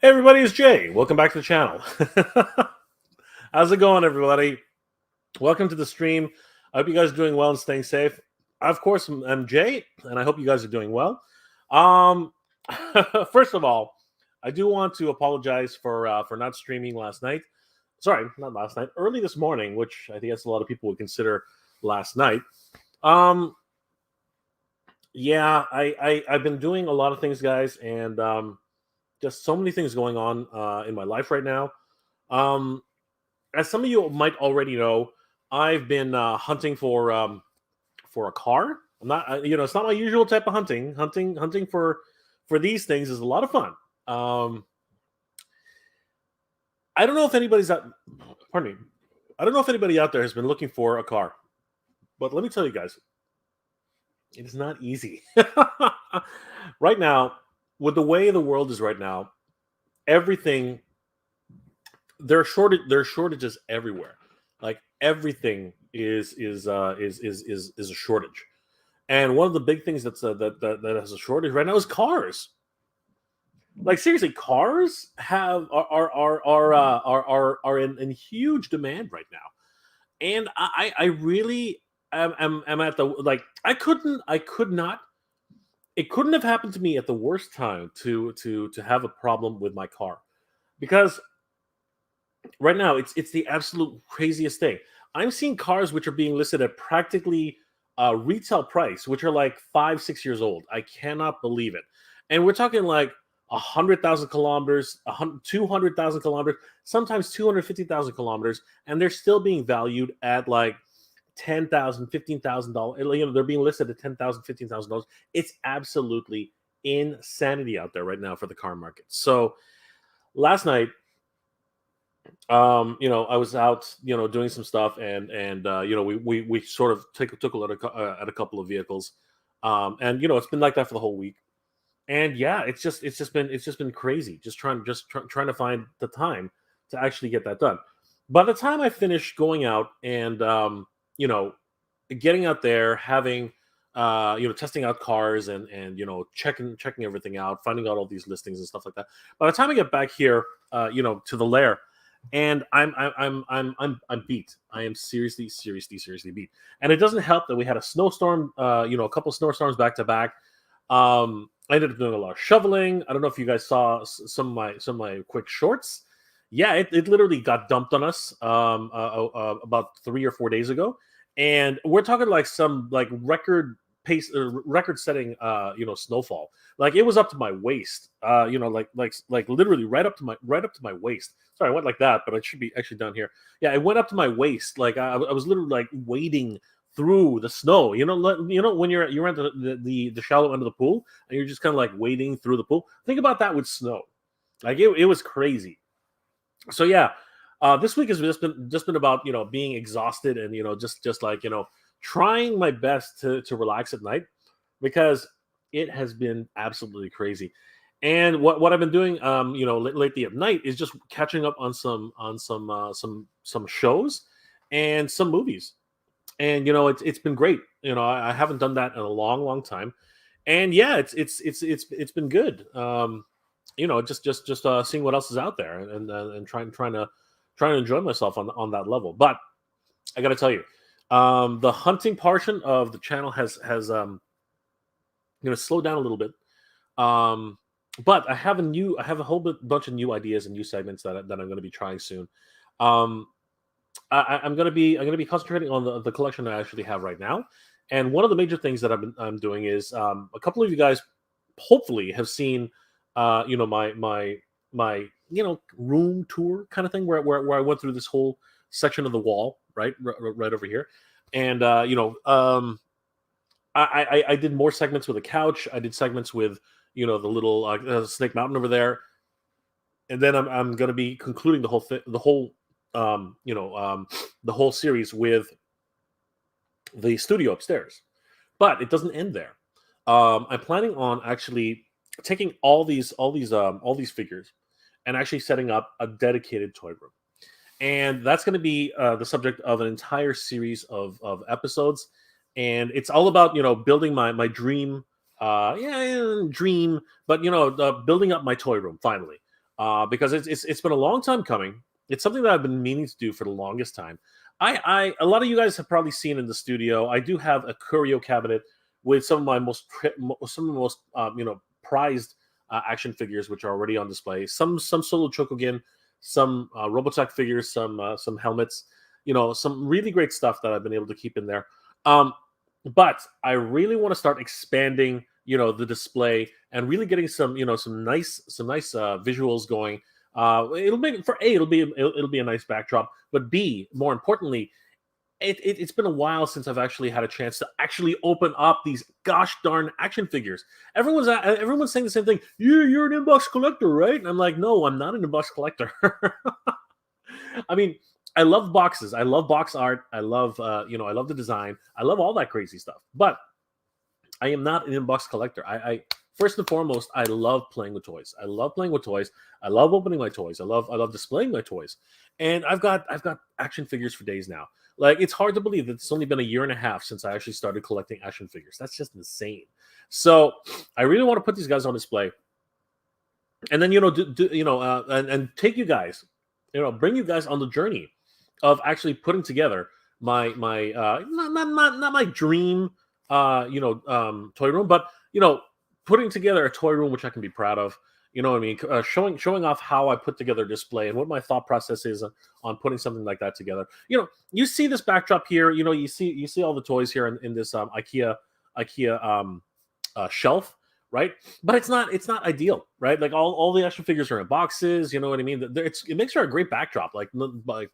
Hey everybody, it's Jay. Welcome back to the channel. How's it going, everybody? Welcome to the stream. I hope you guys are doing well and staying safe. Of course, I'm Jay, and I hope you guys are doing well. First of all, I do want to apologize for not streaming last night. Sorry, not last night. Early this morning, which I think that's a lot of people would consider last night. Yeah, I've been doing a lot of things, guys, and just so many things going on in my life right now. As some of you might already know, I've been hunting for a car. I'm not, it's not my usual type of hunting. Hunting for these things is a lot of fun. I don't know if anybody's out. Pardon me. I don't know if anybody out there has been looking for a car, but let me tell you guys, it is not easy. Right now, with the way the world is right now, everything there are shortages everywhere. Like everything is a shortage, and one of the big things that has a shortage right now is cars. Like seriously, cars are in huge demand right now, and I really am at the like I could not. It couldn't have happened to me at the worst time to have a problem with my car, because right now it's the absolute craziest thing. I'm seeing cars which are being listed at practically retail price, which are like 5-6 years old. I cannot believe it, and we're talking like 100,000 kilometers, 200,000 kilometers, sometimes 250,000 kilometers, and they're still being valued at like $10,000, $15,000. They're being listed at $10,000, $15,000. It's absolutely insanity out there right now for the car market. So last night, I was out, doing some stuff, and we sort of took a look at a couple of vehicles, and it's been like that for the whole week. And yeah, it's just been crazy, just trying to find the time to actually get that done. By the time I finished going out and getting out there, having testing out cars and checking everything out, finding out all these listings and stuff like that. By the time I get back here, to the lair, and I'm beat. I am seriously beat. And it doesn't help that we had a snowstorm, a couple snowstorms back to back. I ended up doing a lot of shoveling. I don't know if you guys saw some of my quick shorts. Yeah, it literally got dumped on us about 3 or 4 days ago, and we're talking like some like record pace, record setting, snowfall. Like it was up to my waist, like literally right up to my waist. Sorry, I went like that, but it should be actually down here. Yeah, it went up to my waist. Like I was literally like wading through the snow. When you're at the shallow end of the pool and you're just kind of like wading through the pool. Think about that with snow. Like it was crazy. So yeah, this week has just been about being exhausted and just like trying my best to relax at night, because it has been absolutely crazy. And what I've been doing lately at night is just catching up on some shows and some movies. And it's been great. I haven't done that in a long time, and yeah, it's been good. Just seeing what else is out there, and trying to enjoy myself on that level. But I got to tell you, the hunting portion of the channel has slowed down a little bit. But I have a whole bunch of new ideas and new segments that I'm going to be trying soon. I'm going to be concentrating on the collection I actually have right now. And one of the major things that I'm doing is a couple of you guys hopefully have seen my room tour kind of thing, where I went through this whole section of the wall right over here. And I did more segments with a couch. I did segments with the little Snake Mountain over there, and then I'm going to be concluding the whole series with the studio upstairs. But it doesn't end there. I'm planning on actually taking all these figures and actually setting up a dedicated toy room, and that's going to be the subject of an entire series of episodes. And it's all about building my dream, dream, but building up my toy room finally. because it's been a long time coming. It's something that I've been meaning to do for the longest time. A lot of you guys have probably seen in the studio. I do have a curio cabinet with some of my most prized action figures, which are already on display. Some Solo Chokogen, some Robotech figures, some helmets. Some really great stuff that I've been able to keep in there. But I really want to start expanding, the display and really getting some nice visuals going. It'll be a nice backdrop, but B, more importantly, it's been a while since I've actually had a chance to actually open up these gosh darn action figures. Everyone's saying the same thing. You're an inbox collector, right? And I'm like, no, I'm not an inbox collector. I mean, I love boxes. I love box art. I love I love the design. I love all that crazy stuff. But I am not an inbox collector. I first and foremost, I love playing with toys. I love playing with toys. I love opening my toys. I love displaying my toys. And I've got action figures for days now. Like, it's hard to believe that it's only been a year and a half since I actually started collecting action figures. That's just insane. So I really want to put these guys on display, and then and take you guys, bring you guys on the journey of actually putting together my not my dream toy room, but putting together a toy room which I can be proud of. You know what I mean? Showing off how I put together a display and what my thought process is on putting something like that together. You see this backdrop here. You see all the toys here in this IKEA shelf, right? But it's not ideal, right? Like all the action figures are in boxes. You know what I mean? It makes for a great backdrop, like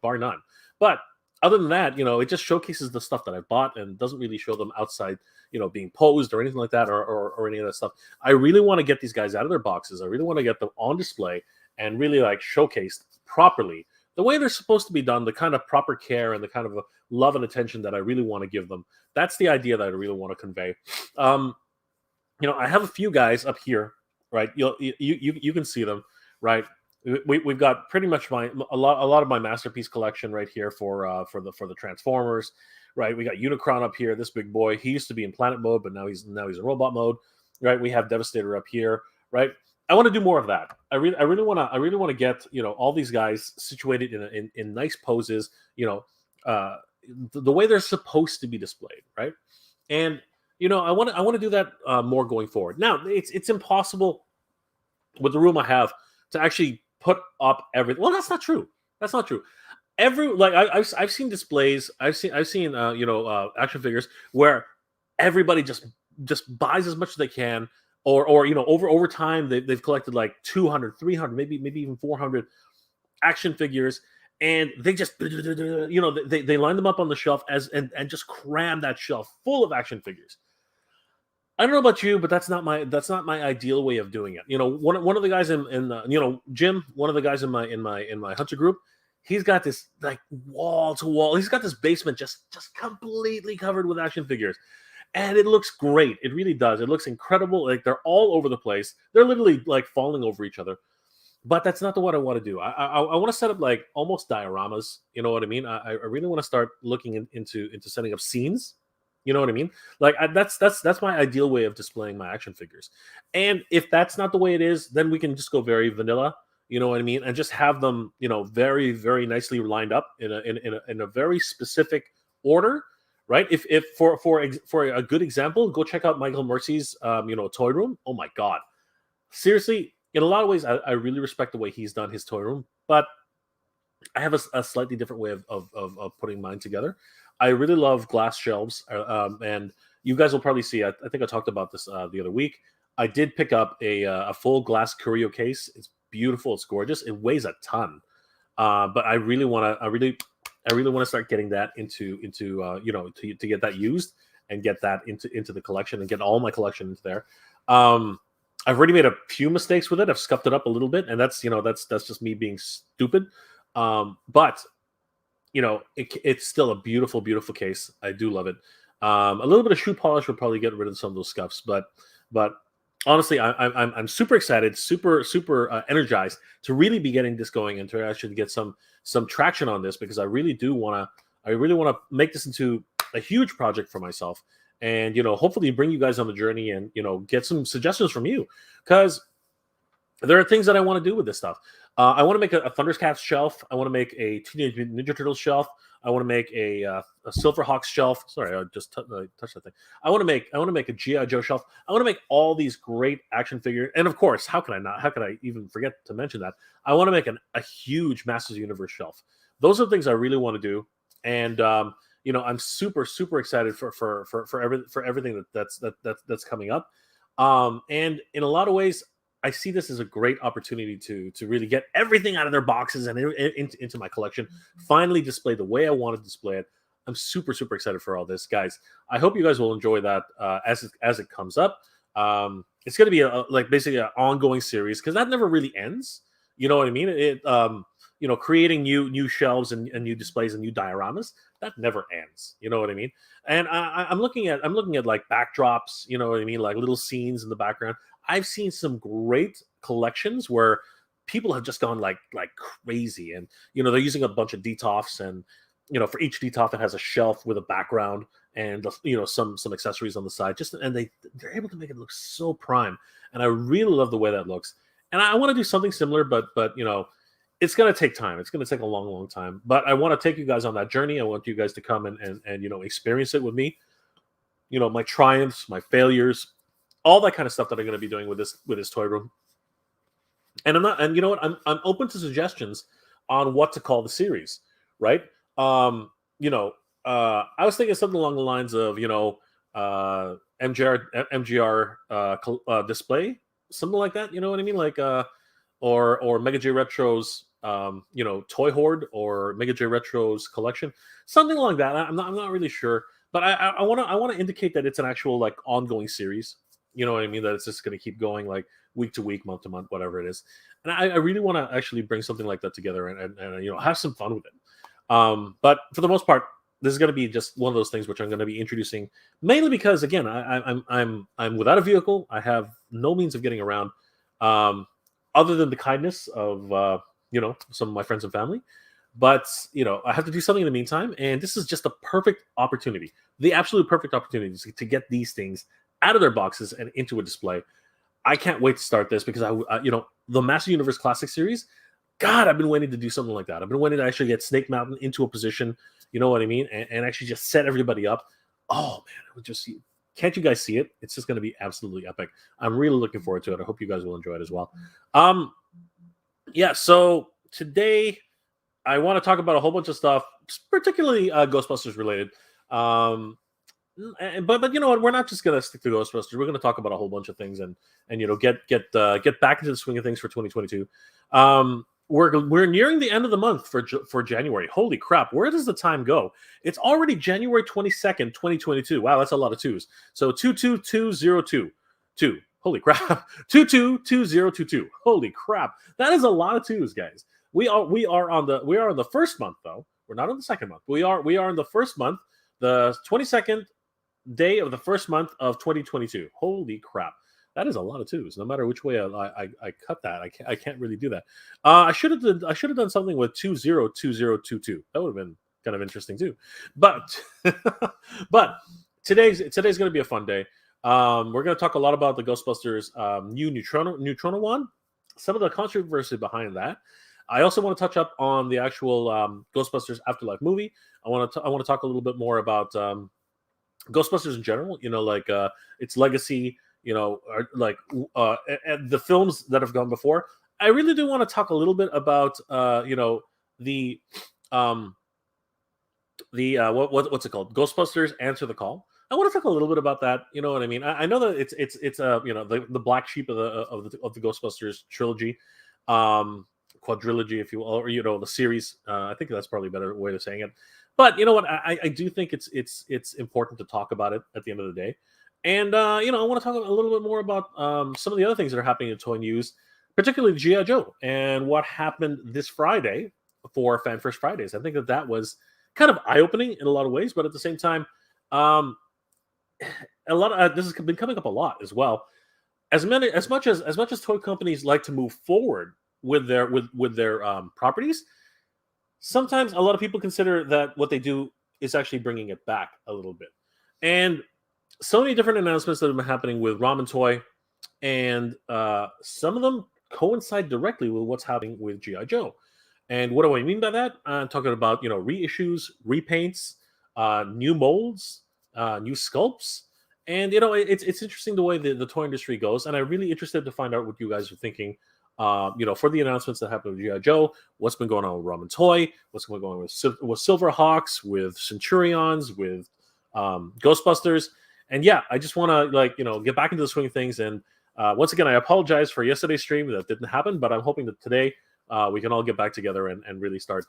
bar none. But other than that, it just showcases the stuff that I bought and doesn't really show them outside, being posed or anything like that, or any of that stuff. I really want to get these guys out of their boxes. I really want to get them on display and really like showcased properly the way they're supposed to be done, the kind of proper care and the kind of love and attention that I really want to give them. That's the idea that I really want to convey. I have a few guys up here, right? You can see them, right? We've got pretty much a lot of my masterpiece collection right here for the Transformers, right? We got Unicron up here, this big boy. He used to be in planet mode, but now he's in robot mode, right? We have Devastator up here, right? I want to do more of that. I really want to get all these guys situated in nice poses, the way they're supposed to be displayed, right? And I want to do that more going forward. Now it's impossible with the room I have to actually put up everything. Well, that's not true. I've seen displays. I've seen action figures where everybody just buys as much as they can, or over time they've collected like 200, 300, maybe even 400 action figures, and they just they line them up on the shelf and just cram that shelf full of action figures. I don't know about you, but that's not my ideal way of doing it. One of the guys in Jim, one of the guys in my hunter group, he's got this like wall to wall. He's got this basement just completely covered with action figures, and it looks great. It really does. It looks incredible. Like, they're all over the place. They're literally like falling over each other. But that's not what I want to do. I want to set up like almost dioramas. You know what I mean? I really want to start looking into setting up scenes. You know what I mean? Like, that's my ideal way of displaying my action figures. And if that's not the way it is, then we can just go very vanilla. You know what I mean? And just have them, very, very nicely lined up in a very specific order, right? If for a good example, go check out Michael Mercy's toy room. Oh my God, seriously, in a lot of ways, I really respect the way he's done his toy room, but I have a slightly different way of putting mine together. I really love glass shelves, and you guys will probably see. I think I talked about this the other week. I did pick up a full glass curio case. It's beautiful. It's gorgeous. It weighs a ton, but I really want to start getting that into to get that used and get that into the collection and get all my collection into there. I've already made a few mistakes with it. I've scuffed it up a little bit, and that's just me being stupid. But it's still a beautiful, beautiful case. I do love it. A little bit of shoe polish would probably get rid of some of those scuffs, but honestly, I'm super excited, super energized to really be getting this going and to actually get some traction on this, because I really want to make this into a huge project for myself, and hopefully bring you guys on the journey and get some suggestions from you, because there are things that I want to do with this stuff. I want to make a Thundercats shelf. I want to make a Teenage Mutant Ninja Turtles shelf. I want to make a Silverhawks shelf. Sorry, I just touched that thing. I want to make a GI Joe shelf. I want to make all these great action figures. And of course, how can I not? How could I even forget to mention that? I want to make a huge Masters of the Universe shelf. Those are the things I really want to do. And I'm super excited for everything that's coming up. And in a lot of ways, I see this as a great opportunity to really get everything out of their boxes and into my collection. Finally, display the way I want to display it. I'm super excited for all this, guys. I hope you guys will enjoy that as it comes up. It's going to be basically an ongoing series because that never really ends. You know what I mean? Creating new shelves and new displays and new dioramas, that never ends. You know what I mean? And I'm looking at like backdrops. You know what I mean? Like little scenes in the background. I've seen some great collections where people have just gone like crazy, and they're using a bunch of detofs, and for each detof it has a shelf with a background and some accessories on the side. And they're able to make it look so prime, and I really love the way that looks. And I want to do something similar, but it's going to take time. It's going to take a long time. But I want to take you guys on that journey. I want you guys to come and experience it with me. My triumphs, my failures, all that kind of stuff that I'm going to be doing with this toy room. And I'm open to suggestions on what to call the series, right? I was thinking something along the lines of MGR display, something like that. You know what I mean? Like or Mega J Retro's toy hoard, or Mega J Retro's collection, something like that. I'm not really sure, but I want to indicate that it's an actual like ongoing series. You know what I mean? That it's just going to keep going like week to week, month to month, whatever it is. And I really want to actually bring something like that together and have some fun with it. But for the most part, this is going to be just one of those things which I'm going to be introducing mainly because, again, I'm without a vehicle. I have no means of getting around, other than the kindness of some of my friends and family. But I have to do something in the meantime, and this is just the perfect opportunity, the absolute perfect opportunity to get these things out of their boxes and into a display. I can't wait to start this because the Master Universe Classic Series. God, I've been waiting to do something like that. I've been waiting to actually get Snake Mountain into a position, you know what I mean, and actually just set everybody up. Oh man, it would just can't you guys see it? It's just going to be absolutely epic. I'm really looking forward to it. I hope you guys will enjoy it as well. Yeah. So today I want to talk about a whole bunch of stuff, particularly Ghostbusters related. But you know what? We're not just gonna stick to Ghostbusters. We're gonna talk about a whole bunch of things and get back into the swing of things for 2022. We're nearing the end of the month for January. Holy crap! Where does the time go? It's already January 22nd, 2022. Wow, that's a lot of twos. So 222022. Holy crap! 222022. Holy crap! That is a lot of twos, guys. We are on the first month though. We're not on the second month. We are in the first month, the 22nd day of the first month of 2022. Holy crap. That is a lot of twos. No matter which way I cut that, I can't really do that. I should have done something with 202022. That would have been kind of interesting too. But today's going to be a fun day. We're going to talk a lot about the Ghostbusters new Neutrona one, some of the controversy behind that. I also want to touch up on the actual Ghostbusters Afterlife movie. I want to talk a little bit more about Ghostbusters in general. Its legacy. And the films that have gone before. I really do want to talk a little bit about what's it called? Ghostbusters Answer the Call. I want to talk a little bit about that. You know what I mean? I know that it's the black sheep of the Ghostbusters trilogy, quadrilogy, if you will, or the series. I think that's probably a better way of saying it. But you know what? I do think it's important to talk about it at the end of the day. And I want to talk a little bit more about some of the other things that are happening in toy news, particularly G.I. Joe and what happened this Friday for Fan First Fridays. I think that was kind of eye-opening in a lot of ways, but at the same time, a lot of this has been coming up a lot as well. As much as toy companies like to move forward with their properties, sometimes a lot of people consider that what they do is actually bringing it back a little bit. And so many different announcements that have been happening with Ramen Toy, and some of them coincide directly with what's happening with GI Joe. And what do I mean by that? I'm talking about reissues, repaints, new molds, new sculpts, and it's interesting the way the toy industry goes. And I'm really interested to find out what you guys are thinking. For the announcements that happened with GI Joe, what's been going on with Ramen Toy, what's been going on with Silverhawks, with Centurions, with Ghostbusters, and yeah, I just want to get back into the swing of things. And once again, I apologize for yesterday's stream that didn't happen, but I'm hoping that today we can all get back together and really start,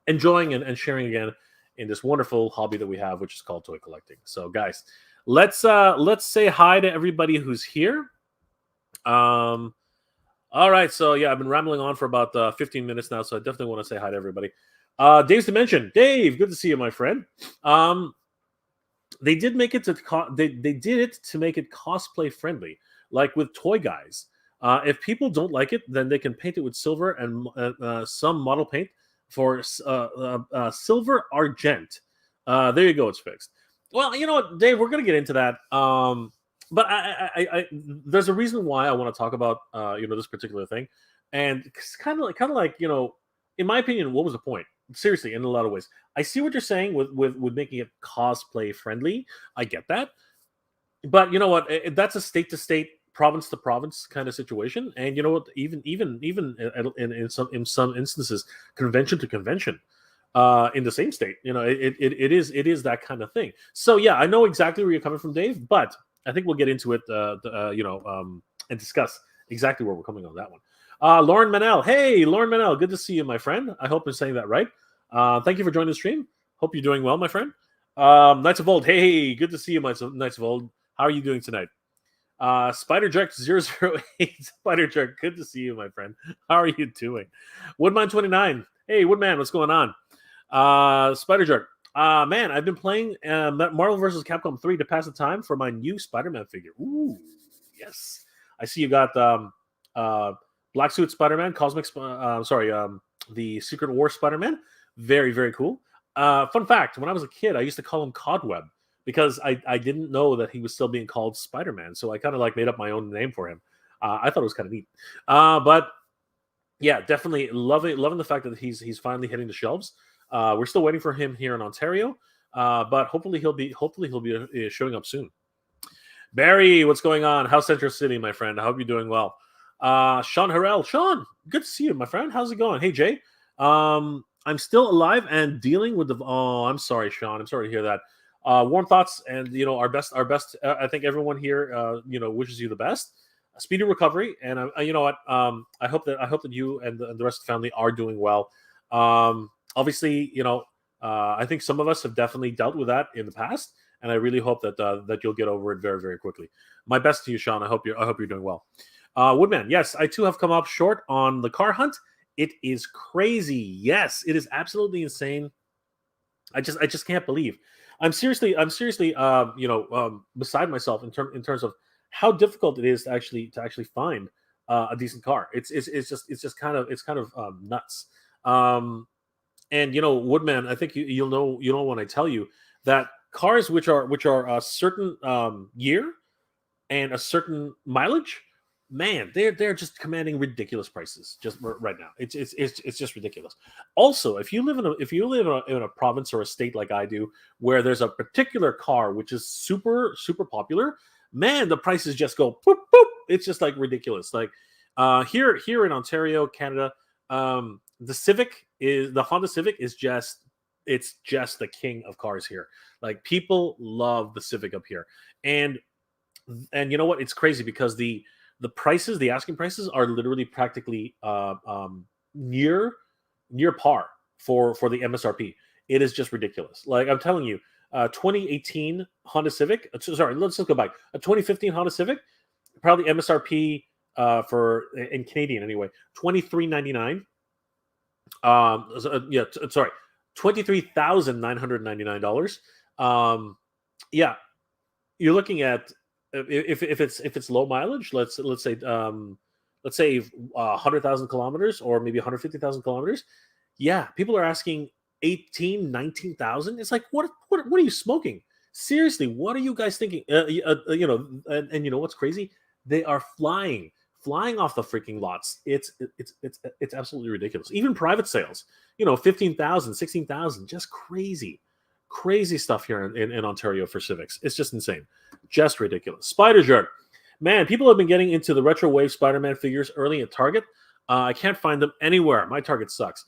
enjoying and sharing again in this wonderful hobby that we have, which is called toy collecting. So, guys, let's say hi to everybody who's here. All right, so yeah, I've been rambling on for about 15 minutes now, so I definitely want to say hi to everybody. Dave's Dimension, Dave, good to see you, my friend. They did make it they did it to make it cosplay friendly, like with Toy Guys. If people don't like it, then they can paint it with silver and some model paint for silver argent. There you go, it's fixed. Well, you know what, Dave, we're gonna get into that. But I there's a reason why I want to talk about this particular thing, and it's kind of like in my opinion, what was the point? Seriously, in a lot of ways, I see what you're saying with making it cosplay friendly. I get that, but you know what? That's a state to state, province to province kind of situation, and you know what? Even in some instances, convention to convention. In the same state, it is that kind of thing. So yeah, I know exactly where you're coming from, Dave, but I think we'll get into it, and discuss exactly where we're coming on that one. Lauren Manel. Hey, Lauren Manel. Good to see you, my friend. I hope I'm saying that right. Thank you for joining the stream. Hope you're doing well, my friend. Knights of Old. Hey, good to see you, Knights of Old. How are you doing tonight? Spider Jerk 008. Spider Jerk. Good to see you, my friend. How are you doing? Woodman 29. Hey, Woodman. What's going on? Spider Jerk. Man, I've been playing Marvel vs. Capcom 3 to pass the time for my new Spider-Man figure. Ooh, yes. I see you got Black Suit Spider-Man, the Secret War Spider-Man. Very, very cool. Fun fact, when I was a kid, I used to call him Codweb because I didn't know that he was still being called Spider-Man. So I kind of made up my own name for him. I thought it was kind of neat. But yeah, definitely loving the fact that he's finally hitting the shelves. We're still waiting for him here in Ontario, but hopefully he'll be showing up soon. Barry, what's going on? How's Central City, my friend? I hope you're doing well. Sean Harrell, Sean, good to see you, my friend. How's it going? Hey, Jay. I'm still alive and dealing with the. Oh, I'm sorry, Sean. I'm sorry to hear that. Warm thoughts and our best. I think everyone here, wishes you the best. A speedy recovery, and you know what? I hope that you and the rest of the family are doing well. Obviously, I think some of us have definitely dealt with that in the past, and I really hope that you'll get over it very, very quickly. My best to you, Sean. I hope you're doing well. Woodman, yes, I too have come up short on the car hunt. It is crazy. Yes, it is absolutely insane. I just can't believe. I'm seriously, beside myself in terms of how difficult it is to actually find a decent car. It's just kind of nuts. And Woodman, I think you'll know when I tell you that cars which are a certain year and a certain mileage, man, they're just commanding ridiculous prices just right now. It's just ridiculous. Also, if you live in a province or a state like I do, where there's a particular car which is super super popular, man, the prices just go boop boop. It's just ridiculous. Here in Ontario, Canada. The Honda Civic is just the king of cars here. People love the Civic up here, and you know what? It's crazy because the asking prices are literally practically near par for the MSRP. It is just ridiculous. I'm telling you, 2018 Honda Civic. Sorry, let's just go back. A 2015 Honda Civic, probably MSRP for in Canadian anyway, $23.99. Sorry, $23,999. Yeah, you're looking at if it's low mileage, let's say 100,000 kilometers or maybe 150,000 kilometers. Yeah, people are asking 19,000. It's what are you smoking? Seriously, what are you guys thinking? And you know what's crazy? They are flying flying off the freaking lots. It's absolutely ridiculous. Even private sales, 15,000, 16,000, just crazy stuff here in Ontario for Civics. It's just insane, just ridiculous. Spider Jerk, man, people have been getting into the retro wave Spider-Man figures early at Target. I can't find them anywhere. My Target sucks.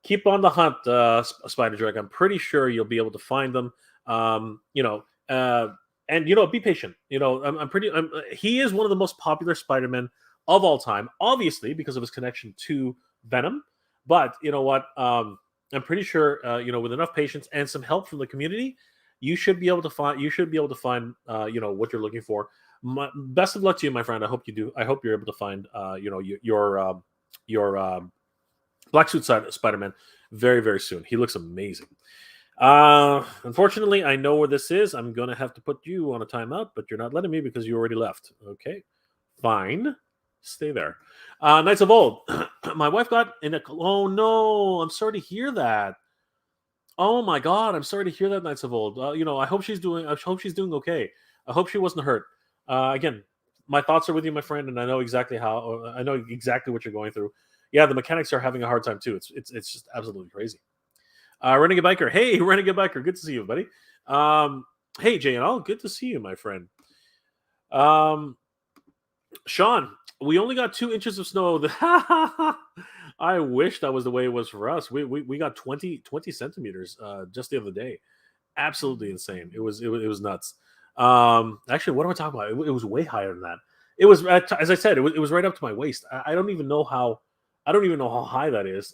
Keep on the hunt, Spider Jerk. I'm pretty sure you'll be able to find them. And be patient. He is one of the most popular Spider-Men of all time, obviously because of his connection to Venom. But you know what? I'm pretty sure with enough patience and some help from the community, you should be able to find. What you're looking for. Best of luck to you, my friend. I hope you do. I hope you're able to find your Black Suit Spider-Man very, very soon. He looks amazing. Unfortunately, I know where this is. I'm going to have to put you on a timeout, but you're not letting me because you already left. Okay, fine. Stay there. Knights of Old. My wife got in a... Oh, no. I'm sorry to hear that. Oh, my God. I'm sorry to hear that, Knights of Old. I hope she's doing okay. I hope she wasn't hurt. Again, my thoughts are with you, my friend, and I know exactly what you're going through. Yeah, the mechanics are having a hard time, too. It's just absolutely crazy. Renegade Biker. Hey, Renegade Biker. Good to see you, buddy. Hey, JNL. Good to see you, my friend. Sean, we only got 2 inches of snow. I wish that was the way it was for us. We got 20 centimeters just the other day. Absolutely insane. It was nuts. Actually, what am I talking about? It was way higher than that. It was, as I said, it was right up to my waist. I don't even know how high that is.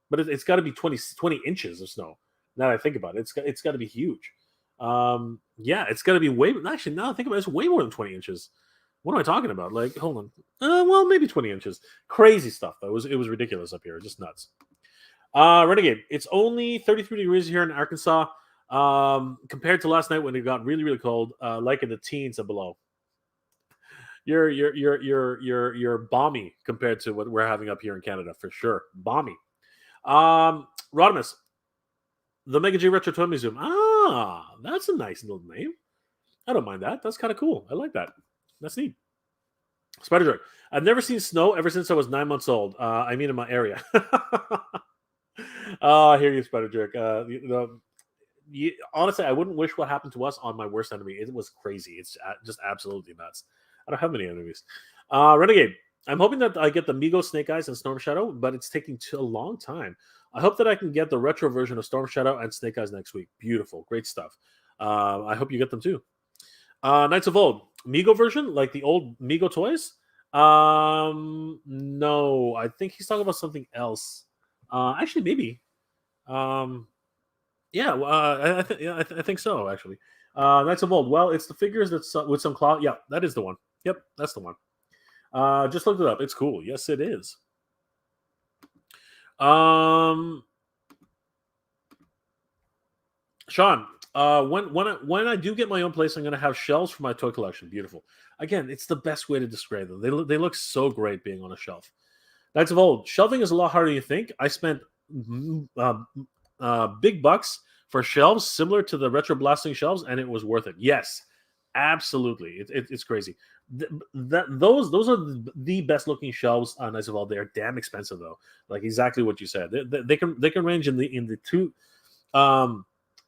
But it's got to be 20 inches of snow. Now that I think about it, it's got to be huge. Yeah, it's got to be way. Actually, now I think about it, it's way more than 20 inches. What am I talking about? Like, hold on. Well, maybe 20 inches. Crazy stuff though. It was ridiculous up here. Just nuts. Renegade. It's only 33 degrees here in Arkansas. Compared to last night when it got really, really cold, like in the teens and below. You're balmy compared to what we're having up here in Canada for sure. Balmy. Rodimus, the Mega J Retro Toy Museum. That's a nice little name. I don't mind that. That's kind of cool. I like that. That's neat. Spider Jerk. I've never seen snow ever since I was 9 months old. I mean, in my area. I hear you, Spider Jerk. Honestly, I wouldn't wish what happened to us on my worst enemy. It was crazy. It's just absolutely nuts. I don't have many enemies. Renegade. I'm hoping that I get the Mego Snake Eyes and Storm Shadow, but it's taking a long time. I hope that I can get the retro version of Storm Shadow and Snake Eyes next week. Beautiful. Great stuff. I hope you get them too. Knights of Old. Mego version? Like the old Mego toys? No. I think he's talking about something else. Actually, maybe. I think so, actually. Knights of Old. Well, it's the figures that's with some claw. Yeah, that is the one. Yep, that's the one. Just looked it up. It's cool. Yes, it is. Sean, when I do get my own place, I'm going to have shelves for my toy collection. Beautiful. Again, it's the best way to describe them. They look so great being on a shelf. Knights of Old. Shelving is a lot harder than you think. I spent big bucks for shelves similar to the retro blasting shelves, and it was worth it. Yes, absolutely. It's crazy. Those are the best looking shelves on Knights of Old. They're damn expensive though. Like exactly what you said. They can range in the two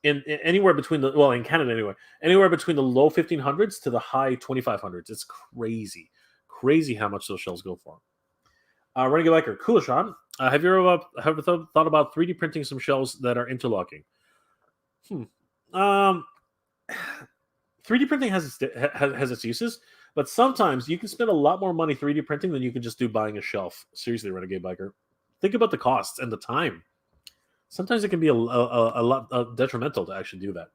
in anywhere between in Canada anyway, anywhere between the low 1500s to the high 2500s. It's crazy how much those shelves go for. Renegade Biker, cool, Sean. Have you ever thought about 3D printing some shelves that are interlocking? 3D printing has its uses, but sometimes you can spend a lot more money 3D printing than you can just do buying a shelf. Seriously, Renegade Biker, think about the costs and the time. Sometimes it can be a lot detrimental to actually do that.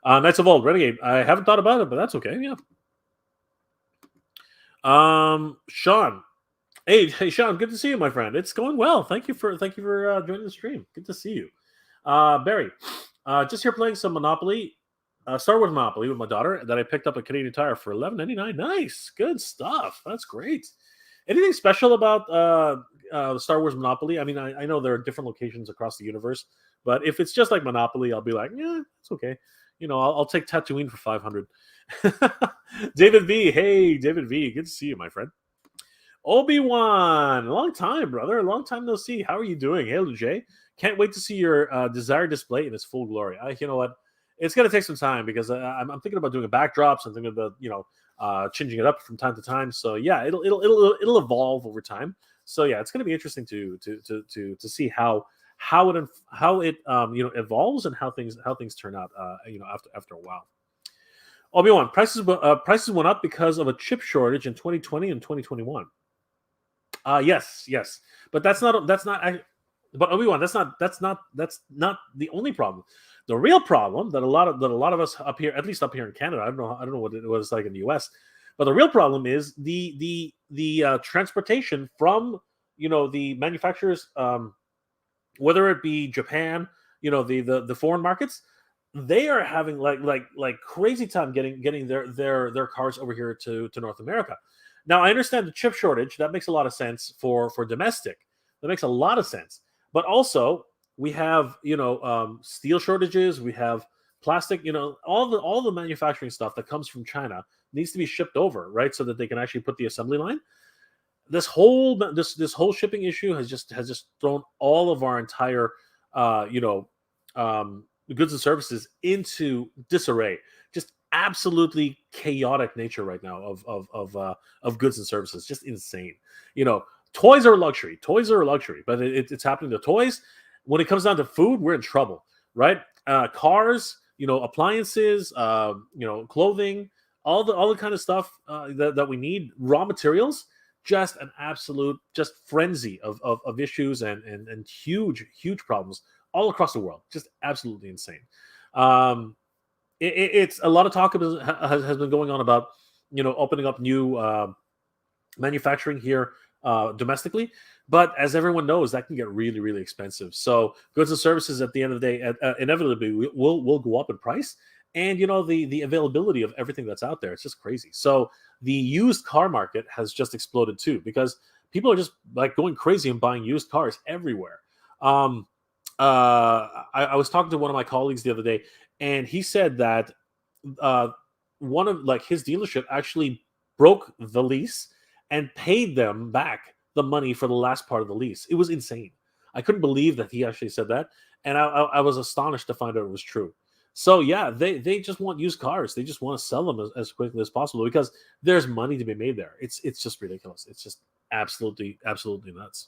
Knights of Old, Renegade. I haven't thought about it, but that's okay. Yeah. Sean. Hey, Sean. Good to see you, my friend. It's going well. Thank you for joining the stream. Good to see you. Barry. Just here playing some Monopoly. Star Wars Monopoly with my daughter that I picked up at Canadian Tire for $11.99. Nice, good stuff. That's great. Anything special about Star Wars Monopoly? I mean, I know there are different locations across the universe, but if it's just like Monopoly, I'll be like, yeah, it's okay. I'll take Tatooine for $500. David V. Hey, David V. Good to see you, my friend. Obi-Wan, long time, brother. Long time no see. How are you doing? Hail to Jay. Can't wait to see your desired display in its full glory. You know what? It's gonna take some time because I'm thinking about doing a backdrops. I'm thinking about changing it up from time to time. So yeah, it'll evolve over time. So yeah, it's gonna be interesting to see how it evolves and how things turn out after a while. Obi-Wan, prices went up because of a chip shortage in 2020 and 2021. Yes, but but Obi-Wan, that's not the only problem. The real problem that a lot of us up here, at least up here in Canada, I don't know what it was like in the US, but the real problem is the transportation from the manufacturers, whether it be Japan, the foreign markets. They are having like crazy time getting their cars over here to North America. Now I understand the chip shortage. That makes a lot of sense for domestic. That makes a lot of sense. But also we have steel shortages. We have plastic. All the manufacturing stuff that comes from China needs to be shipped over, right, so that they can actually put the assembly line. This whole shipping issue has just thrown all of our entire goods and services into disarray. Just absolutely chaotic nature right now of goods and services. Just insane. Toys are a luxury. But it's happening to toys. When it comes down to food, we're in trouble, right? Cars, appliances, clothing, all the kind of stuff that we need, raw materials. Just an absolute frenzy of issues and huge problems all across the world. Just absolutely insane. It's a lot of talk has been going on about opening up new manufacturing here domestically, but as everyone knows, that can get really, really expensive. So goods and services at the end of the day inevitably will go up in price, and the availability of everything that's out there, it's just crazy. So the used car market has just exploded too, because people are just like going crazy and buying used cars everywhere. I was talking to one of my colleagues the other day, and he said that one of his dealership actually broke the lease and paid them back the money for the last part of the lease. It was insane. I couldn't believe that he actually said that, and I was astonished to find out it was true. So yeah, they just want used cars. They just want to sell them as quickly as possible because there's money to be made there. It's just ridiculous. It's just absolutely nuts.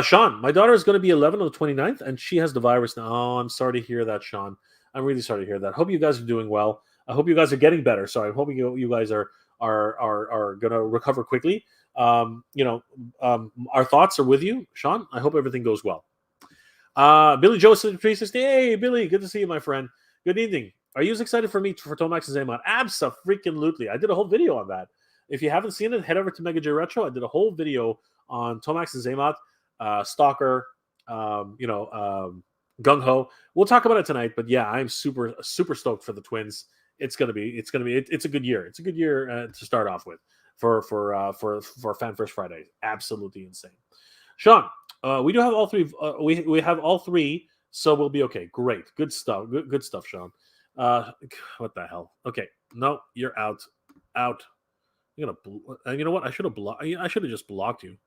Sean, my daughter is going to be 11 on the 29th, and she has the virus now. Oh, I'm sorry to hear that, Sean. I'm really sorry to hear that. Hope you guys are doing well. I hope you guys are getting better. Sorry, I'm hoping you guys are going to recover quickly. Our thoughts are with you, Sean. I hope everything goes well. Billy Joe 360. Hey, Billy, good to see you, my friend. Good evening. Are you as excited for me for Tomax and Zaymon? Abso-freaking-lutely. I did a whole video on that. If you haven't seen it, head over to Mega J Retro. I did a whole video on Tomax and Zaymot, Stalker, Gung Ho. We'll talk about it tonight, but yeah, I'm super stoked for the twins. It's a good year. It's a good year to start off with for Fan First Friday. Absolutely insane. Sean, we do have all three. We have all three, so we'll be okay. Great, good stuff. Good stuff, Sean. What the hell? Okay, no, you're out. You're gonna. You know what? I should have blocked. I should have just blocked you.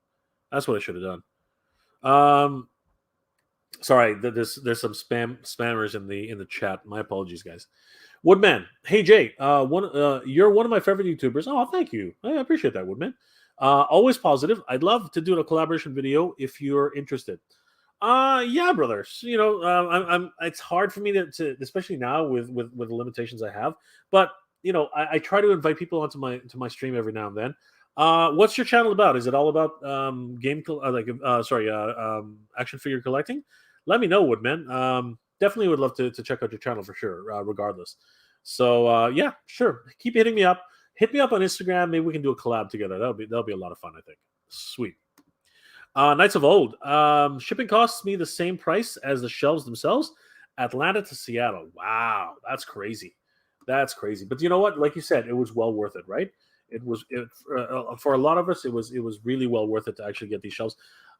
That's what I should have done. Sorry, there's some spammers in the chat. My apologies, guys. Woodman, hey Jay, you're one of my favorite YouTubers. Oh, thank you. I appreciate that, Woodman. Always positive. I'd love to do a collaboration video if you're interested. Yeah, brothers. I'm. It's hard for me to especially now with the limitations I have. But I try to invite people onto my stream every now and then. What's your channel about? Is it all about action figure collecting? Let me know, Woodman. Definitely would love to check out your channel for sure, regardless. So yeah, sure. Keep hitting me up. Hit me up on Instagram. Maybe we can do a collab together. That'll be a lot of fun, I think. Sweet. Knights of Old. Shipping costs me the same price as the shelves themselves. Atlanta to Seattle. Wow, that's crazy. That's crazy. But you know what? Like you said, it was well worth it, right? For a lot of us, it was really well worth it to actually get these shelves.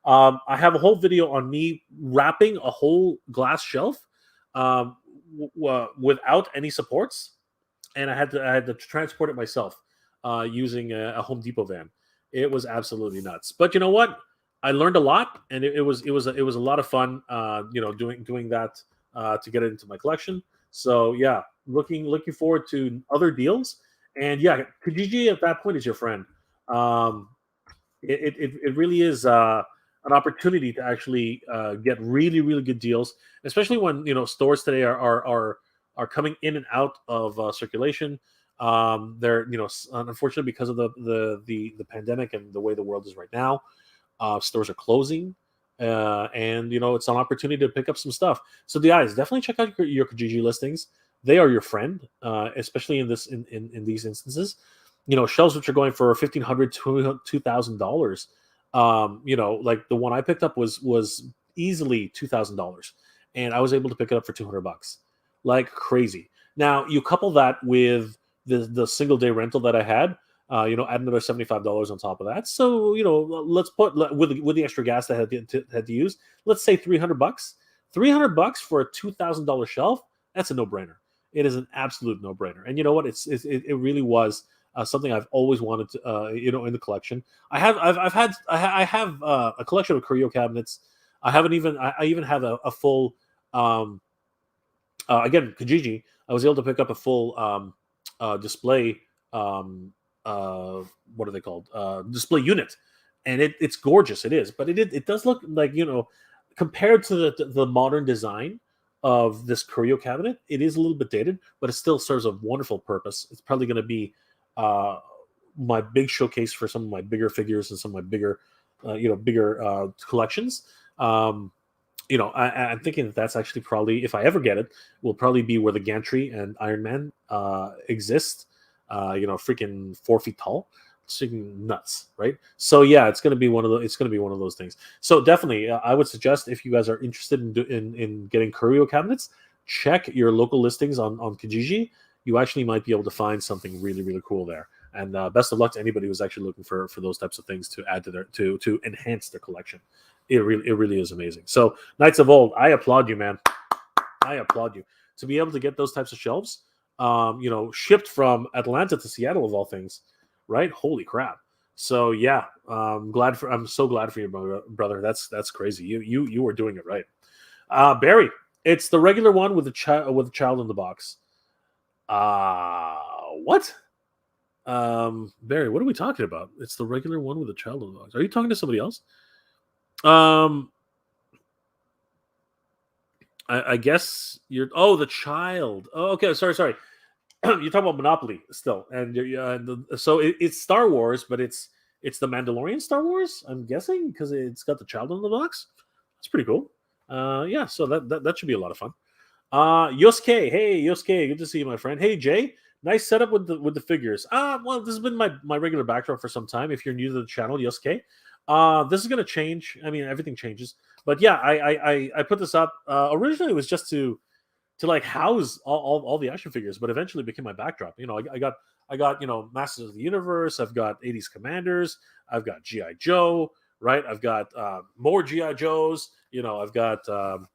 I have a whole video on me wrapping a whole glass shelf without any supports, and I had to transport it myself using a Home Depot van. It was absolutely nuts. But you know what? I learned a lot, and it was a lot of fun. Doing that to get it into my collection. So yeah, looking forward to other deals. And yeah, Kijiji at that point is your friend. Um, it really is an opportunity to actually get really really good deals, especially when stores today are coming in and out of circulation. They're unfortunately because of the pandemic and the way the world is right now, stores are closing, and it's an opportunity to pick up some stuff. So the guys definitely check out your Kijiji listings. They are your friend, especially in these instances. Shelves which are going for $1,500 to $2,000. Like the one I picked up was easily $2,000, and I was able to pick it up for $200, like crazy. Now you couple that with the single day rental that I had. Add another $75 on top of that. So let's put with the extra gas that I had to use. Let's say $300. $300 for a $2,000 shelf. That's a no brainer. It is an absolute no brainer. And you know what? It really was something I've always wanted to in the collection. I have a collection of curio cabinets. I even have a full again Kijiji. I was able to pick up a full display. What are they called? Display unit, and it's gorgeous. It is, but it does look like compared to the modern design of this curio cabinet, it is a little bit dated, but it still serves a wonderful purpose. It's probably going to be my big showcase for some of my bigger figures and some of my bigger collections. I'm thinking that's actually probably, if I ever get it, will probably be where the gantry and Iron Man exist. Freaking 4 feet tall. It's nuts, right? So yeah, it's gonna be one of those things. So definitely, I would suggest if you guys are interested in getting curio cabinets, check your local listings on Kijiji. You actually might be able to find something really really cool there. And best of luck to anybody who's actually looking for those types of things to add to their to enhance their collection. It really is amazing. So Knights of Old, I applaud you, man. I applaud you to be able to get those types of shelves. Shipped from Atlanta to Seattle of all things, right? Holy crap! So yeah, I'm so glad for you, brother. That's crazy. You were doing it right. Barry, it's the regular one with a child in the box. What? Barry, what are we talking about? It's the regular one with a child in the box. Are you talking to somebody else? I guess you're. Oh, the child. Oh, okay. Sorry. You're talking about Monopoly still, and so it's Star Wars, but it's the Mandalorian Star Wars. I'm guessing because it's got the child in the box. It's pretty cool. Yeah. So that should be a lot of fun. Yosuke, hey Yosuke, good to see you, my friend. Hey Jay, nice setup with the figures. Well, this has been my regular backdrop for some time. If you're new to the channel, Yosuke, this is gonna change. I mean, everything changes. But yeah, I put this up. Originally, it was just to like house all the action figures, but eventually became my backdrop. I got Masters of the Universe. I've got 80s Commanders. I've got GI Joe. Right. I've got more GI Joes. I've got I've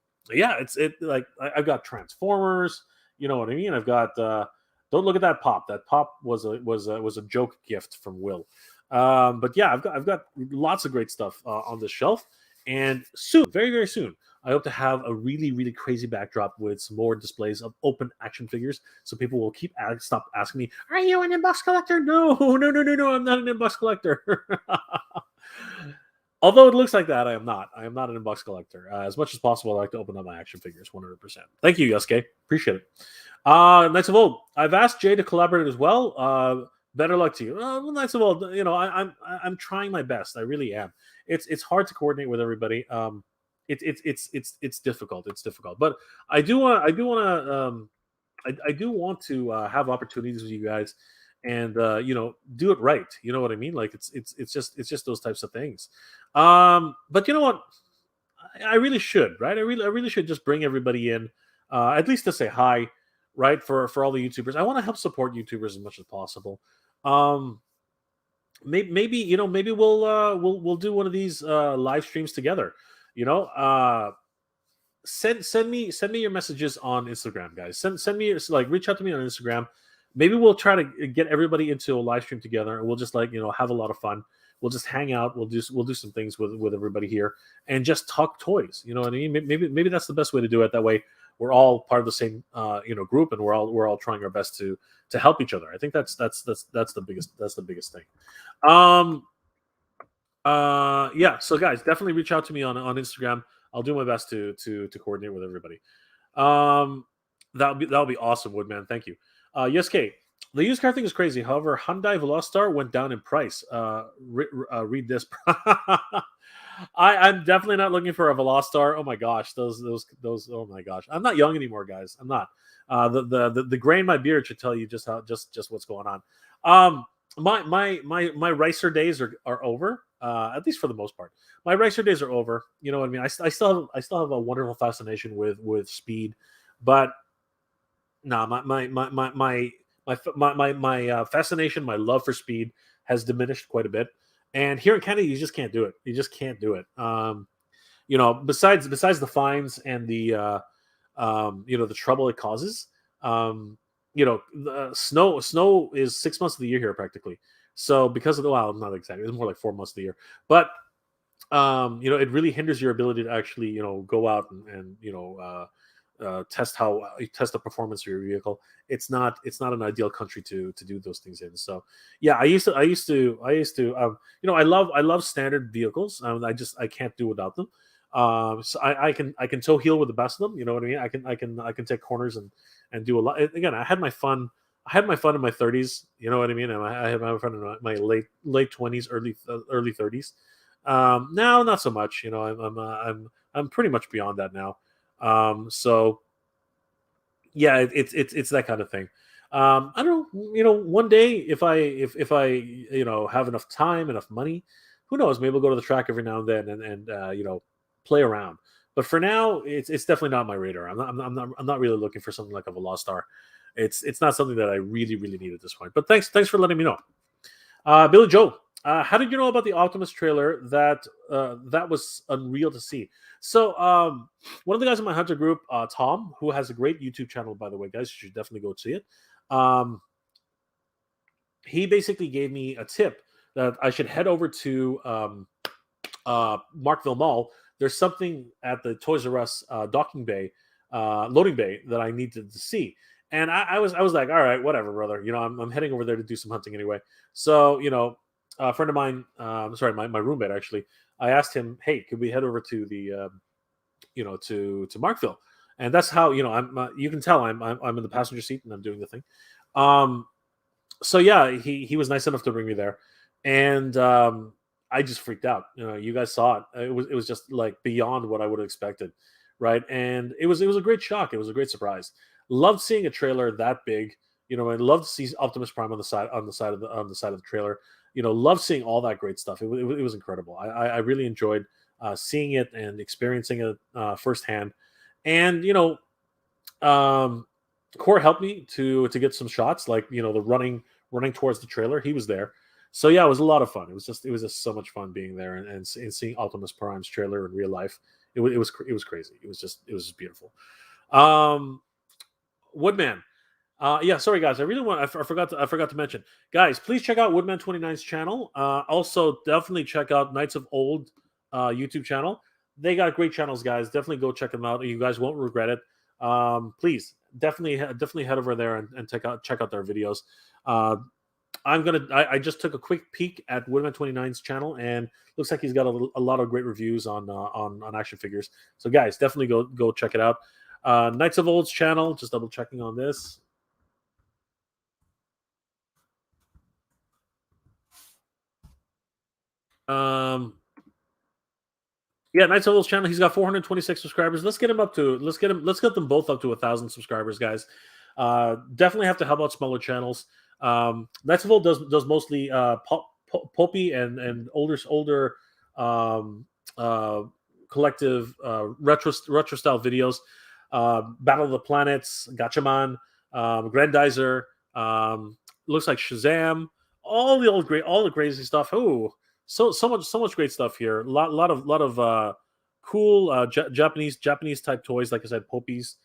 got Transformers. You know what I mean? I've got don't look at that pop. That pop was a joke gift from Will. But yeah, I've got lots of great stuff on this shelf. And soon, very, very soon, I hope to have a really, really crazy backdrop with some more displays of open action figures. So people will stop asking me, "Are you an inbox collector?" No, I'm not an inbox collector. Although it looks like that, I am not. I am not an inbox collector. As much as possible, I like to open up my action figures 100%. Thank you, Yosuke. Appreciate it. Knights of Old. I've asked Jay to collaborate as well. Better luck to you. Well, Knights of Old. I'm trying my best. I really am. It's hard to coordinate with everybody. It's difficult. It's difficult. But I do want to have opportunities with you guys, and do it right. You know what I mean? Like it's just those types of things. But you know what? I really should, right? I really should just bring everybody in, at least to say hi, right? For all the YouTubers, I want to help support YouTubers as much as possible. Maybe we'll do one of these live streams together. Send me your messages on Instagram, guys. Send me reach out to me on Instagram. Maybe we'll try to get everybody into a live stream together, and we'll just have a lot of fun. We'll just hang out. We'll do some things with everybody here and just talk toys. You know what I mean? Maybe that's the best way to do it. That way, we're all part of the same group, and we're all trying our best to help each other. I think that's the biggest thing. Yeah. So guys, definitely reach out to me on Instagram. I'll do my best to coordinate with everybody. That'll be awesome, Woodman. Thank you. Yes, Kate. The used car thing is crazy. However, Hyundai Veloster went down in price. Read this. I'm definitely not looking for a Veloster. Oh my gosh, those. Oh my gosh, I'm not young anymore, guys. I'm not. The gray in my beard should tell you just what's going on. My racer days are over. At least for the most part, my racer days are over. You know what I mean? I still have a wonderful fascination with speed, but no, my fascination, my love for speed has diminished quite a bit. And here in Canada, you just can't do it. You just can't do it. Besides the fines and the the trouble it causes, the snow is 6 months of the year here practically. So because of not exactly, it's more like 4 months of the year, but it really hinders your ability to actually go out and test the performance of your vehicle. It's not an ideal country to do those things in. So yeah, I used to I love standard vehicles. I can't do without them. So I can toe heel with the best of them. You know what I mean? I can take corners and do a lot. Again, I had my fun in my 30s. You know what I mean? And I had my fun in my late 20s, early 30s. Now not so much. I'm pretty much beyond that now. So yeah, it's that kind of thing. I don't know, one day if I have enough time, enough money, who knows, maybe we'll go to the track every now and then and play around. But for now, it's definitely not on my radar. I'm not really looking for something like a Veloster. It's not something that I really need at this point. But thanks for letting me know. Billy Joe, how did you know about the Optimus trailer? That was unreal to see. So one of the guys in my Hunter group, Tom, who has a great YouTube channel, by the way, guys, you should definitely go see it. He basically gave me a tip that I should head over to Markville Mall. There's something at the Toys R Us loading bay that I need to see. And I was like, all right, whatever, brother. I'm heading over there to do some hunting anyway. So, a friend of mine, my roommate actually, I asked him, hey, could we head over to the, to Markville? And that's how, you can tell I'm in the passenger seat and I'm doing the thing. So yeah, he was nice enough to bring me there. And I just freaked out. You guys saw it. It was just like beyond what I would have expected. Right. And it was a great shock. It was a great surprise. Loved seeing a trailer that big. I loved to see Optimus Prime on the side of the trailer. Loved seeing all that great stuff. It was incredible. I really enjoyed seeing it and experiencing it firsthand. And Core helped me to get some shots, like the running towards the trailer. He was there. So yeah, it was a lot of fun. It was just so much fun being there and seeing Optimus Prime's trailer in real life. It was crazy. It was just beautiful. Woodman. Yeah, sorry guys. I forgot to mention. Guys, please check out Woodman 29's channel. Also, definitely check out Knights of Old YouTube channel. They got great channels, guys. Definitely go check them out. You guys won't regret it. Please, definitely head over there and check out their videos. I just took a quick peek at Woodman 29's channel, and looks like he's got a lot of great reviews on action figures. So guys, definitely go check it out. Knights of Old's channel, just double checking on this. Yeah, Knights of Old's channel, he's got 426 subscribers. Let's get them both up to 1,000 subscribers, guys. Definitely have to help out smaller channels. Knights of Old does mostly pulpy and older collective retro style videos. Battle of the Planets, Gatchaman, Grandizer, looks like Shazam, all the crazy stuff. Oh, so much great stuff here. Lot of cool Japanese type toys, like I said, Poppies,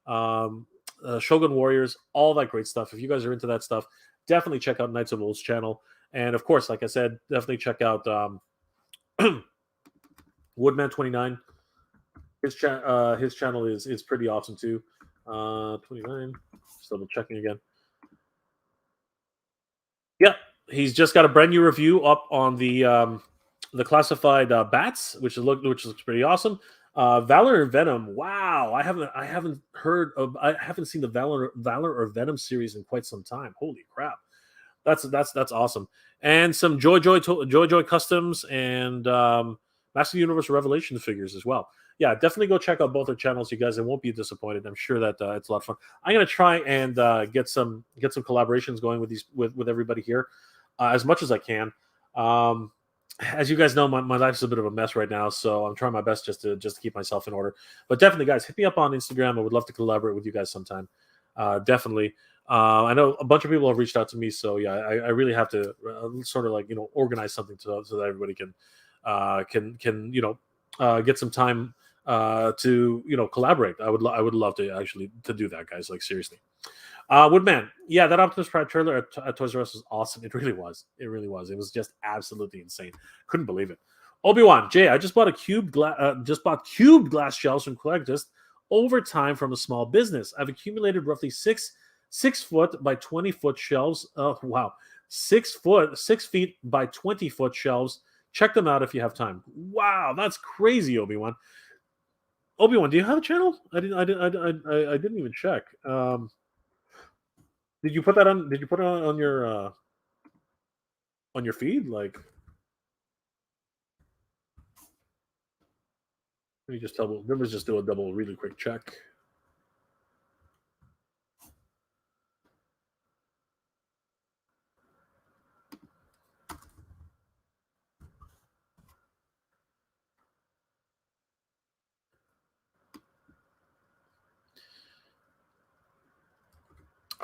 Shogun Warriors, all that great stuff. If you guys are into that stuff, definitely check out Knights of Old's channel. And of course, like I said, definitely check out Woodman29. His channel is pretty awesome too. 29. Just double checking again. Yeah, he's just got a brand new review up on the classified bats, which looks pretty awesome. Valor and Venom. Wow, I haven't seen the Valor or Venom series in quite some time. Holy crap, that's awesome. And some Joy Customs and Master Universe Revelation figures as well. Yeah, definitely go check out both their channels, you guys. And won't be disappointed. I'm sure that it's a lot of fun. I'm gonna try and get some collaborations going with everybody here as much as I can. As you guys know, my life's a bit of a mess right now, so I'm trying my best just to keep myself in order. But definitely, guys, hit me up on Instagram. I would love to collaborate with you guys sometime. Definitely. I know a bunch of people have reached out to me, so yeah, I really have to sort of organize something so that everybody can get some time to collaborate. I would love to actually to do that, guys. Like, seriously. Woodman, yeah, that Optimus Prime trailer at Toys R Us was awesome. It really was. It really was. It was just absolutely insane. Couldn't believe it. Obi-Wan, Jay, I just bought cubed glass shelves from collectors over time from a small business. I've accumulated roughly 6 foot by 20 foot shelves. Oh wow, 6 feet by 20 foot shelves. Check them out if you have time. Wow, that's crazy, Obi-Wan. Obi-Wan, do you have a channel? I didn't even check. Did you put that on? Did you put it on your feed? Like, let me just do a double really quick check.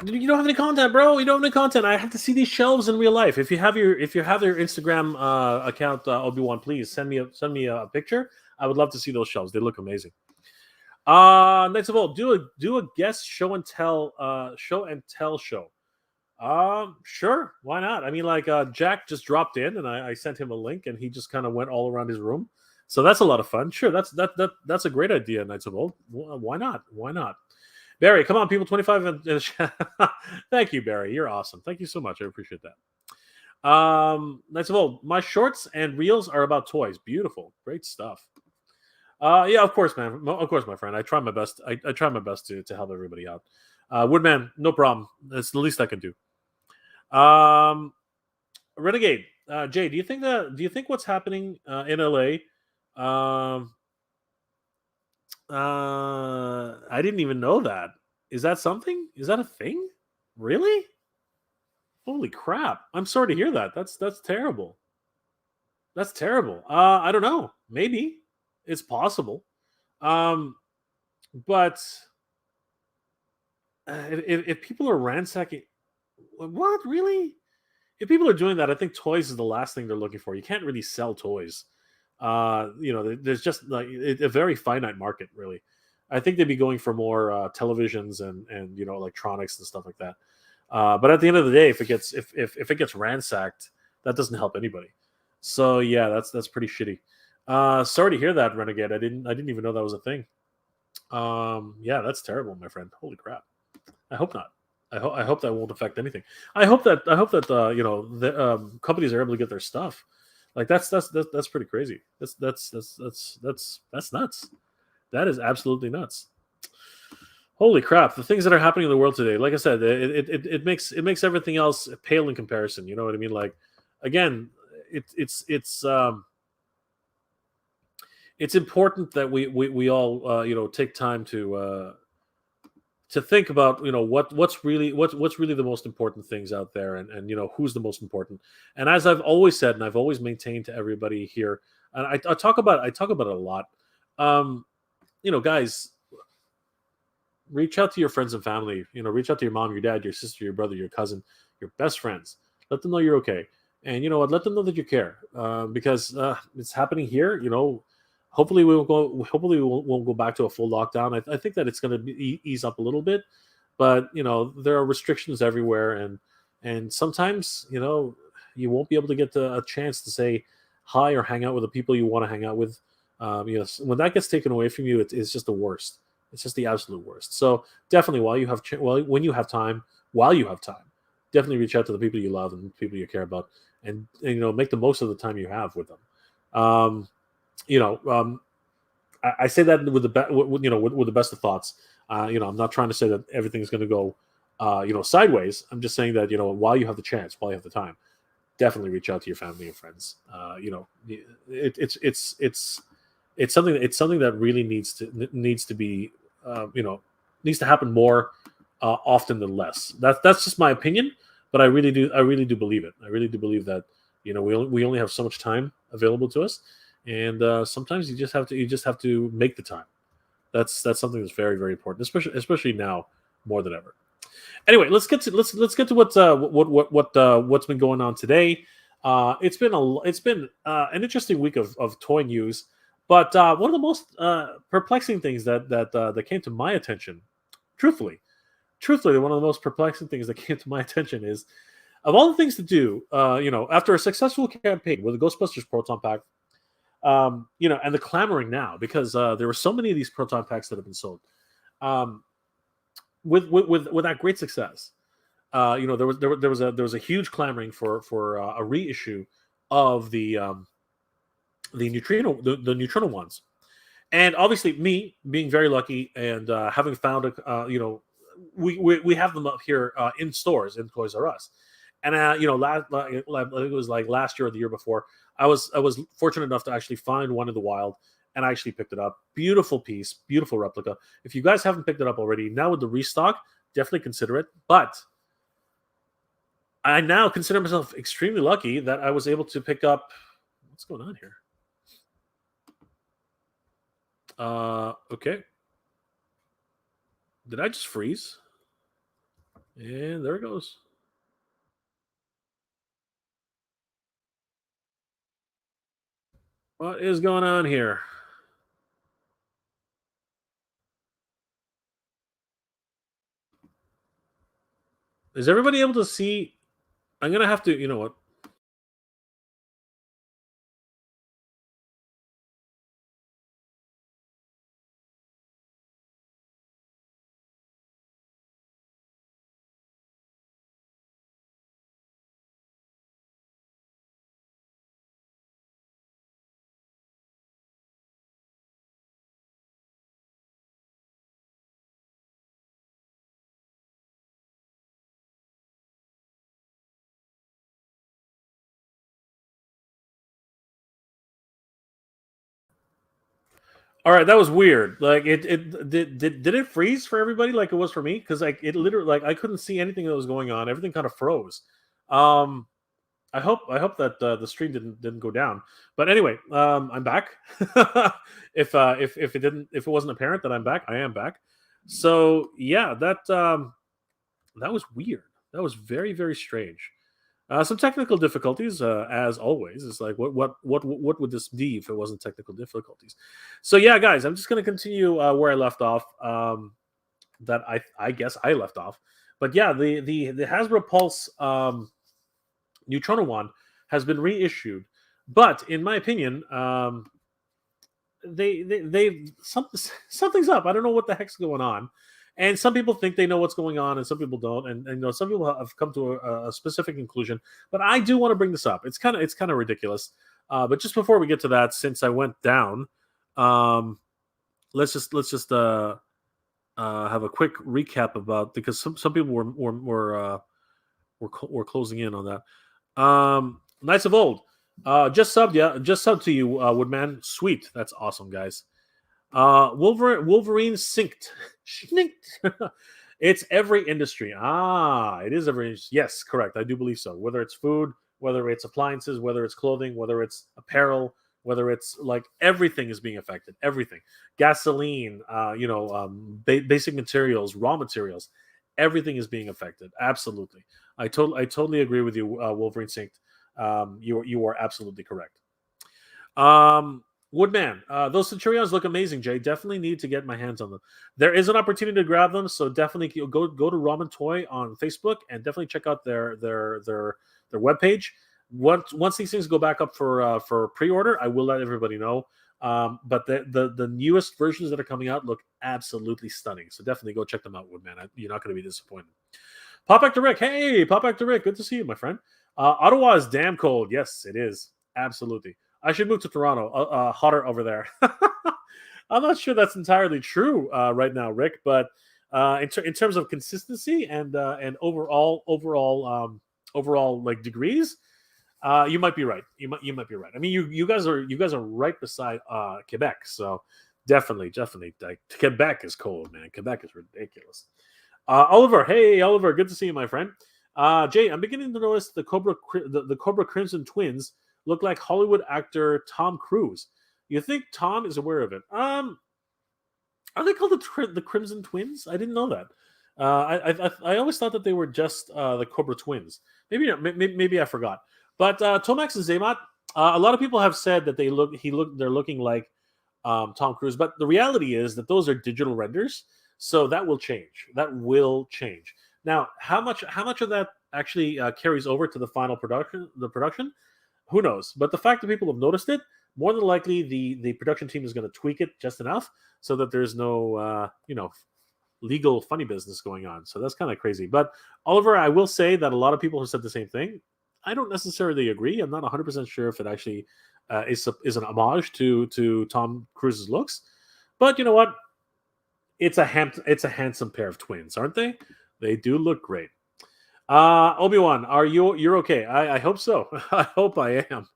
You don't have any content, bro. You don't have any content. I have to see these shelves in real life. If you have your Instagram account, Obi-Wan, please send me a picture. I would love to see those shelves. They look amazing. Next of all, do a guest show and tell show. Sure, why not? I mean, like Jack just dropped in, and I sent him a link, and he just kind of went all around his room. So that's a lot of fun. Sure, that's a great idea, Knights of Old. Why not? Why not? Barry, come on, people, 25 in the chat. Thank you, Barry. You're awesome. Thank you so much. I appreciate that. Nice of old. My shorts and reels are about toys. Beautiful. Great stuff. Yeah, of course, man. Of course, my friend. I try my best. I try my best to help everybody out. Woodman, no problem. That's the least I can do. Renegade, Jay, do you think what's happening in LA? I didn't even know that. Is that something? Is that a thing? Really? Holy crap! I'm sorry to hear that. That's terrible. That's terrible. I don't know. Maybe it's possible. But if people are ransacking, what really? If people are doing that, I think toys is the last thing they're looking for. You can't really sell toys. There's just like a very finite market, really. I think they'd be going for more televisions and electronics and stuff like that. But at the end of the day, if it gets ransacked, that doesn't help anybody. So yeah, that's pretty shitty. Sorry to hear that, Renegade. I didn't even know that was a thing. Yeah, that's terrible, my friend. Holy crap. I hope not. I hope that won't affect anything. I hope that the companies are able to get their stuff. Like that's pretty crazy. That's nuts. That is absolutely nuts. Holy crap! The things that are happening in the world today, like I said, it makes everything else pale in comparison. You know what I mean? Like, again, it's important that we all take time to think about what's really the most important things out there, and who's the most important. And as I've always said, and I've always maintained to everybody here, and I talk about it a lot. Guys, reach out to your friends and family. Reach out to your mom, your dad, your sister, your brother, your cousin, your best friends. Let them know you're okay, and let them know that you care, because it's happening here. Hopefully we won't go back to a full lockdown. I think that it's going to ease up a little bit, but there are restrictions everywhere, and sometimes You won't be able to get a chance to say hi or hang out with the people you want to hang out with. When that gets taken away from you, it's just the worst. It's just the absolute worst. So definitely, when you have time, definitely reach out to the people you love and people you care about, and make the most of the time you have with them. I say that with the best of thoughts. I'm not trying to say that everything's going to go, sideways. I'm just saying that while you have the chance, while you have the time, definitely reach out to your family and friends. It's something that really needs to be needs to happen more often than less. That's just my opinion, but I really do believe it. I really do believe that we only have so much time available to us, and sometimes you just have to make the time. That's something that's very, very important, especially now more than ever. Anyway, let's get to what's been going on today. It's been an interesting week of toy news, but one of the most perplexing things that came to my attention, truthfully, one of the most perplexing things that came to my attention is, of all the things to do, after a successful campaign with the Ghostbusters Proton Pack, and the clamoring now because there were so many of these Proton Packs that have been sold. With that great success, there was a huge clamoring for a reissue of the Neutrona ones, and obviously me being very lucky and having found we have them up here in stores in Toys R Us, and it was like last year or the year before, I was fortunate enough to actually find one in the wild. And I actually picked it up. Beautiful piece, beautiful replica. If you guys haven't picked it up already, now with the restock, definitely consider it. But I now consider myself extremely lucky that I was able to pick up. What's going on here? Okay. Did I just freeze? And there it goes. What is going on here? Is everybody able to see? I'm going to have to, you know what? All right, that was weird. Like it did it freeze for everybody like it was for me? Because like it literally, like I couldn't see anything that was going on. Everything kind of froze. Um, I hope that the stream didn't go down. But anyway, I'm back. If it wasn't apparent that I'm back, I am back. So yeah, that was weird. That was very, very strange. Some technical difficulties, as always. It's like what would this be if it wasn't technical difficulties? So yeah, guys, I'm just going to continue where I left off. That I guess I left off, but yeah, the Hasbro Pulse Neutrona one has been reissued, but in my opinion, something's up. I don't know what the heck's going on. And some people think they know what's going on, and some people don't. And some people have come to a specific conclusion. But I do want to bring this up. It's kind of ridiculous. But just before we get to that, since I went down, let's just have a quick recap about, because some people were closing in on that. Knights of Old, just subbed to you, Woodman. Sweet, that's awesome, guys. Wolverine synced. It's every industry. It is every industry. Yes, correct. I do believe so. Whether it's food, whether it's appliances, whether it's clothing, whether it's apparel, whether it's like everything is being affected. Everything, gasoline, basic materials, raw materials, everything is being affected. Absolutely, I totally agree with you, Wolverine synced. You are absolutely correct. Woodman, those Centurions look amazing, Jay. Definitely need to get my hands on them. There is an opportunity to grab them, so definitely go to Ramen Toy on Facebook and definitely check out their webpage. Once these things go back up for pre-order, I will let everybody know. But the newest versions that are coming out look absolutely stunning. So definitely go check them out, Woodman. You're not going to be disappointed. Pop back to Rick. Hey, pop back to Rick. Good to see you, my friend. Ottawa is damn cold. Yes, it is. Absolutely. I should move to Toronto. Hotter over there. I'm not sure that's entirely true right now, Rick. But in terms of consistency and overall like degrees, you might be right. You might be right. I mean, you guys are right beside Quebec, so definitely. Like, Quebec is cold, man. Quebec is ridiculous. Oliver, hey Oliver, good to see you, my friend. Jay, I'm beginning to notice the Cobra Crimson twins look like Hollywood actor Tom Cruise. You think Tom is aware of it? Are they called the Crimson Twins? I didn't know that. I always thought that they were just the Cobra Twins. Maybe I forgot. But Tomax and Zaymat, a lot of people have said that they're looking like Tom Cruise. But the reality is that those are digital renders. So that will change. Now, how much of that actually carries over to the final production? Who knows? But the fact that people have noticed it, more than likely, the production team is going to tweak it just enough so that there's no legal funny business going on. So that's kind of crazy. But Oliver, I will say that a lot of people have said the same thing. I don't necessarily agree. I'm not 100% sure if it actually is an homage to Tom Cruise's looks. But you know what? It's a handsome pair of twins, aren't they? They do look great. Obi-Wan, you're okay? I hope so. I hope I am.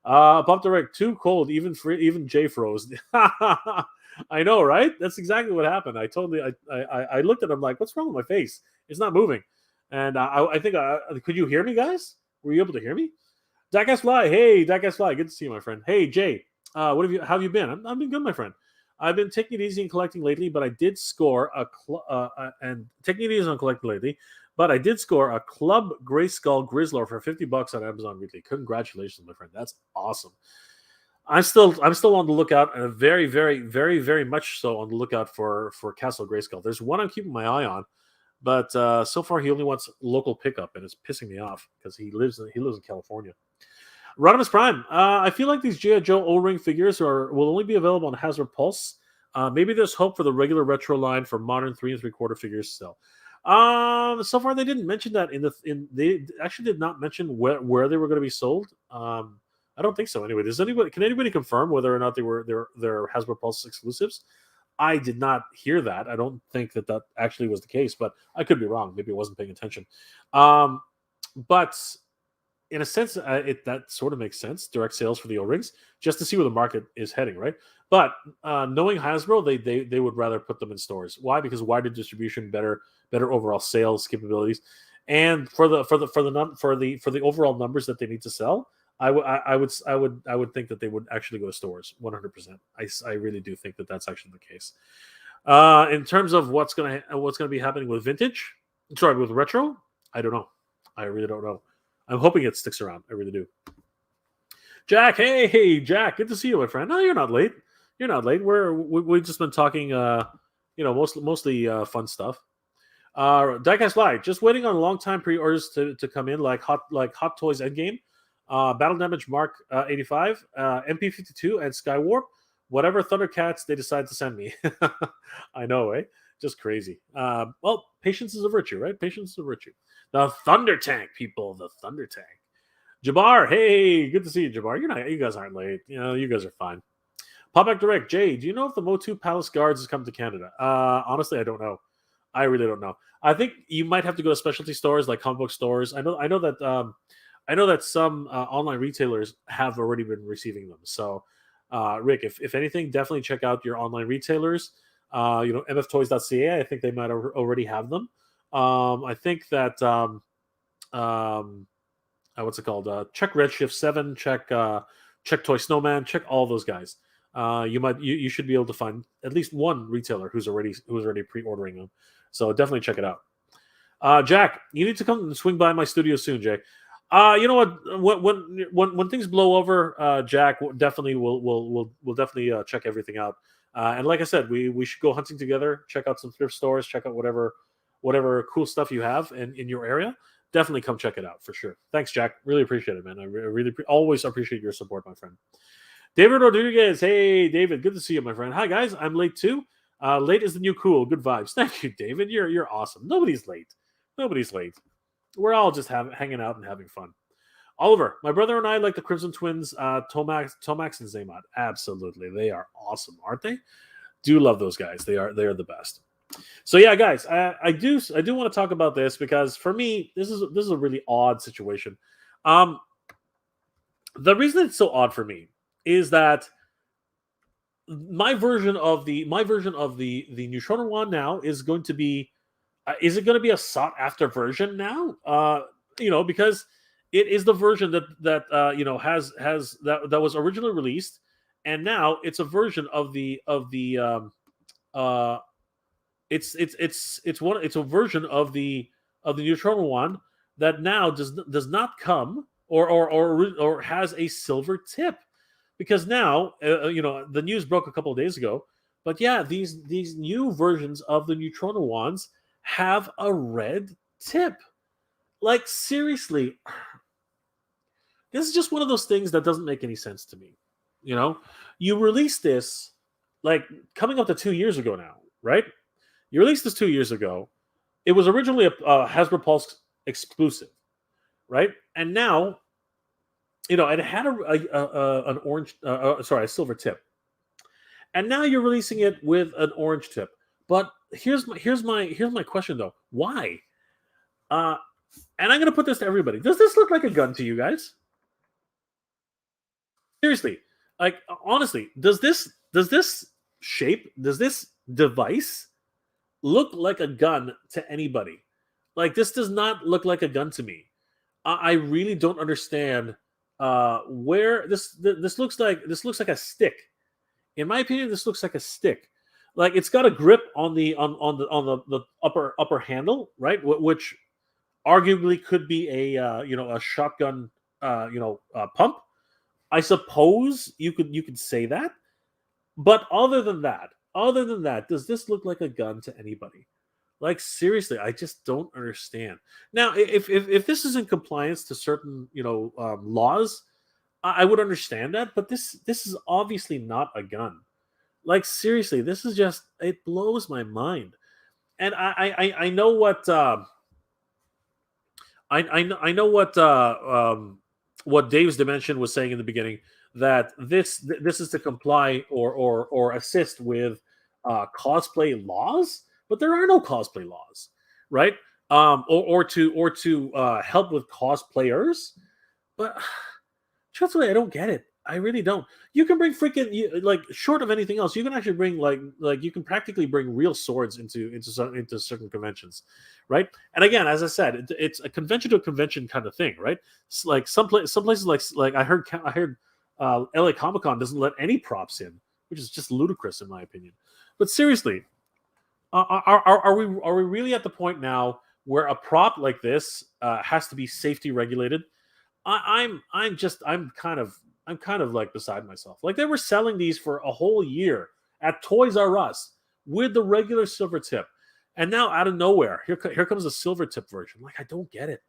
Pop Direct, too cold. Even Jay froze. I know, right? That's exactly what happened. I looked at him like, what's wrong with my face? It's not moving. And I think could you hear me, guys? Were you able to hear me? Dacas Fly, hey, Dacas Fly, good to see you, my friend. Hey, Jay, how have you been? I've been good, my friend. I've been taking it easy and collecting lately, but I did score but I did score a Club Grayskull Grizzler for $50 on Amazon Weekly. Congratulations, my friend. That's awesome. I'm still on the lookout, and very, very, very, very much so on the lookout for Castle Grayskull. There's one I'm keeping my eye on, but so far he only wants local pickup, and it's pissing me off because he lives in California. Optimus Prime. I feel like these G.I. Joe O-ring figures will only be available on Hasbro Pulse. Maybe there's hope for the regular retro line for modern 3 3/4 figures still. So far they didn't mention that they actually did not mention where they were going to be sold. I don't think so. Anyway, can anybody confirm whether or not they're Hasbro Pulse exclusives? I did not hear that. I don't think that actually was the case, but I could be wrong. Maybe I wasn't paying attention. But in a sense, that sort of makes sense. Direct sales for the O-rings, just to see where the market is heading, right? But knowing Hasbro, they would rather put them in stores. Why? Because wider distribution, better overall sales capabilities, and for the overall numbers that they need to sell, I would think that they would actually go to stores 100%. I really do think that that's actually the case. In terms of what's gonna be happening with with retro, I don't know. I really don't know. I'm hoping it sticks around. I really do. Jack, hey, Jack, good to see you, my friend. No, you're not late. We've just been talking, mostly fun stuff. Diecast Live, just waiting on long time pre-orders to come in, like Hot Toys Endgame, Battle Damage Mark 85, MP52, and Skywarp. Whatever Thundercats they decide to send me. I know, eh? Just crazy. Well, patience is a virtue, right? Patience is a virtue. The Thunder Tank, people. The Thunder Tank. Jabbar, hey, good to see you, Jabbar. You guys aren't late. You guys are fine. Pop back direct. Jay, do you know if the Motu Palace Guards has come to Canada? Honestly, I don't know. I really don't know. I think you might have to go to specialty stores like comic book stores. I know that some online retailers have already been receiving them. So, Rick, if anything, definitely check out your online retailers. mftoys.ca. I think they might already have them. I think that what's it called? Check Redshift 7. Check Toy Snowman. Check all those guys. You should be able to find at least one retailer who's already pre-ordering them. So definitely check it out. Jack, you need to come and swing by my studio soon, Jay. You know what? When things blow over, Jack, we'll definitely check everything out. And like I said, we should go hunting together. Check out some thrift stores. Check out whatever cool stuff you have in your area. definitely come check it out for sure. Thanks, Jack. Really appreciate it, man. I really always appreciate your support, my friend. David Rodriguez. Hey, David. Good to see you, my friend. Hi, guys. I'm late too. Late is the new cool. Good vibes. Thank you, David. You're awesome. Nobody's late. Nobody's late. We're all just hanging out and having fun. Oliver, my brother and I like the Crimson Twins, Tomax and Zaymod. Absolutely, they are awesome, aren't they? Do love those guys. They are the best. So yeah, guys, I do want to talk about this because for me, this is a really odd situation. The reason it's so odd for me is that my version of the Neutrona one now is going to be. Is it going to be a sought after version now? Because it is the version that was originally released, and now it's a version of the it's a version of the Neutrona one that now does not come or has a silver tip, because now the news broke a couple of days ago, but yeah, these new versions of the Neutrona ones have a red tip. Like, seriously, this is just one of those things that doesn't make any sense to me. You released this like coming up to 2 years ago now, right? You released this 2 years ago. It was originally a Hasbro Pulse exclusive, right? And now, it had an orange, a silver tip, and now you're releasing it with an orange tip. But here's my question though: why? And I'm going to put this to everybody. Does this look like a gun to you guys? Seriously, like honestly, does this shape, does this device look like a gun to anybody? Like, this does not look like a gun to me. I really don't understand where this looks like. This looks like a stick. In my opinion, this looks like a stick. Like, it's got a grip on the upper handle, right? Which arguably could be a shotgun pump. I suppose you could say that, but other than that, does this look like a gun to anybody? Like, seriously, I just don't understand. Now, if this is in compliance to certain laws, I would understand that, but this is obviously not a gun. Like, seriously, this is just, it blows my mind. And I know what I know what Dave's Dimension was saying in the beginning, that this is to comply or assist with cosplay laws, but there are no cosplay laws, right? Or to help with cosplayers. But truthfully, I don't get it. I really don't. You can bring freaking like, short of anything else, you can actually bring like you can practically bring real swords into certain conventions, right? And again, as I said, it's a convention to a convention kind of thing, right? It's like some places like I heard LA Comic Con doesn't let any props in, which is just ludicrous in my opinion. But seriously, are we really at the point now where a prop like this has to be safety regulated? I'm kind of like beside myself. Like, they were selling these for a whole year at Toys R Us with the regular silver tip, and now out of nowhere, here comes a silver tip version. Like, I don't get it.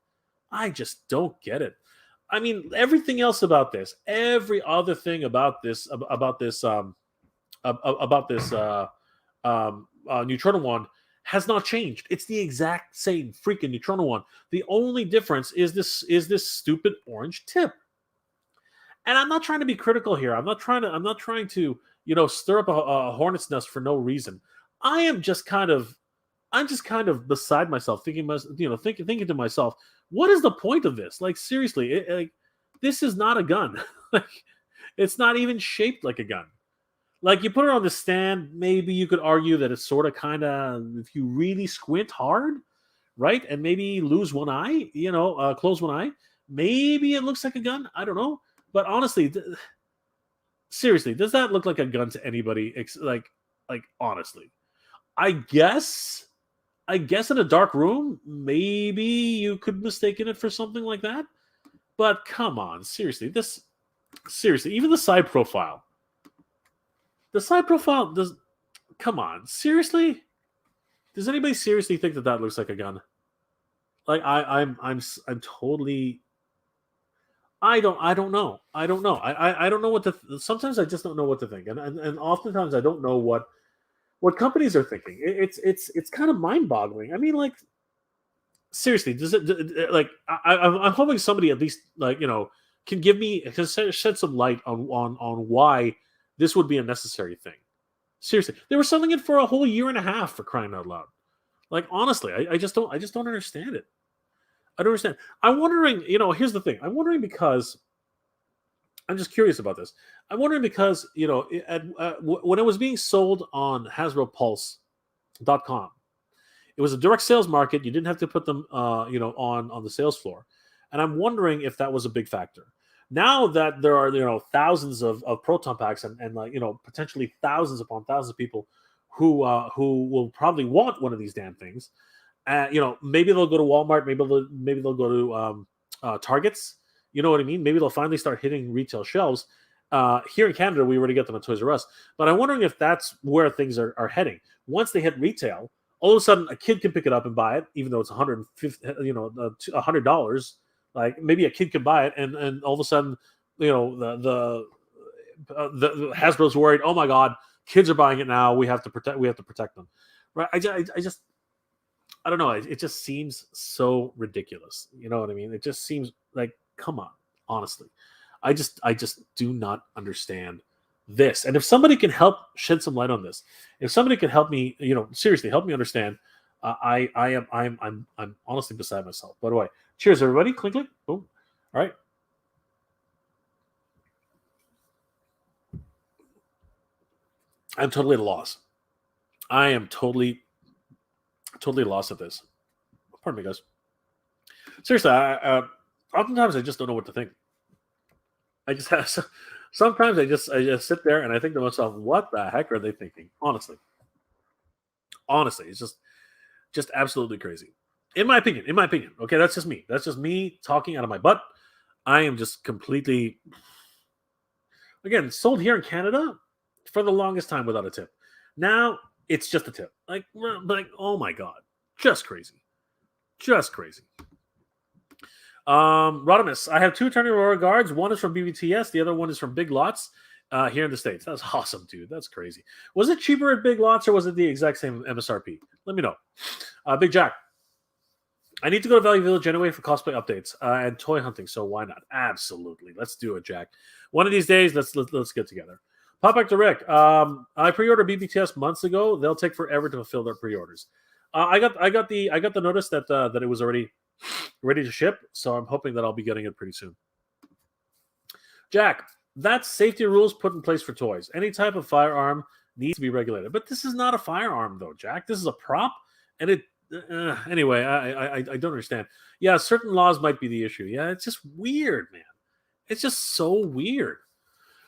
I just don't get it. I mean, everything else about this, every other thing about this Neutrona one has not changed. It's the exact same freaking Neutrona one. The only difference is this stupid orange tip. And I'm not trying to be critical here. I'm not trying to stir up a hornet's nest for no reason. I'm just kind of beside myself, thinking to myself, what is the point of this? Like, seriously, this is not a gun. Like, it's not even shaped like a gun. Like, you put it on the stand, maybe you could argue that it's sort of kind of, if you really squint hard, right, and maybe lose one eye, close one eye, maybe it looks like a gun. I don't know. But honestly, seriously, does that look like a gun to anybody? Like honestly, I guess in a dark room, maybe you could mistaken it for something like that. But come on, seriously, even the side profile does. Come on, seriously, does anybody seriously think that looks like a gun? Like I'm totally. I don't know. I don't know what to. Sometimes I just don't know what to think, and oftentimes I don't know what companies are thinking. It's kind of mind boggling. I mean, like seriously, does like I'm hoping somebody at least like can give me can shed some light on why this would be a necessary thing. Seriously, they were selling it for a whole year and a half for crying out loud. Like honestly, I just don't understand it. I don't understand. I'm wondering. Here's the thing. I'm wondering because I'm just curious about this. I'm wondering because when it was being sold on HasbroPulse.com, it was a direct sales market. You didn't have to put them, on the sales floor, and I'm wondering if that was a big factor. Now that there are thousands of proton packs and like potentially thousands upon thousands of people who will probably want one of these damn things. Maybe they'll go to Walmart. Maybe they'll go to Targets. You know what I mean? Maybe they'll finally start hitting retail shelves. Here in Canada, we already get them at Toys R Us. But I'm wondering if that's where things are heading. Once they hit retail, all of a sudden a kid can pick it up and buy it, even though it's $100. Like maybe a kid can buy it, and all of a sudden, the Hasbro's worried. Oh my God, kids are buying it now. We have to protect them, right? I just I don't know. It just seems so ridiculous. You know what I mean? It just seems like, come on, honestly. I just do not understand this. And if somebody can help shed some light on this, if somebody can help me, seriously help me understand, I'm honestly beside myself. By the way, cheers everybody. Clink clink. Boom. All right. I'm totally at a loss. I am totally lost at this. Pardon me, guys. Seriously, oftentimes I just don't know what to think. I just have sometimes I just sit there and I think to myself, what the heck are they thinking? Honestly, it's just absolutely crazy. In my opinion. Okay, that's just me. That's just me talking out of my butt. I am just completely, again, sold here in Canada for the longest time without a tip. Now it's just a tip. Like, oh my God, just crazy. Rodimus, I have 2 Eternal Aurora guards. One is from BBTS. The other one is from Big Lots here in the States. That's awesome, dude. That's crazy. Was it cheaper at Big Lots or was it the exact same MSRP? Let me know. Big Jack, I need to go to Value Village anyway for cosplay updates and toy hunting, so why not? Absolutely. Let's do it, Jack. One of these days, let's get together. Pop back to Rick. I pre-ordered BBTS months ago. They'll take forever to fulfill their pre-orders. I got the notice that it was already ready to ship, so I'm hoping that I'll be getting it pretty soon. Jack, that's safety rules put in place for toys. Any type of firearm needs to be regulated, but this is not a firearm, though, Jack. This is a prop, and it. Anyway, I don't understand. Yeah, certain laws might be the issue. Yeah, it's just weird, man. It's just so weird.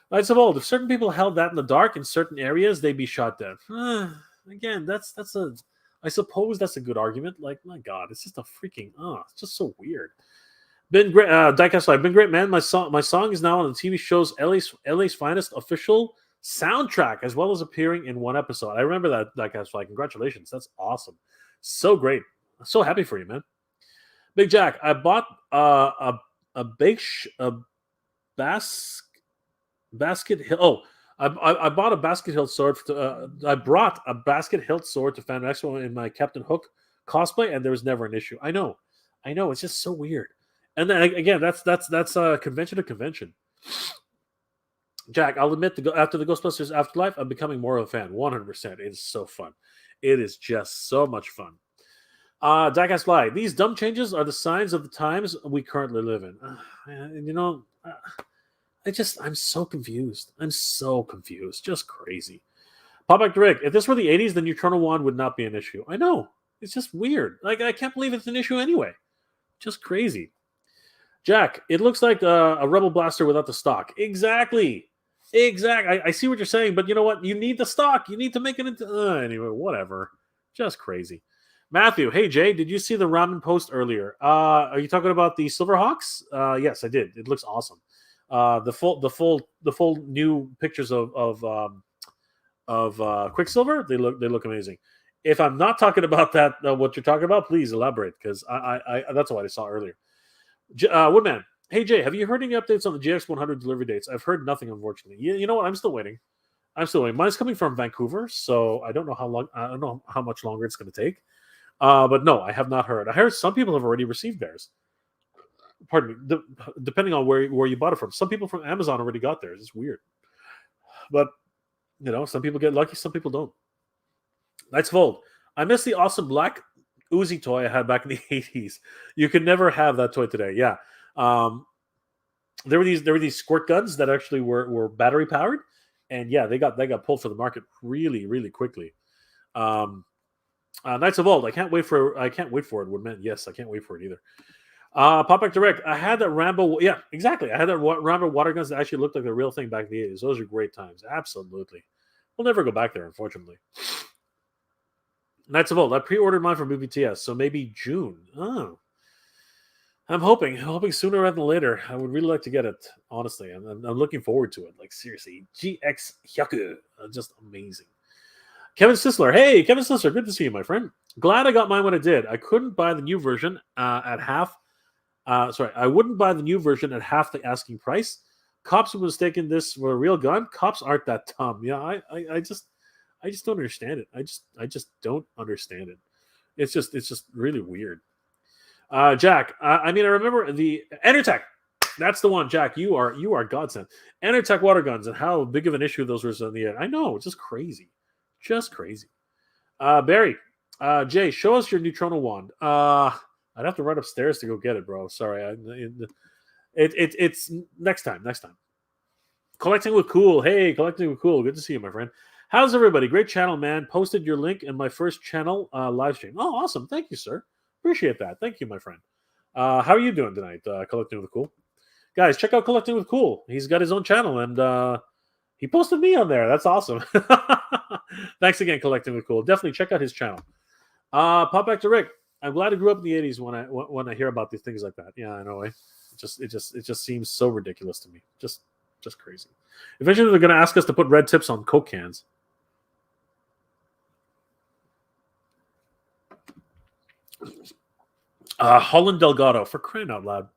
Knights of Old, if certain people held that in the dark in certain areas, they'd be shot dead. Again, I suppose that's a good argument. Like, my God, it's just a freaking, it's just so weird. Been great, Diecast Live, been great, man. My song is now on the TV show's LA's Finest official soundtrack, as well as appearing in one episode. I remember that, Diecast Live. Congratulations, that's awesome. So great. I'm so happy for you, man. Big Jack, I bought basket hill. Oh, I bought a basket hilt sword. I brought a basket hilt sword to Fan Expo in my Captain Hook cosplay, and there was never an issue. I know. It's just so weird. And then again, that's convention to convention. Jack, I'll admit, after the Ghostbusters Afterlife, I'm becoming more of a fan. 100%. It's so fun. It is just so much fun. Diecast Fly, these dumb changes are the signs of the times we currently live in. I'm so confused. Just crazy. Pop back to Rick. If this were the 80s, the Neutrona wand would not be an issue. I know. It's just weird. Like, I can't believe it's an issue anyway. Just crazy. Jack, it looks like a Rebel Blaster without the stock. Exactly. I see what you're saying, but you know what? You need the stock. You need to make it into... anyway, whatever. Just crazy. Matthew, hey, Jay, did you see the ramen post earlier? Are you talking about the Silverhawks? Yes, I did. It looks awesome. The full new pictures of Quicksilver, they look amazing. If I'm not talking about that, what you're talking about, please elaborate, because I that's what I saw earlier. Woodman, hey Jay, have you heard any updates on the GX100 delivery dates? I've heard nothing, unfortunately. You know what? I'm still waiting. Mine's coming from Vancouver, so I don't know how long. I don't know how much longer it's going to take. But no, I have not heard. I heard some people have already received theirs. Pardon me. Depending on where you bought it from, some people from Amazon already got theirs. It's weird, but some people get lucky, some people don't. Knights of Old. I miss the awesome black Uzi toy I had back in the 80s. You could never have that toy today. Yeah. There were these squirt guns that actually were battery powered, and yeah, they got pulled for the market really, really quickly. Knights of Old. I can't wait for it, Woodman. Yes, I can't wait for it either. Pop Back Direct. I had that Rambo. Yeah, exactly. I had that Rambo water guns that actually looked like the real thing back in the 80s. Those are great times. Absolutely. We'll never go back there, unfortunately. Knights of Old. I pre-ordered mine from BBTS, so maybe June. Oh. I'm hoping sooner rather than later. I would really like to get it, honestly. I'm looking forward to it. Like, seriously. GX Hyaku. Just amazing. Kevin Sisler. Hey, Kevin Sisler. Good to see you, my friend. Glad I got mine when I did. I couldn't buy the new version at half. I wouldn't buy the new version at half the asking price. Cops were mistaken this for a real gun. Cops aren't that dumb. Yeah, I just don't understand it. I just don't understand it. It's just really weird. Jack, I remember the Enertech. That's the one, Jack. You are godsend. Enertech water guns and how big of an issue those were in the end. I know, it's just crazy. Just crazy. Barry, Jay, show us your Neutrona wand. I'd have to run upstairs to go get it, bro. Sorry. It's next time. Collecting with Cool. Hey, Collecting with Cool. Good to see you, my friend. How's everybody? Great channel, man. Posted your link in my first channel live stream. Oh, awesome. Thank you, sir. Appreciate that. Thank you, my friend. How are you doing tonight, Collecting with Cool? Guys, check out Collecting with Cool. He's got his own channel, and he posted me on there. That's awesome. Thanks again, Collecting with Cool. Definitely check out his channel. Pop Back to Rick. I'm glad I grew up in the 80s when I hear about these things like that. Yeah, I know. It just seems so ridiculous to me. Just crazy. Eventually, they're going to ask us to put red tips on Coke cans. Holland Delgado, for crying out loud.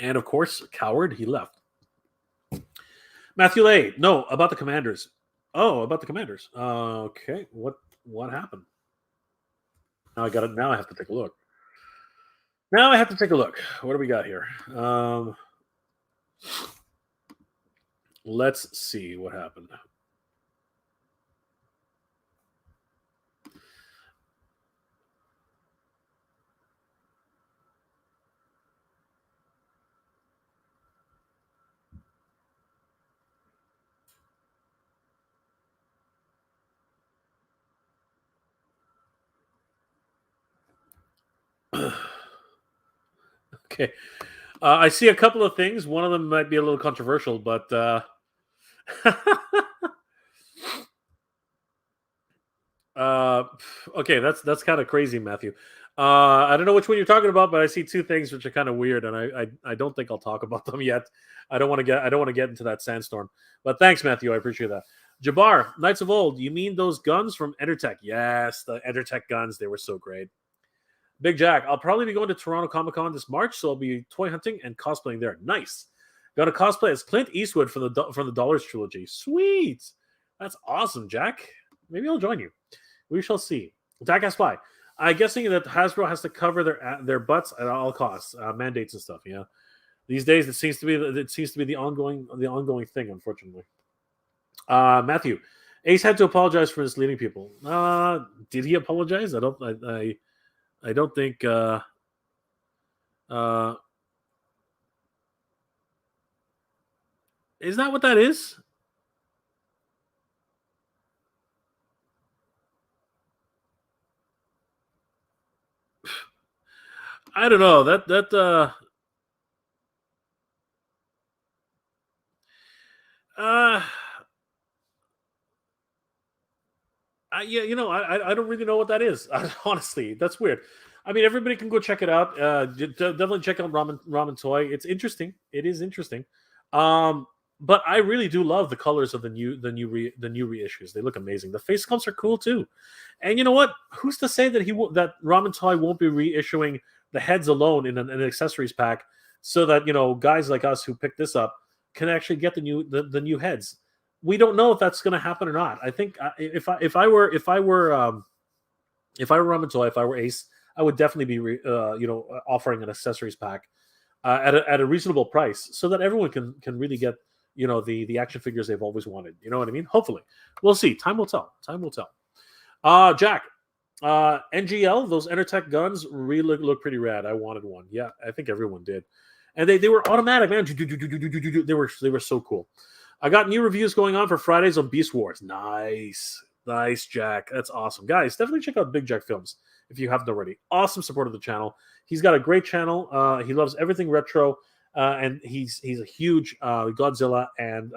And of course, coward, he left. Matthew Lay, no, about the Commanders. Oh, about the Commanders. Okay, what happened? Now I have to take a look. What do we got here? Let's see what happened. Okay. I see a couple of things. One of them might be a little controversial, but okay, that's kind of crazy, Matthew. I don't know which one you're talking about, but I see two things which are kind of weird, and I don't think I'll talk about them yet. I don't want to get into that sandstorm. But thanks, Matthew. I appreciate that. Jabbar, Knights of Old. You mean those guns from Enertech? Yes, the Enertech guns. They were so great. Big Jack, I'll probably be going to Toronto Comic Con this March, so I'll be toy hunting and cosplaying there. Nice. Got to cosplay as Clint Eastwood from the Dollars trilogy. Sweet. That's awesome, Jack. Maybe I'll join you. We shall see. Jack asks why. I'm guessing that Hasbro has to cover their butts at all costs, mandates and stuff. Yeah. These days, it seems to be the ongoing thing, unfortunately. Matthew, Ace had to apologize for misleading people. Did he apologize? I don't think. Is that what that is? I don't know. I don't really know what that is. Honestly, that's weird. I mean, everybody can go check it out. Definitely check out Ramen Toy. It's interesting. It is interesting. but I really do love the colors of the new reissues. They look amazing. The face sculpts are cool too. And you know what? Who's to say that that Ramen Toy won't be reissuing the heads alone in an accessories pack, so that guys like us who pick this up can actually get the new heads. We don't know if that's going to happen or not. I think if I were Ramen Toy, if I were Ace, I would definitely be offering an accessories pack at a reasonable price, so that everyone can really get the action figures they've always wanted. You know what I mean? Hopefully, we'll see. Time will tell. Time will tell. Jack, NGL, those Enertech guns really look pretty rad. I wanted one. Yeah, I think everyone did, and they were automatic, man. They were so cool. I got new reviews going on for Fridays on Beast Wars. Nice, Jack. That's awesome, guys. Definitely check out Big Jack Films if you haven't already. Awesome support of the channel. He's got a great channel. He loves everything retro, and he's a huge Godzilla and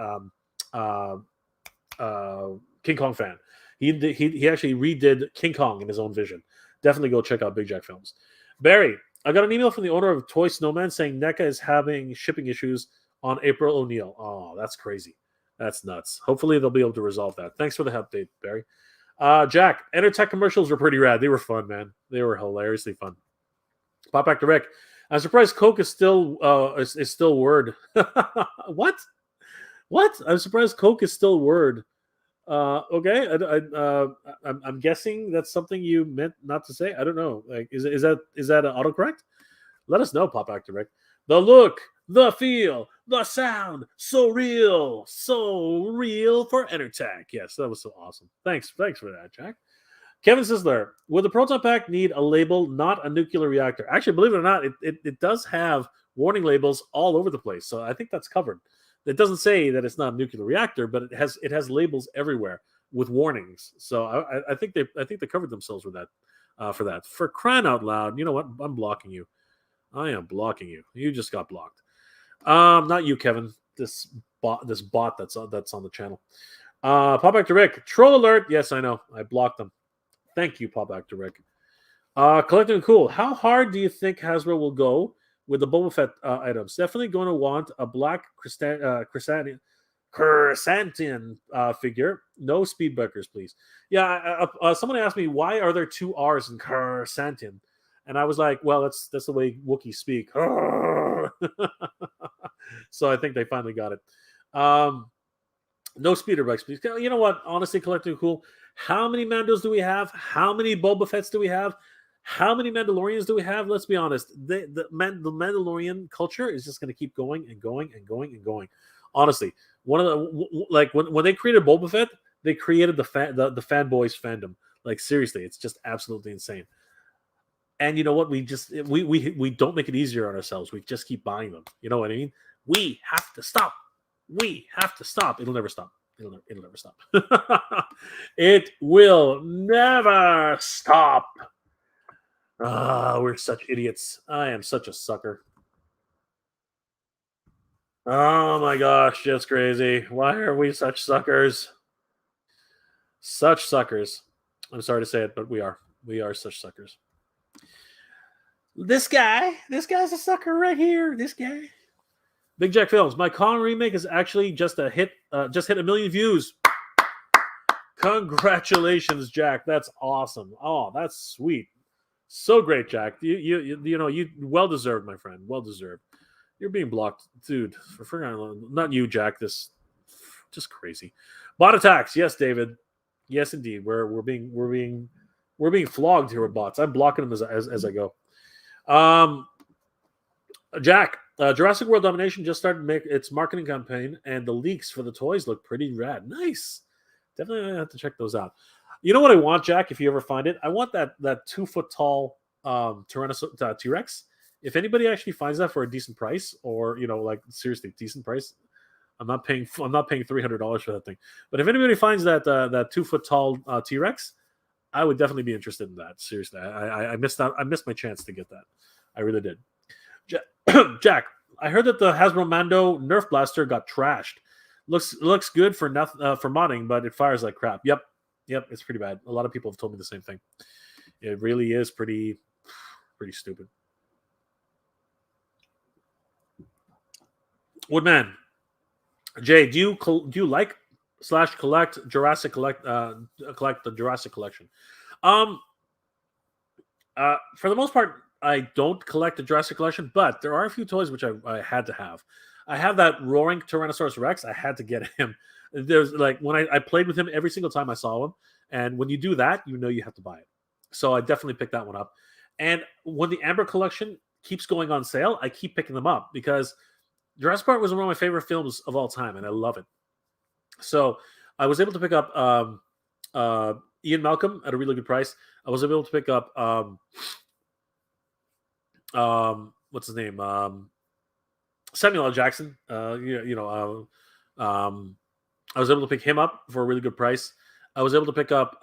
King Kong fan. He actually redid King Kong in his own vision. Definitely go check out Big Jack Films. Barry, I got an email from the owner of Toy Snowman saying NECA is having shipping issues on April O'Neil. Oh, that's crazy. That's nuts. Hopefully they'll be able to resolve that. Thanks for the update, Barry. Jack, Enertech commercials were pretty rad. They were fun, man. They were hilariously fun. Pop back to Rick. I'm surprised Coke is still word. What? I'm surprised Coke is still word. Okay. I'm guessing that's something you meant not to say. I don't know. Like, is that an autocorrect? Let us know, Pop back to Rick. The look, the feel, the sound, so real for Enertech. Yes, that was so awesome. Thanks for that, Jack. Kevin Sisler, would the Proton Pack need a label, not a nuclear reactor? Actually, believe it or not, it does have warning labels all over the place. So I think that's covered. It doesn't say that it's not a nuclear reactor, but it has labels everywhere with warnings. So I think they covered themselves with that for that. For crying out loud, you know what? I'm blocking you. I am blocking you. You just got blocked. Not you, Kevin. This bot that's on the channel. Pop back to Rick. Troll alert. Yes, I know. I blocked them. Thank you, Pop back to Rick. Collecting Cool. How hard do you think Hasbro will go with the Boba Fett items? Definitely going to want a black chrysanthemum figure. No speed breakers, please. Yeah, someone asked me, why are there two R's in chrysanthemum? And I was like, well, that's the way Wookiees speak. So I think they finally got it. No speeder bikes, please. You know what? Honestly, Collecting Cool. How many Mandos do we have? How many Boba Fetts do we have? How many Mandalorians do we have? Let's be honest. The Mandalorian culture is just going to keep going and going and going and going. Honestly, one of the when they created Boba Fett, they created the fanboys fandom. Like, seriously, it's just absolutely insane. And you know what? We don't make it easier on ourselves. We just keep buying them. You know what I mean? We have to stop. We have to stop. It'll never stop. It'll never stop. It will never stop. We're such idiots. I am such a sucker. Oh my gosh, just crazy. Why are we such suckers? Such suckers. I'm sorry to say it, but we are. We are such suckers. This guy's a sucker right here. This guy. Big Jack Films. My Kong remake is actually just hit 1 million views. Congratulations, Jack. That's awesome. Oh, that's sweet. So great, Jack. You well deserved, my friend. Well deserved. You're being blocked, dude. Not you, Jack. This just crazy. Bot attacks. Yes, David. Yes, indeed. We're being flogged here with bots. I'm blocking them as I go. Jack, Jurassic World Domination just started to make its marketing campaign, and the leaks for the toys look pretty rad. Nice. Definitely have to check those out. You know what I want, Jack? If you ever find it, I want that 2 foot tall Tyrannosaurus T-Rex. If anybody actually finds that for a decent price, or seriously decent price, I'm not paying $300 for that thing. But if anybody finds that 2 foot tall T-Rex, I would definitely be interested in that. Seriously, I missed out. I missed my chance to get that. I really did. Jack, I heard that the Hasbro Mando Nerf Blaster got trashed. Looks good for modding, but it fires like crap. Yep, it's pretty bad. A lot of people have told me the same thing. It really is pretty stupid. Woodman, Jay, do you like / collect Jurassic collect the Jurassic collection? Um, for the most part, I don't collect the Jurassic collection, but there are a few toys which I had to have. I have that roaring Tyrannosaurus Rex. I had to get him. There's like when I played with him every single time I saw him, and when you do that, you know you have to buy it. So I definitely picked that one up. And when the Amber collection keeps going on sale, I keep picking them up because Jurassic Park was one of my favorite films of all time, and I love it. So I was able to pick up Ian Malcolm at a really good price. I was able to pick up what's his name? Samuel L. Jackson. I was able to pick him up for a really good price. I was able to pick up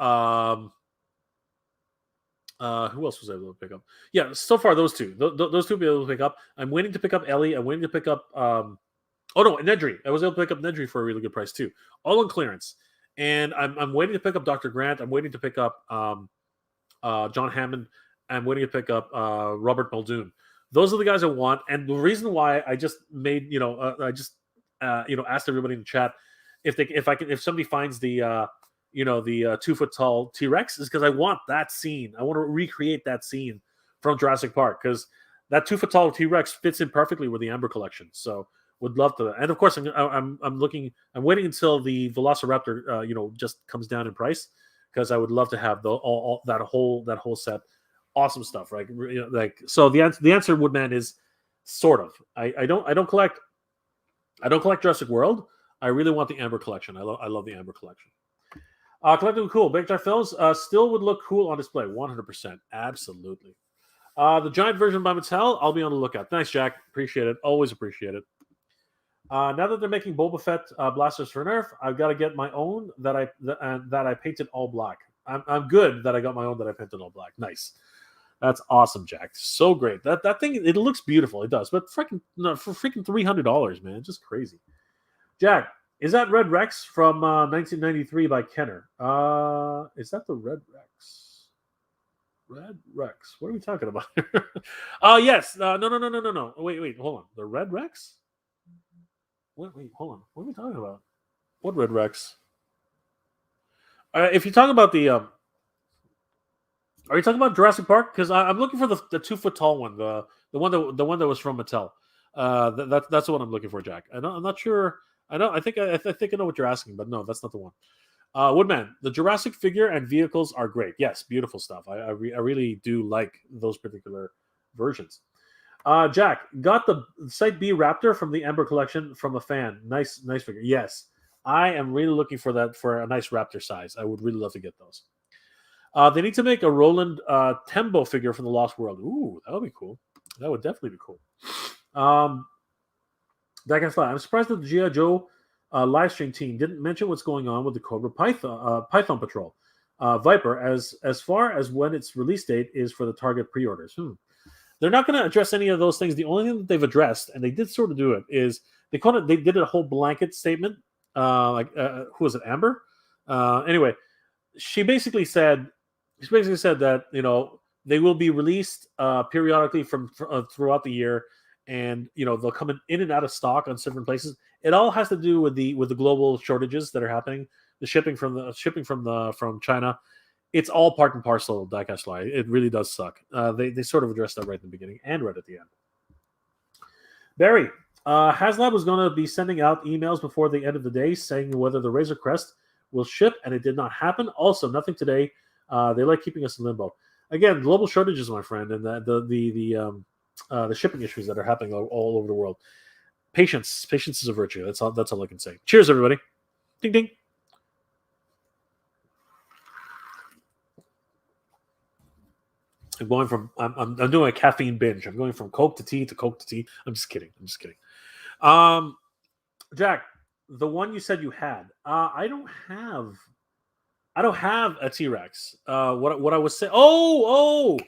who else was I able to pick up? Yeah, so far those two. Those two be able to pick up. I'm waiting to pick up Ellie. I'm waiting to pick up Nedry. I was able to pick up Nedry for a really good price too. All on clearance. And I'm waiting to pick up Dr. Grant. I'm waiting to pick up John Hammond. I'm waiting to pick up Robert Muldoon. Those are the guys I want. And the reason why I just made, asked everybody in the chat if somebody finds the 2 foot tall T-Rex is because I want that scene. I want to recreate that scene from Jurassic Park because that 2 foot tall T-Rex fits in perfectly with the Amber collection. So would love to. And of course, I'm waiting until the Velociraptor, just comes down in price because I would love to have that whole set. Awesome stuff, right? So the answer, Woodman, is sort of. I don't collect Jurassic World. I really want the Amber collection. I love the Amber collection. Collectible cool. Big Jar Films still would look cool on display. 100%. Absolutely. The giant version by Mattel, I'll be on the lookout. Thanks, Jack. Appreciate it. Always appreciate it. Now that they're making Boba Fett blasters for Nerf, I've got to get my own that I painted all black. I'm good that I got my own that I painted all black. Nice. That's awesome, Jack. So great. That thing, it looks beautiful. It does. But for freaking $300, man. Just crazy. Jack, is that Red Rex from 1993 by Kenner? Is that the Red Rex? Red Rex. What are we talking about? Yes. No. Wait. Hold on. The Red Rex? Wait. Hold on. What are we talking about? What Red Rex? If you talk about the, are you talking about Jurassic Park? Because I'm looking for the 2 foot tall one, the one that was from Mattel. That's the one I'm looking for, Jack. I'm not sure. I think I know what you're asking, but no, that's not the one. Woodman, the Jurassic figure and vehicles are great. Yes, beautiful stuff. I really do like those particular versions. Jack, got the Site B Raptor from the Ember collection from a fan. Nice figure. Yes, I am really looking for that for a nice Raptor size. I would really love to get those. They need to make a Roland Tembo figure from the Lost World. Ooh, that would be cool. That would definitely be cool. That can fly. I'm surprised that the G.I. Joe live stream team didn't mention what's going on with the Cobra Python Patrol Viper as far as when its release date is for the Target pre-orders. They're not going to address any of those things. The only thing that they've addressed, and they did sort of do it, is they did a whole blanket statement. Who was it? Amber? Anyway, she basically said that they will be released periodically from throughout the year, and they'll come in and out of stock on different places. It all has to do with the global shortages that are happening, the shipping from China. It's all part and parcel of Diecast Live. It really does suck. They sort of addressed that right in the beginning and right at the end. Barry, Haslab was going to be sending out emails before the end of the day saying whether the Razor Crest will ship, and it did not happen. Also, nothing today. They like keeping us in limbo. Again, global shortages, my friend, and the shipping issues that are happening all over the world. Patience is a virtue. That's all I can say. Cheers, everybody. Ding ding. I'm doing a caffeine binge. I'm going from Coke to tea to Coke to tea. I'm just kidding. Jack, the one you said you had, I don't have a T-Rex. What I was saying. Oh,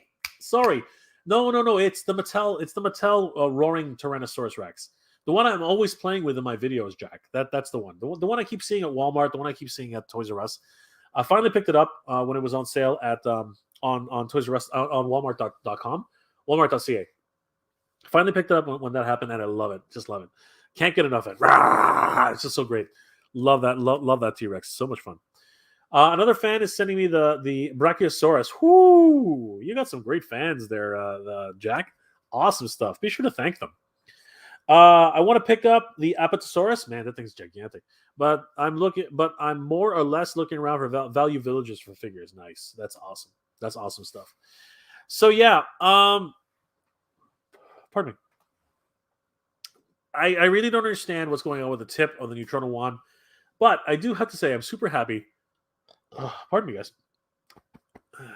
sorry. No. It's the Mattel roaring Tyrannosaurus Rex. The one I'm always playing with in my videos, Jack. That's the one. The one I keep seeing at Walmart. The one I keep seeing at Toys R Us. I finally picked it up when it was on sale at on Toys R Us on Walmart.com, Walmart.ca. Finally picked it up when that happened, and I love it. Just love it. Can't get enough of it. Rah! It's just so great. Love that. Love that T-Rex. So much fun. Another fan is sending me the Brachiosaurus. Whoo! You got some great fans there, Jack. Awesome stuff. Be sure to thank them. I want to pick up the Apatosaurus. Man, that thing's gigantic. But I'm more or less looking around for value villages for figures. Nice. That's awesome. That's awesome stuff. So yeah, pardon me. I really don't understand what's going on with the tip of the Neutrona wand, but I do have to say I'm super happy. Pardon me, guys.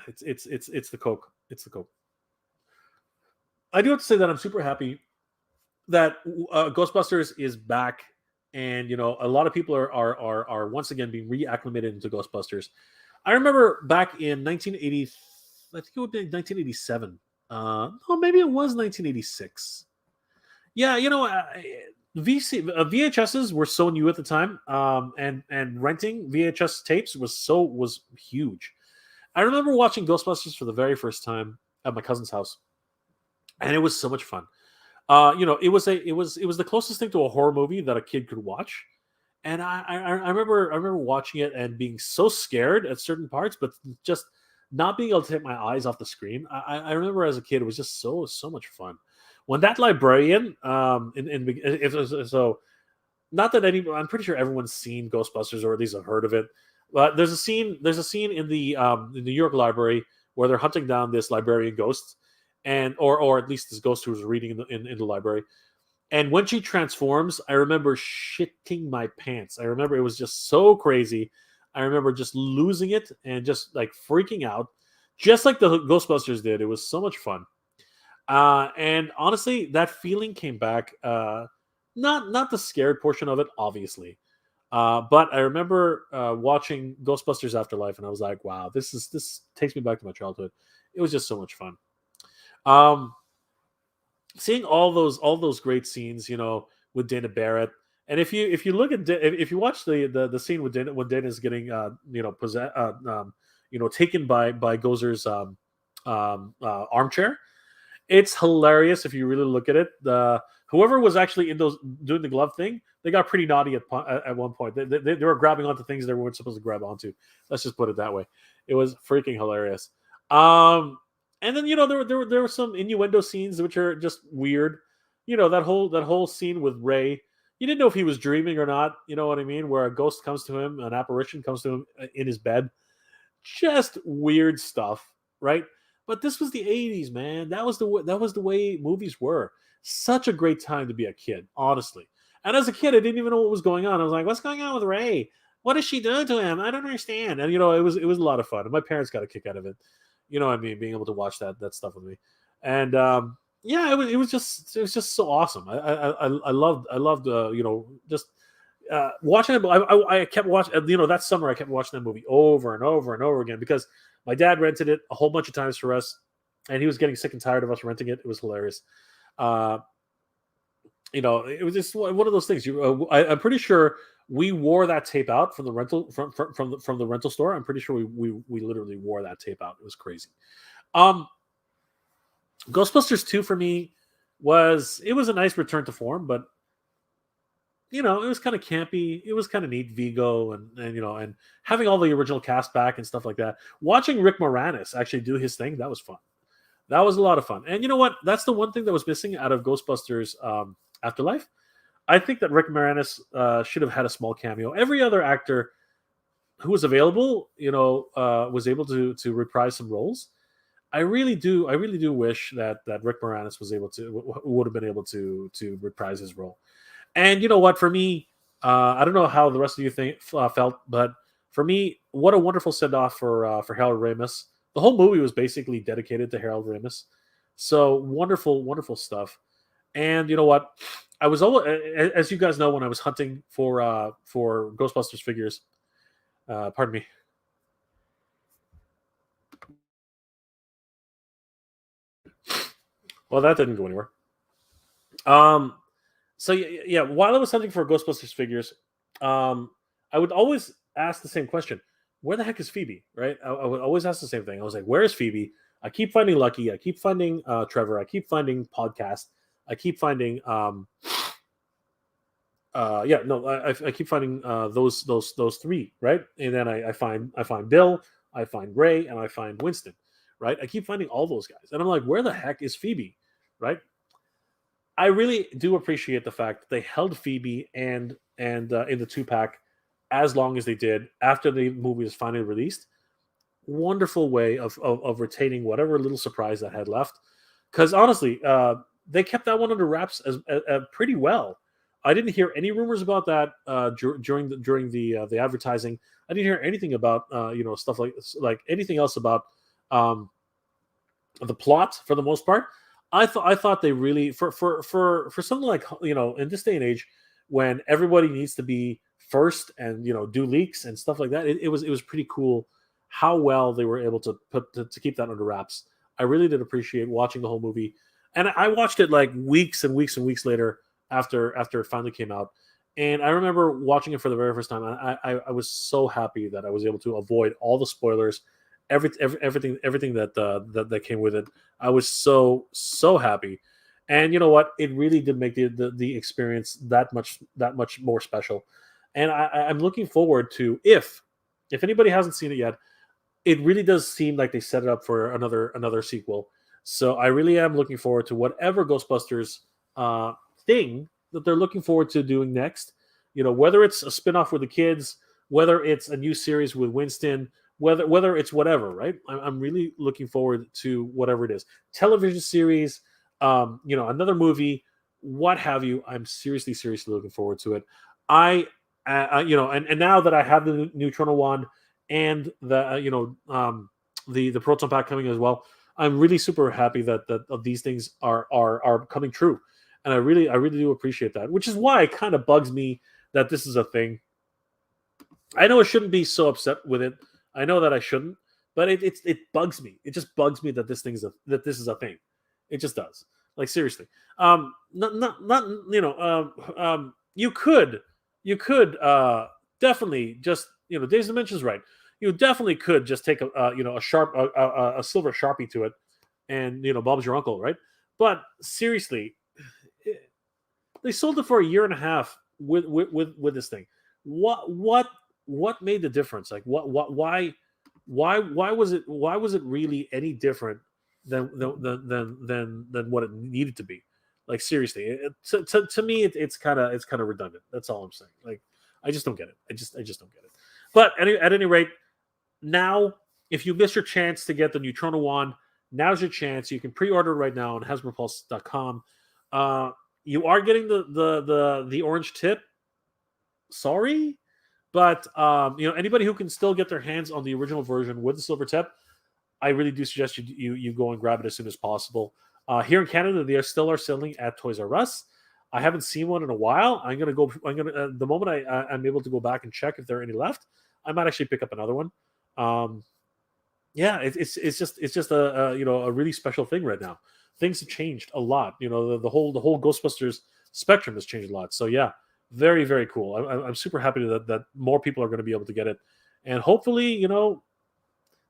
It's the Coke. It's the Coke. I do have to say that I'm super happy that Ghostbusters is back, and a lot of people are once again being reacclimated into Ghostbusters. I remember back in 1980, I think it would be 1987. No, maybe it was 1986. Yeah, VHSs were so new at the time, and renting VHS tapes was huge. I remember watching Ghostbusters for the very first time at my cousin's house, and it was so much fun. It was the closest thing to a horror movie that a kid could watch, and I remember watching it and being so scared at certain parts, but just not being able to take my eyes off the screen. I remember as a kid, it was just so much fun. When that librarian, not that I'm pretty sure everyone's seen Ghostbusters or at least have heard of it. But there's a scene in the New York library where they're hunting down this librarian ghost, and or at least this ghost who's reading in the library. And when she transforms, I remember shitting my pants. I remember it was just so crazy. I remember just losing it and just like freaking out, just like the Ghostbusters did. It was so much fun. And honestly, that feeling came back. Not the scared portion of it, obviously. But I remember watching Ghostbusters Afterlife, and I was like, "Wow, this takes me back to my childhood." It was just so much fun. Seeing all those great scenes, with Dana Barrett, and if you look at if you watch the scene with Dana when Dana is getting taken by Gozer's armchair. It's hilarious if you really look at it. Whoever was actually in those doing the glove thing, they got pretty naughty at one point. They were grabbing onto things they weren't supposed to grab onto. Let's just put it that way. It was freaking hilarious. And then there were some innuendo scenes which are just weird. That whole scene with Ray. You didn't know if he was dreaming or not. You know what I mean? Where a ghost comes to him, an apparition comes to him in his bed. Just weird stuff, right? But this was the 80s, man. That was the way movies were. Such a great time to be a kid, honestly. And as a kid, I didn't even know what was going on. I was like, "What's going on with Ray? What is she doing to him? I don't understand." And it was a lot of fun. And my parents got a kick out of it. You know what I mean? Being able to watch that stuff with me. And it was just so awesome. I loved just watching it. I kept watching. That summer I kept watching that movie over and over and over again because my dad rented it a whole bunch of times for us, and he was getting sick and tired of us renting it. It was hilarious. It was just one of those things. I'm pretty sure we wore that tape out from the rental from the rental store. I'm pretty sure we literally wore that tape out. It was crazy. Ghostbusters 2 for me was a nice return to form, but it was kind of campy. It was kind of neat, Vigo, and having all the original cast back and stuff like that. Watching Rick Moranis actually do his thing, that was fun. That was a lot of fun. And you know what? That's the one thing that was missing out of Ghostbusters Afterlife. I think that Rick Moranis should have had a small cameo. Every other actor who was available, was able to reprise some roles. I really do wish that Rick Moranis would have been able to reprise his role. And you know what? For me, I don't know how the rest of you felt, but for me, what a wonderful send off for Harold Ramis. The whole movie was basically dedicated to Harold Ramis. So wonderful, wonderful stuff. And you know what? I was always, as you guys know, when I was hunting for Ghostbusters figures. Pardon me. Well, that didn't go anywhere. So yeah, while I was hunting for Ghostbusters figures, I would always ask the same question: where the heck is Phoebe? Right? I would always ask the same thing. I was like, "Where is Phoebe?" I keep finding Lucky. I keep finding Trevor. I keep finding Podcast. I keep finding yeah, no, I keep finding those three, right? And then I find Bill, I find Ray, and I find Winston, right? I keep finding all those guys, and I'm like, where the heck is Phoebe, right? I really do appreciate the fact that they held Phoebe and in the 2 pack as long as they did after the movie was finally released. Wonderful way of retaining whatever little surprise that had left. Because honestly, they kept that one under wraps as pretty well. I didn't hear any rumors about that during the advertising. I didn't hear anything about stuff like anything else about um, the plot for the most part. I thought they really for something like in this day and age when everybody needs to be first and do leaks and stuff like that. It was pretty cool how well they were able to keep that under wraps. I really did appreciate watching the whole movie, and I watched it like weeks and weeks and weeks later after it finally came out. And I remember watching it for the very first time. I was so happy that I was able to avoid all the spoilers, everything that came with it. I was so happy, and you know what? It really did make the experience that much more special. And I'm looking forward to if anybody hasn't seen it yet, it really does seem like they set it up for another sequel. So I really am looking forward to whatever Ghostbusters thing that they're looking forward to doing next. Whether it's a spinoff with the kids, whether it's a new series with Winston, whether it's whatever, right? I'm really looking forward to whatever it is. Television series, another movie, what have you. I'm seriously looking forward to it. And now that I have the Neutrona wand and the Proton Pack coming as well, I'm really super happy that these things are coming true, and I really do appreciate that. Which is why it kind of bugs me that this is a thing. I know I shouldn't be so upset with it. I know that I shouldn't, but it bugs me. It just bugs me that this is a thing. It just does. Like seriously. Not you could definitely just Dave's Dimensions right. You definitely could just take a silver Sharpie to it, and Bob's your uncle, right? But seriously, they sold it for a year and a half with this thing. What made the difference? Like why was it really any different than what it needed to be? Like seriously, to me it's kind of redundant. That's all I'm saying. Like I just don't get it. I just don't get it. But at any rate, now if you miss your chance to get the Neutrona wand, now's your chance. You can pre-order right now on HasbroPulse.com. You are getting the orange tip. Sorry, but anybody who can still get their hands on the original version with the silver tip, I really do suggest you go and grab it as soon as possible. Here in Canada, they still are selling at Toys R Us. I haven't seen one in a while. I'm gonna go. The moment I'm able to go back and check if there are any left, I might actually pick up another one. Yeah, it's just a really special thing right now. Things have changed a lot. The whole Ghostbusters spectrum has changed a lot. So yeah, very very cool. I'm super happy that more people are going to be able to get it, and hopefully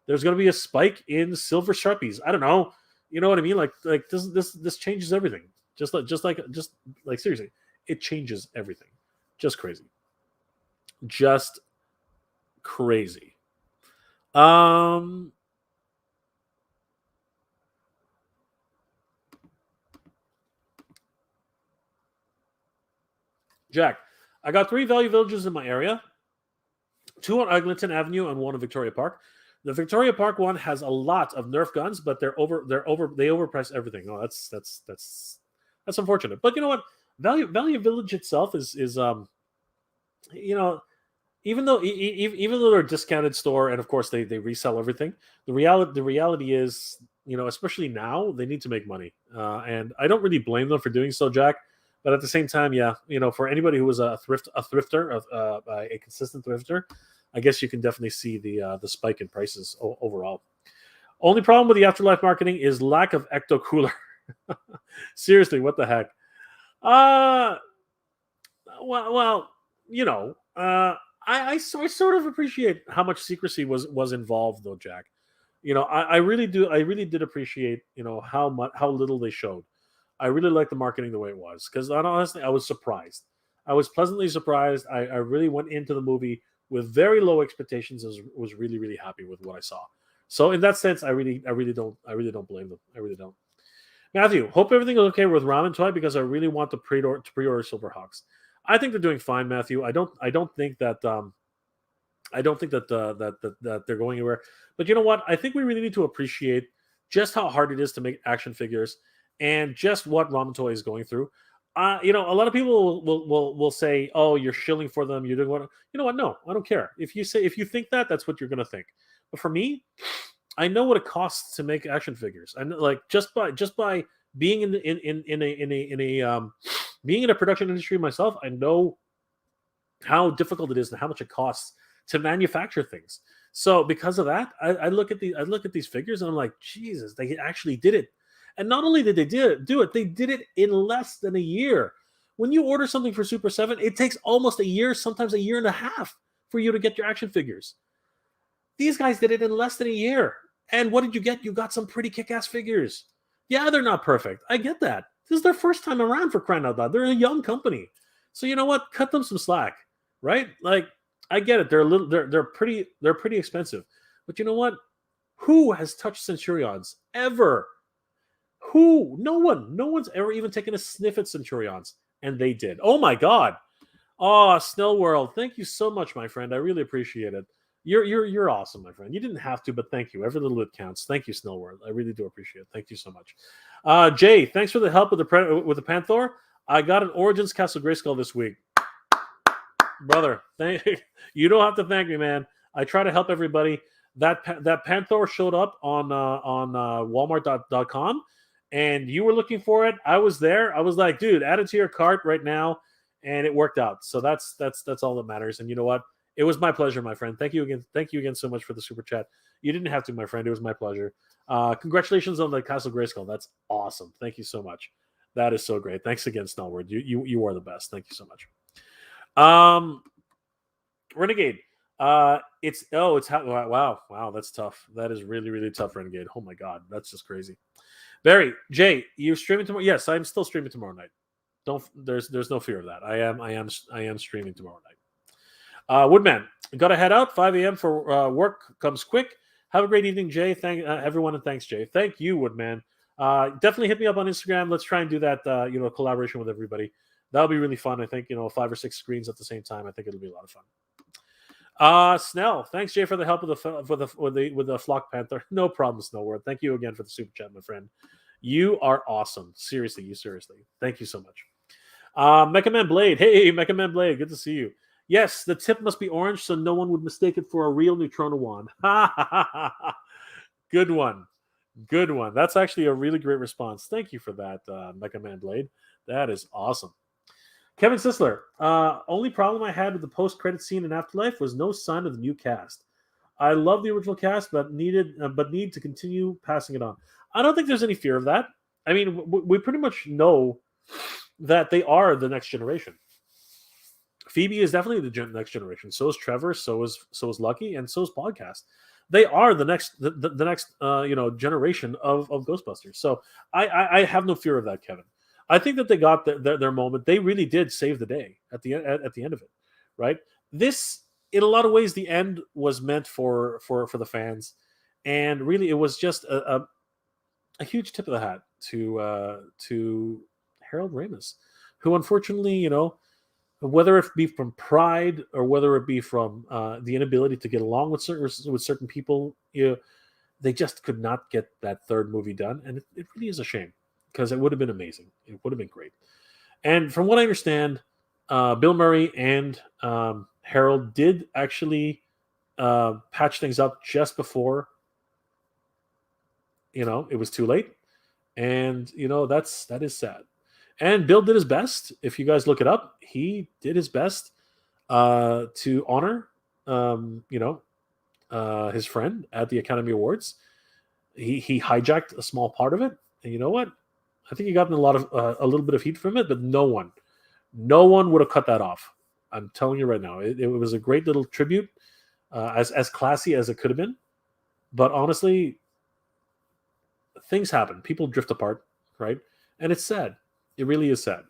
there's going to be a spike in silver Sharpies. I don't know. You know what I mean? Like this changes everything. Just like seriously, it changes everything. Just crazy. Just crazy. Jack, I got 3 value villages in my area. 2 on Eglinton Avenue and 1 in Victoria Park. The Victoria Park one has a lot of Nerf guns, but they overprice everything. Oh, that's unfortunate. But you know what? Value Village itself is even though they're a discounted store and of course they resell everything, the reality is especially now they need to make money, and I don't really blame them for doing so, Jack. But at the same time, yeah, for anybody who was a thrifter, a consistent thrifter, I guess you can definitely see the spike in prices overall. Only problem with the Afterlife marketing is lack of ecto cooler. Seriously, what the heck? Uh well, I sort of appreciate how much secrecy was involved, though, Jack. I really did appreciate how little they showed. I really liked the marketing the way it was, because honestly, I was surprised. I was pleasantly surprised. I really went into the movie with very low expectations. Was really really happy with what I saw. So in that sense, I really don't blame them. I really don't. Matthew, hope everything is okay with Ramen Toy because I really want to pre-order Silverhawks. I think they're doing fine, Matthew. I don't think that that they're going anywhere. But you know what? I think we really need to appreciate just how hard it is to make action figures and just what Ramen Toy is going through. A lot of people will say, "Oh, you're shilling for them. You're doing what?" You know what? No, I don't care. If you think that, that's what you're going to think. But for me, I know what it costs to make action figures. I know, like just by being being in a production industry myself, I know how difficult it is and how much it costs to manufacture things. So because of that, I look at these figures and I'm like, Jesus, they actually did it. And not only did they do it, they did it in less than a year. When you order something for Super 7, it takes almost a year, sometimes a year and a half for you to get your action figures. These guys did it in less than a year. And what did you get? You got some pretty kick-ass figures. Yeah, they're not perfect. I get that. This is their first time around, for crying out loud. They're a young company. So you know what? Cut them some slack, right? Like, I get it. They're pretty expensive. But you know what? Who has touched Centurions ever? Who? No one. No one's ever even taken a sniff at Centurions. And they did. Oh my God. Oh, Snell World. Thank you so much, my friend. I really appreciate it. You're awesome, my friend. You didn't have to, but thank you. Every little bit counts. Thank you, Snell World. I really do appreciate it. Thank you so much. Jay, thanks for the help with the Panther. I got an Origins Castle Grayskull this week. Brother, you don't have to thank me, man. I try to help everybody. That Panther showed up on Walmart.com, and you were looking for it. I was there. I was like, dude, add it to your cart right now, and it worked out. So that's all that matters. And you know what? It was my pleasure, my friend. Thank you again. Thank you again so much for the super chat. You didn't have to, my friend. It was my pleasure. Congratulations on the Castle Grayskull. That's awesome. Thank you so much. That is so great. Thanks again, Snellward. You are the best. Thank you so much. Renegade. Wow, that's tough. That is really, really tough, Renegade. Oh my God, that's just crazy. Barry, Jay, you streaming tomorrow? Yes, I'm still streaming tomorrow night. There's no fear of that. I am streaming tomorrow night. Woodman, gotta head out. 5 a.m. for work comes quick. Have a great evening, Jay. Thank everyone, and thanks, Jay. Thank you, Woodman. Definitely hit me up on Instagram. Let's try and do that. Collaboration with everybody. That'll be really fun. I think 5 or 6 screens at the same time. I think it'll be a lot of fun. Snell, thanks, Jay, for the help with the Flock Panther. No problem, Snowward. Thank you again for the super chat, my friend. You are awesome. Seriously. Thank you so much. Mecha Man Blade. Hey, Mecha Man Blade. Good to see you. Yes, the tip must be orange so no one would mistake it for a real Neutrona wand. Good one. That's actually a really great response. Thank you for that, Mecha Man Blade. That is awesome. Kevin Sisler. Only problem I had with the post-credit scene in Afterlife was no sign of the new cast. I love the original cast, but need to continue passing it on. I don't think there's any fear of that. I mean, we pretty much know that they are the next generation. Phoebe is definitely the next generation. So is Trevor. So is Lucky, and so is Podcast. They are the next generation of Ghostbusters. So I have no fear of that, Kevin. I think that they got their moment. They really did save the day at the end of it, right? This, in a lot of ways, the end was meant for the fans, and really, it was just a huge tip of the hat to Harold Ramis, who unfortunately, whether it be from pride or whether it be from the inability to get along with certain people, they just could not get that third movie done, and it really is a shame. Because it would have been amazing. It would have been great. And from what I understand, Bill Murray and Harold did actually patch things up just before, it was too late. And, that is sad. And Bill did his best. If you guys look it up, he did his best to honor, his friend at the Academy Awards. He hijacked a small part of it. And you know what? I think he got a little bit of heat from it, but no one would have cut that off. I'm telling you right now, it was a great little tribute, as classy as it could have been. But honestly, things happen. People drift apart, right? And it's sad. It really is sad.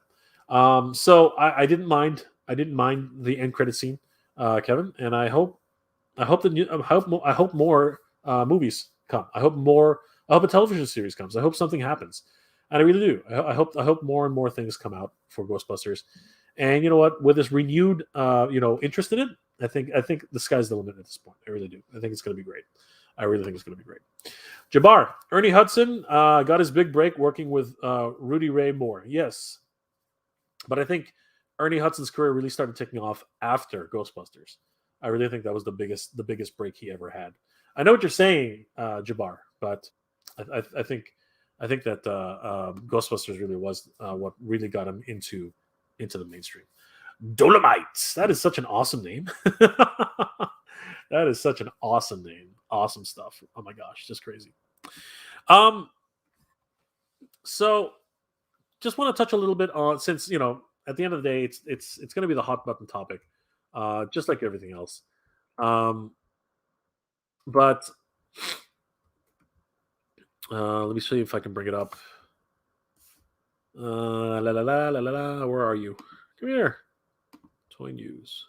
So I didn't mind. I didn't mind the end credit scene, Kevin, and I hope the new, I hope more movies come. I hope more. I hope a television series comes. I hope something happens, and I really do. I hope more and more things come out for Ghostbusters. And you know what? With this renewed interest in it, I think the sky's the limit at this point. I really do. I think it's going to be great. I really think it's going to be great. Jabbar, Ernie Hudson got his big break working with Rudy Ray Moore. Yes, but I think Ernie Hudson's career really started taking off after Ghostbusters. I really think that was the biggest break he ever had. I know what you're saying, Jabbar, but I think that Ghostbusters really was what really got him into the mainstream. Dolomites. That is such an awesome name. That is such an awesome name. Awesome stuff. Oh my gosh, just crazy. Um, so just want to touch a little bit on, since at the end of the day it's going to be the hot button topic, just like everything else. Um, but let me see if I can bring it up. La la la la la la. Where are you? Come here. Toy news.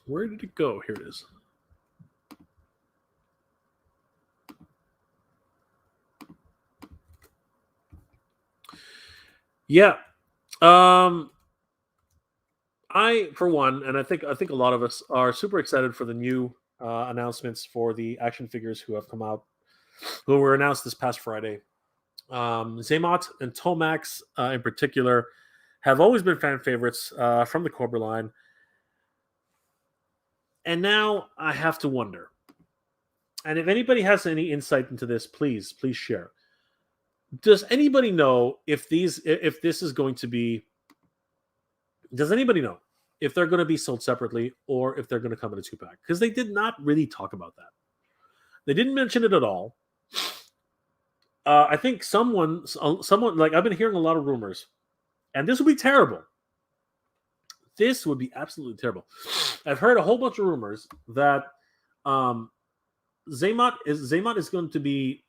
Where did it go? Here it is. Yeah. I, for one, and I think a lot of us are super excited for the new announcements for the action figures who have come out, who were announced this past Friday. Zaymot and Tomax, in particular, have always been fan favorites from the Cobra line. And now I have to wonder. And if anybody has any insight into this, please share. Does anybody know if this is going to be? Does anybody know if they're going to be sold separately or if they're going to come in a 2-pack? Because they did not really talk about that. They didn't mention it at all. I think someone like, I've been hearing a lot of rumors, and this would be terrible. This would be absolutely terrible. I've heard a whole bunch of rumors that Zaymot is going to be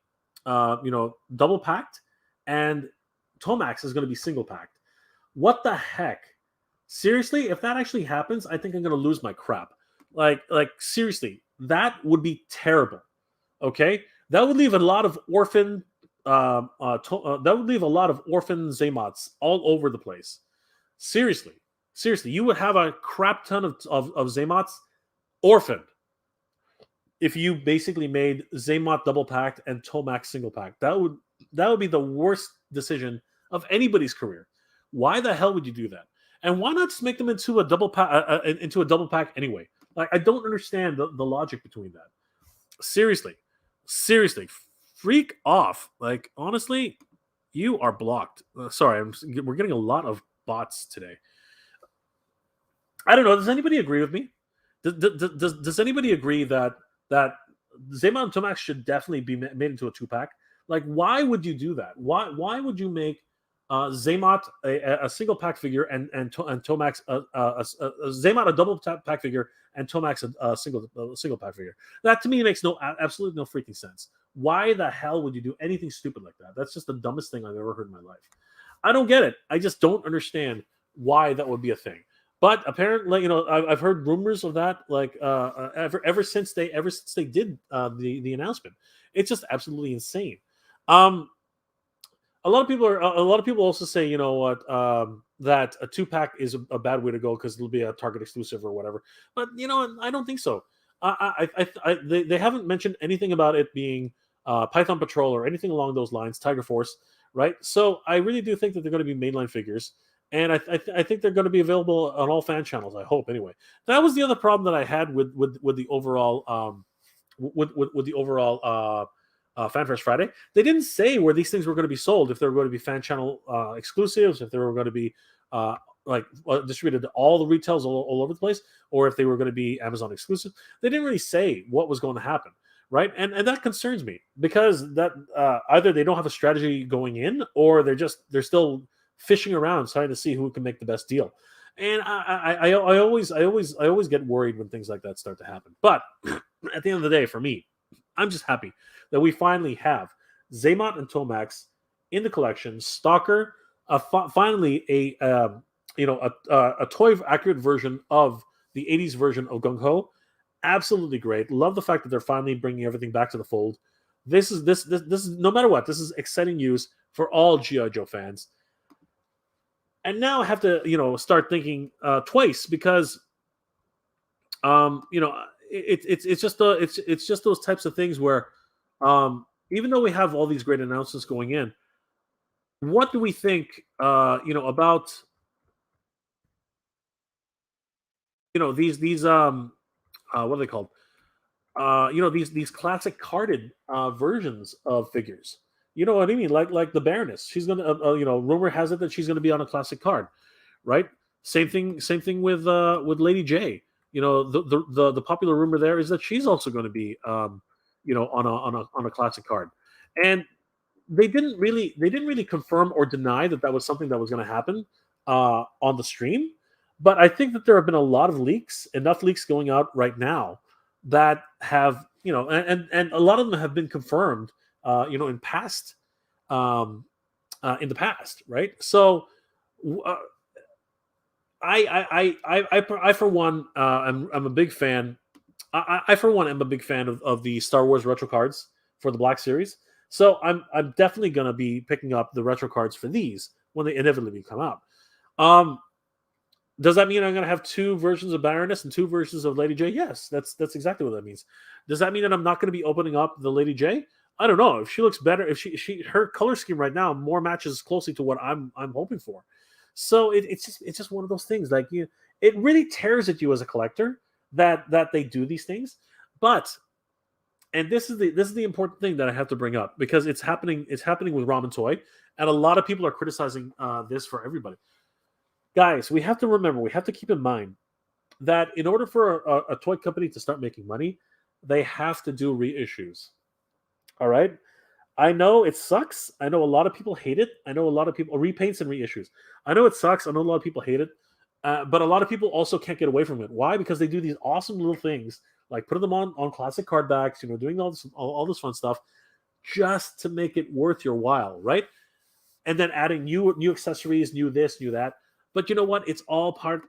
double packed, and Tomax is going to be single packed. What the heck? Seriously, if that actually happens, I think I'm going to lose my crap. Like seriously, that would be terrible. Okay, that would leave a lot of orphan. That would leave a lot of orphan Zaymots all over the place. Seriously, you would have a crap ton of Zaymots orphaned if you basically made Zaymot double packed and Tomax single pack. That would be the worst decision of anybody's career. Why the hell would you do that? And why not just make them into a double pack anyway? Like, I don't understand the logic between that. Seriously, freak off. Like, honestly, you are blocked. Sorry, we're getting a lot of bots today. I don't know. Does anybody agree with me? Does anybody agree that Zaymot and Tomax should definitely be made into a 2-pack? Like, why would you do that? Why would you make Zaymot a single pack figure and Tomax Zaymot a double pack figure and Tomax a single pack figure? That to me makes absolutely no freaking sense. Why the hell would you do anything stupid like that? That's just the dumbest thing I've ever heard in my life. I don't get it. I just don't understand why that would be a thing. But apparently, I've heard rumors of that, like ever since they did the announcement. It's just absolutely insane. A lot of people also say, that a 2-pack is a bad way to go because it'll be a Target exclusive or whatever. But I don't think so. They haven't mentioned anything about it being Python Patrol or anything along those lines. Tiger Force, right? So I really do think that they're going to be mainline figures, and I think they're going to be available on all fan channels. I hope, anyway. That was the other problem that I had with the overall with the overall. FanFest Friday. They didn't say where these things were going to be sold, if they were going to be fan channel exclusives, if they were going to be distributed to all the retails all over the place, or if they were going to be Amazon exclusive. They didn't really say what was going to happen, right? And that concerns me, because that either they don't have a strategy going in, or they're still fishing around trying to see who can make the best deal. And I always get worried when things like that start to happen. But at the end of the day, for me, I'm just happy that we finally have Zaymot and Tomax in the collection. Stalker, finally a toy accurate version of the '80s version of Gung Ho. Absolutely great. Love the fact that they're finally bringing everything back to the fold. This is no matter what. This is exciting news for all GI Joe fans. And now I have to start thinking twice because it's just those types of things where even though we have all these great announcements going in, what do we think about these what are they called? These classic carded versions of figures. You know what I mean? Like the Baroness. She's gonna rumor has it that she's gonna be on a classic card, right? Same thing with Lady J. The popular rumor there is that she's also going to be on a classic card, and they didn't really confirm or deny that was something that was going to happen on the stream. But I think that there have been a lot of leaks, enough leaks going out right now that have and a lot of them have been confirmed in past in the past, right? So uh, I for one I'm a big fan. I for one am a big fan of the Star Wars retro cards for the Black Series. So I'm definitely gonna be picking up the retro cards for these when they inevitably come out. Um, does that mean I'm gonna have two versions of Baroness and two versions of Lady J? Yes, that's exactly what that means. Does that mean that I'm not gonna be opening up the Lady J? I don't know. If she looks better, if she her color scheme right now more matches closely to what I'm hoping for. So it's just one of those things. Like it really tears at you as a collector that they do these things. But and this is the important thing that I have to bring up because it's happening with Ramen Toy, and a lot of people are criticizing this for everybody. Guys, we have to remember, we have to keep in mind that in order for a toy company to start making money, they have to do reissues. All right. I know it sucks. I know a lot of people hate it. I know a lot of people repaints and reissues. I know it sucks. I know a lot of people hate it, but a lot of people also can't get away from it. Why? Because they do these awesome little things like putting them on classic card backs. Doing all this fun stuff just to make it worth your while, right? And then adding new accessories, new this, new that. But you know what? It's all part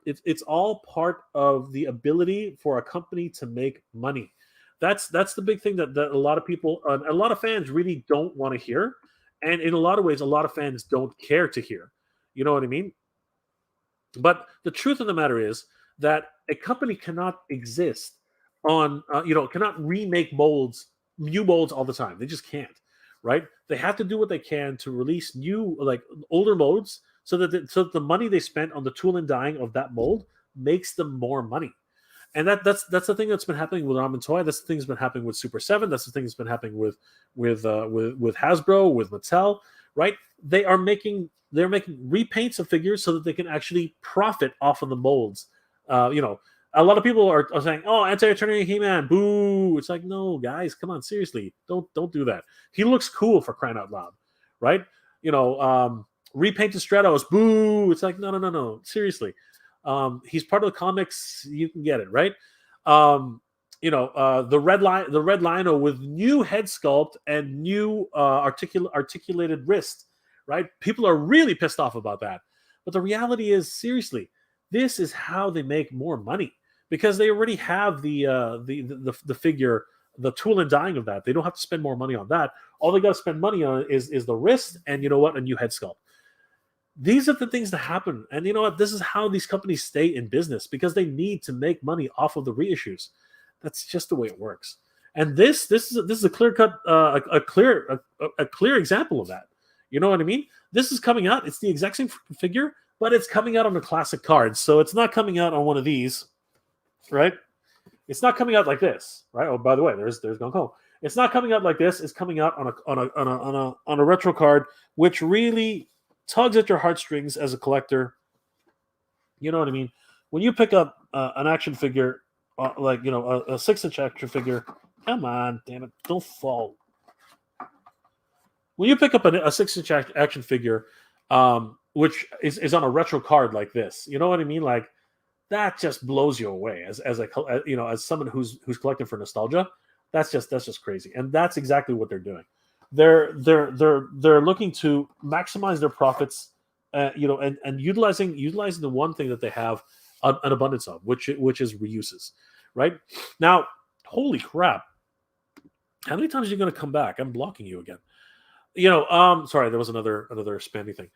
of the ability for a company to make money. That's the big thing that a lot of people, a lot of fans really don't want to hear, and in a lot of ways, a lot of fans don't care to hear. You know what I mean? But the truth of the matter is that a company cannot exist cannot remake new molds all the time. They just can't, right? They have to do what they can to release new, like older molds, so that the money they spent on the tool and dyeing of that mold makes them more money. And that's the thing that's been happening with Ramen Toy. That's the thing that's been happening with Super Seven. That's the thing that's been happening with Hasbro, with Mattel, right? They're making repaints of figures so that they can actually profit off of the molds. A lot of people are saying, "Oh, anti-eternity He-Man, boo!" It's like, no, guys, come on, seriously, don't do that. He looks cool for crying out loud, right? Repainted Stratos, boo! It's like, no, no, no, no, seriously. He's part of the comics. You can get it, right? The red Lino with new head sculpt and new articulated wrist, right? People are really pissed off about that. But the reality is, seriously, this is how they make more money because they already have the figure, the tool and dyeing of that. They don't have to spend more money on that. All they got to spend money on is the wrist and you know what, a new head sculpt. These are the things that happen, and you know what? This is how these companies stay in business because they need to make money off of the reissues. That's just the way it works. And this is a clear cut, a clear example of that. You know what I mean? This is coming out. It's the exact same figure, but it's coming out on a classic card. So it's not coming out on one of these, right? It's not coming out like this, right? Oh, by the way, there's Gung Ho. It's not coming out like this. It's coming out on a retro card, which really tugs at your heartstrings as a collector. You know what I mean? When you pick up an action figure, like a 6-inch action figure, come on, damn it, don't fall. When you pick up a 6-inch action figure, which is on a retro card like this, you know what I mean? Like that just blows you away as someone who's collecting for nostalgia. That's just crazy, and that's exactly what they're doing. They're looking to maximize their profits, and utilizing the one thing that they have an abundance of, which is reuses, right? Now, holy crap! How many times are you going to come back? I'm blocking you again. Sorry, there was another spammy thing.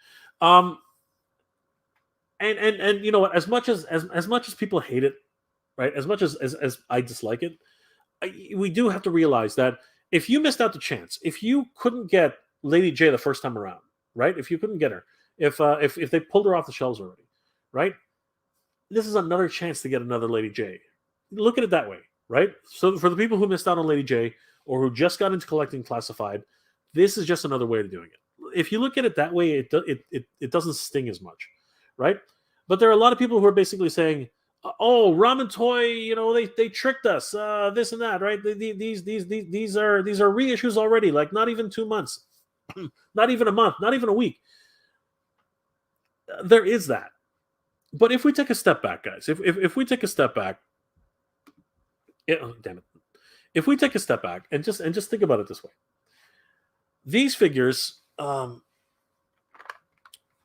And you know what? As much as people hate it, right? As much as I dislike it, we do have to realize that if you missed out the chance, if you couldn't get Lady J the first time around, right? If you couldn't get her, if they pulled her off the shelves already, right? This is another chance to get another Lady J. Look at it that way, right? So for the people who missed out on Lady J or who just got into collecting classified, this is just another way of doing it. If you look at it that way, it doesn't sting as much, right? But there are a lot of people who are basically saying, "Oh, Ramen Toy, they tricked us, this and that, right? These are reissues already, like not even 2 months, not even a month, not even a week." There is that, but if we take a step back, guys, if we take a step back, damn it, if we take a step back and just think about it this way, these figures.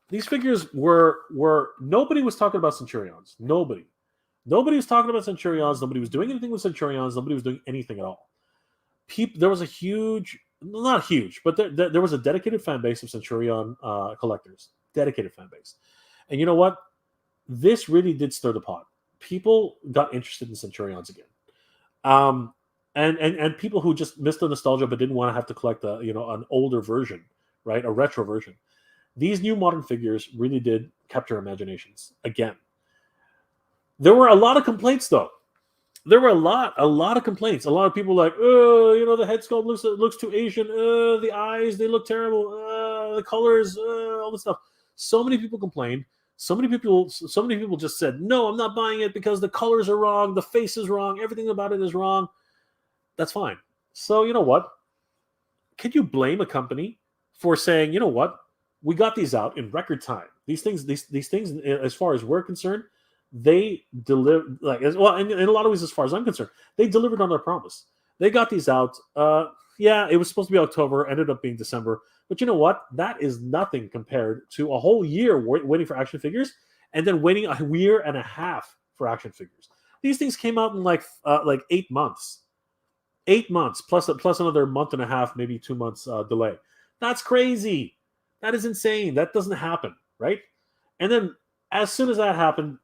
These figures were nobody was talking about Centurions. Nobody was talking about Centurions. Nobody was doing anything with Centurions. Nobody was doing anything at all. There was a huge, not huge, but there was a dedicated fan base of Centurion collectors. Dedicated fan base. And you know what? This really did stir the pot. People got interested in Centurions again. And people who just missed the nostalgia but didn't want to have to collect an older version, right? A retro version. These new modern figures really did capture imaginations again. There were a lot of complaints, though. There were a lot of complaints. A lot of people like, the head sculpt looks too Asian. The eyes, they look terrible. The colors, all this stuff. So many people complained. So many people just said, "No, I'm not buying it because the colors are wrong, the face is wrong, everything about it is wrong." That's fine. So you know what? Can you blame a company for saying, "You know what? We got these out in record time. These things, as far as we're concerned, they delivered. In a lot of ways, as far as I'm concerned, they delivered on their promise. They got these out. Yeah, it was supposed to be October, ended up being December. But you know what? That is nothing compared to a whole year waiting for action figures, and then waiting a year and a half for action figures. These things came out in like 8 months, 8 months plus another month and a half, maybe 2 months delay. That's crazy. That is insane. That doesn't happen, right? And then as soon as that happened,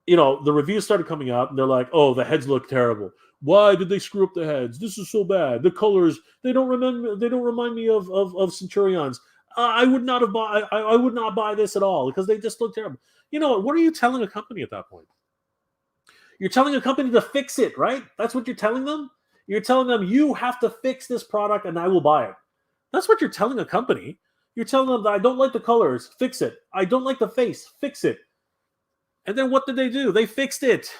the reviews started coming out, and they're like, "Oh, the heads look terrible. Why did they screw up the heads? This is so bad. The colors, they don't remind me of Centurions. I would not buy this at all because they just look terrible." What are you telling a company at that point? You're telling a company to fix it, right? That's what you're telling them. You're telling them you have to fix this product, and I will buy it. That's what you're telling a company. You're telling them that I don't like the colors, fix it. I don't like the face, fix it. And then what did they do? They fixed it.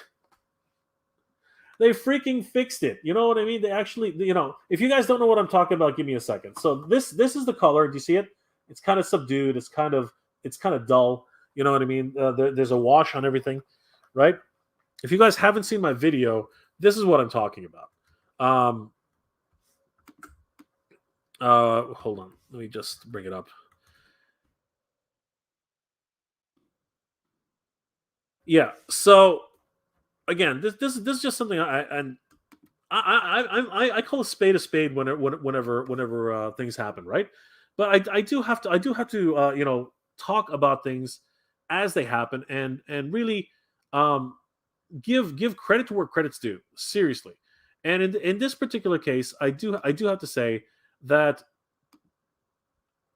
They freaking fixed it. You know what I mean? They actually, if you guys don't know what I'm talking about, give me a second. So this is the color. Do you see it? It's kind of subdued. It's kind of dull. You know what I mean? There's a wash on everything, right? If you guys haven't seen my video, this is what I'm talking about. Hold on. Let me just bring it up. Yeah. So again, this is just something I call a spade whenever things happen, right? But I do have to talk about things as they happen and really give credit to where credit's due. Seriously. And in this particular case, I do have to say that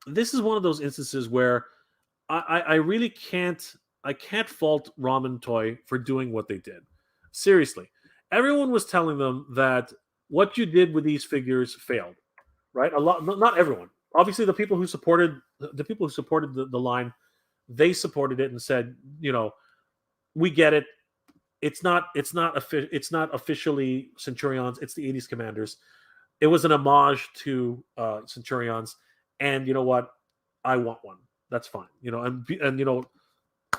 this is one of those instances where I really can't fault Ramen Toy for doing what they did. Seriously, everyone was telling them that what you did with these figures failed, right? A lot, not everyone. Obviously, the people who supported the line, they supported it and said, we get it. It's not officially Centurions. It's the '80s Commanders. It was an homage to Centurions. And you know what? I want one. That's fine. And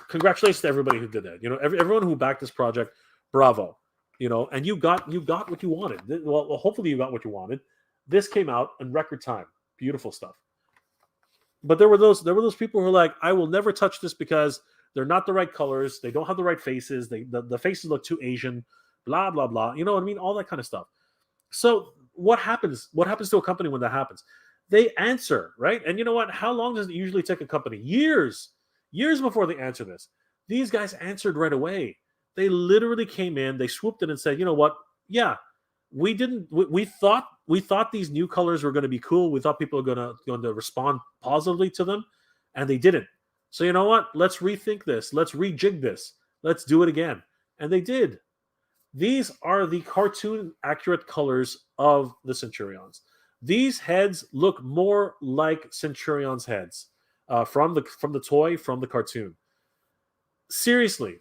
congratulations to everybody who did that. Everyone who backed this project, bravo. and you got what you wanted. Well, hopefully you got what you wanted. This came out in record time. Beautiful stuff. But there were those people who were like, I will never touch this because they're not the right colors. They don't have the right faces. The faces look too Asian. Blah blah blah. You know what I mean? All that kind of stuff. So what happens? What happens to a company when that happens? They answer, right? And you know what? How long does it usually take a company? Years before they answer this. These guys answered right away. They literally came in, they swooped in and said, you know what? Yeah, we thought these new colors were going to be cool. We thought people were going to respond positively to them, and they didn't. So you know what? Let's rethink this. Let's rejig this. Let's do it again. And they did. These are the cartoon accurate colors of the Centurions. These heads look more like Centurion's heads from the toy, from the cartoon. Seriously,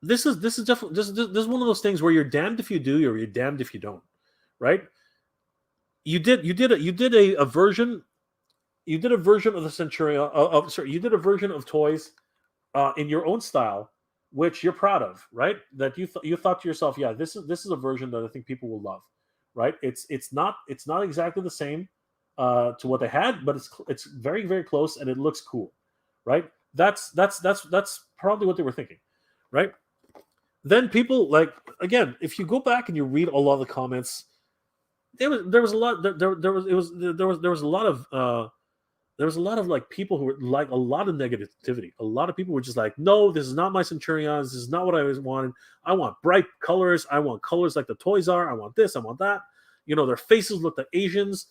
this is definitely this is one of those things where you're damned if you do or you're damned if you don't, right? You did a version of the Centurion you did a version of toys in your own style, which you're proud of, right? That you thought to yourself, yeah, this is a version that I think people will love, right? It's not exactly the same to what they had, but it's very very close and it looks cool, right? That's probably what they were thinking, right? Then people again, if you go back and you read a lot of the comments, there was a lot of like people who were like a lot of negativity. A lot of people were just like, no, this is not my Centurions. This is not what I always wanted. I want bright colors. I want colors like the toys are. I want this. I want that. Their faces look like Asians.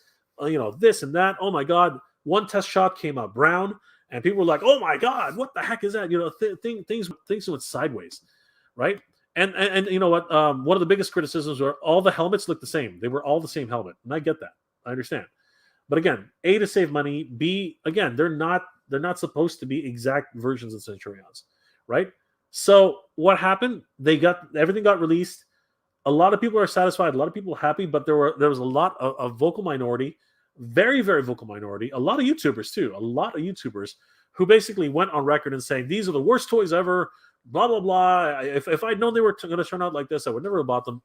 This and that. Oh my God. One test shot came out brown, and people were like, oh my God, what the heck is that? Things went sideways, right? And you know what? One of the biggest criticisms were all the helmets look the same. They were all the same helmet, and I get that. I understand. But again, A, to save money. B, again, they're not supposed to be exact versions of Centurions, right? So what happened? Everything got released. A lot of people are satisfied. A lot of people are happy, but there was a lot of vocal minority, very very vocal minority. A lot of YouTubers too. A lot of YouTubers who basically went on record and saying these are the worst toys ever. Blah blah blah. If I'd known they were going to turn out like this, I would never have bought them.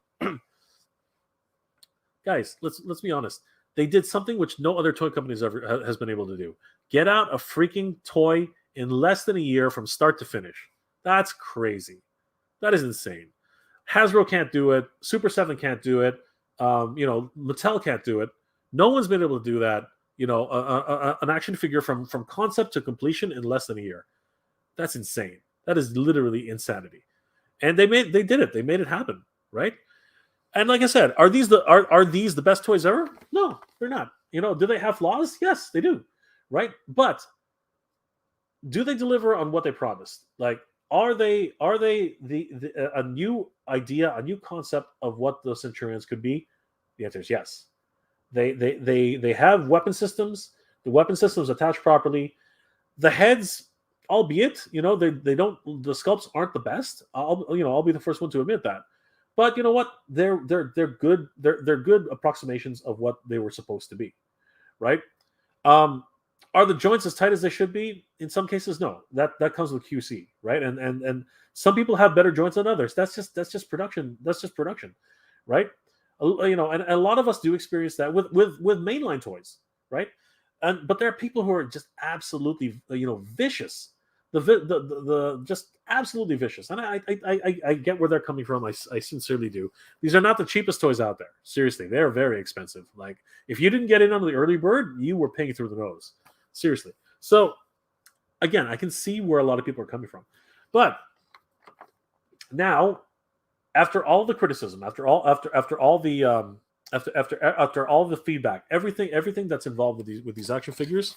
Guys, let's be honest. They did something which no other toy company has been able to do. Get out a freaking toy in less than a year from start to finish. That's crazy. That is insane. Hasbro can't do it. Super 7 can't do it. Mattel can't do it. No one's been able to do that. An action figure from concept to completion in less than a year. That's insane. That is literally insanity. And they did it. They made it happen, right? And like I said, are these the best toys ever? No, they're not. Do they have flaws? Yes, they do, right? But do they deliver on what they promised? Like, are they a new idea, a new concept of what the Centurions could be? The answer is yes. They have weapon systems. The weapon systems attach properly. The heads, albeit they don't. The sculpts aren't the best. I'll be the first one to admit that. But you know what? They're good. They're good approximations of what they were supposed to be, right? Are the joints as tight as they should be? In some cases, no. That comes with QC, right? And some people have better joints than others. That's just production. That's just production, right? And a lot of us do experience that with mainline toys, right? But there are people who are just absolutely vicious. The just absolutely vicious, and I get where they're coming from. I sincerely do. These are not the cheapest toys out there. Seriously, they're very expensive. Like, if you didn't get in on the early bird, you were paying through the nose. Seriously. So again, I can see where a lot of people are coming from, but now, after all the criticism, after all the feedback, everything that's involved with these action figures.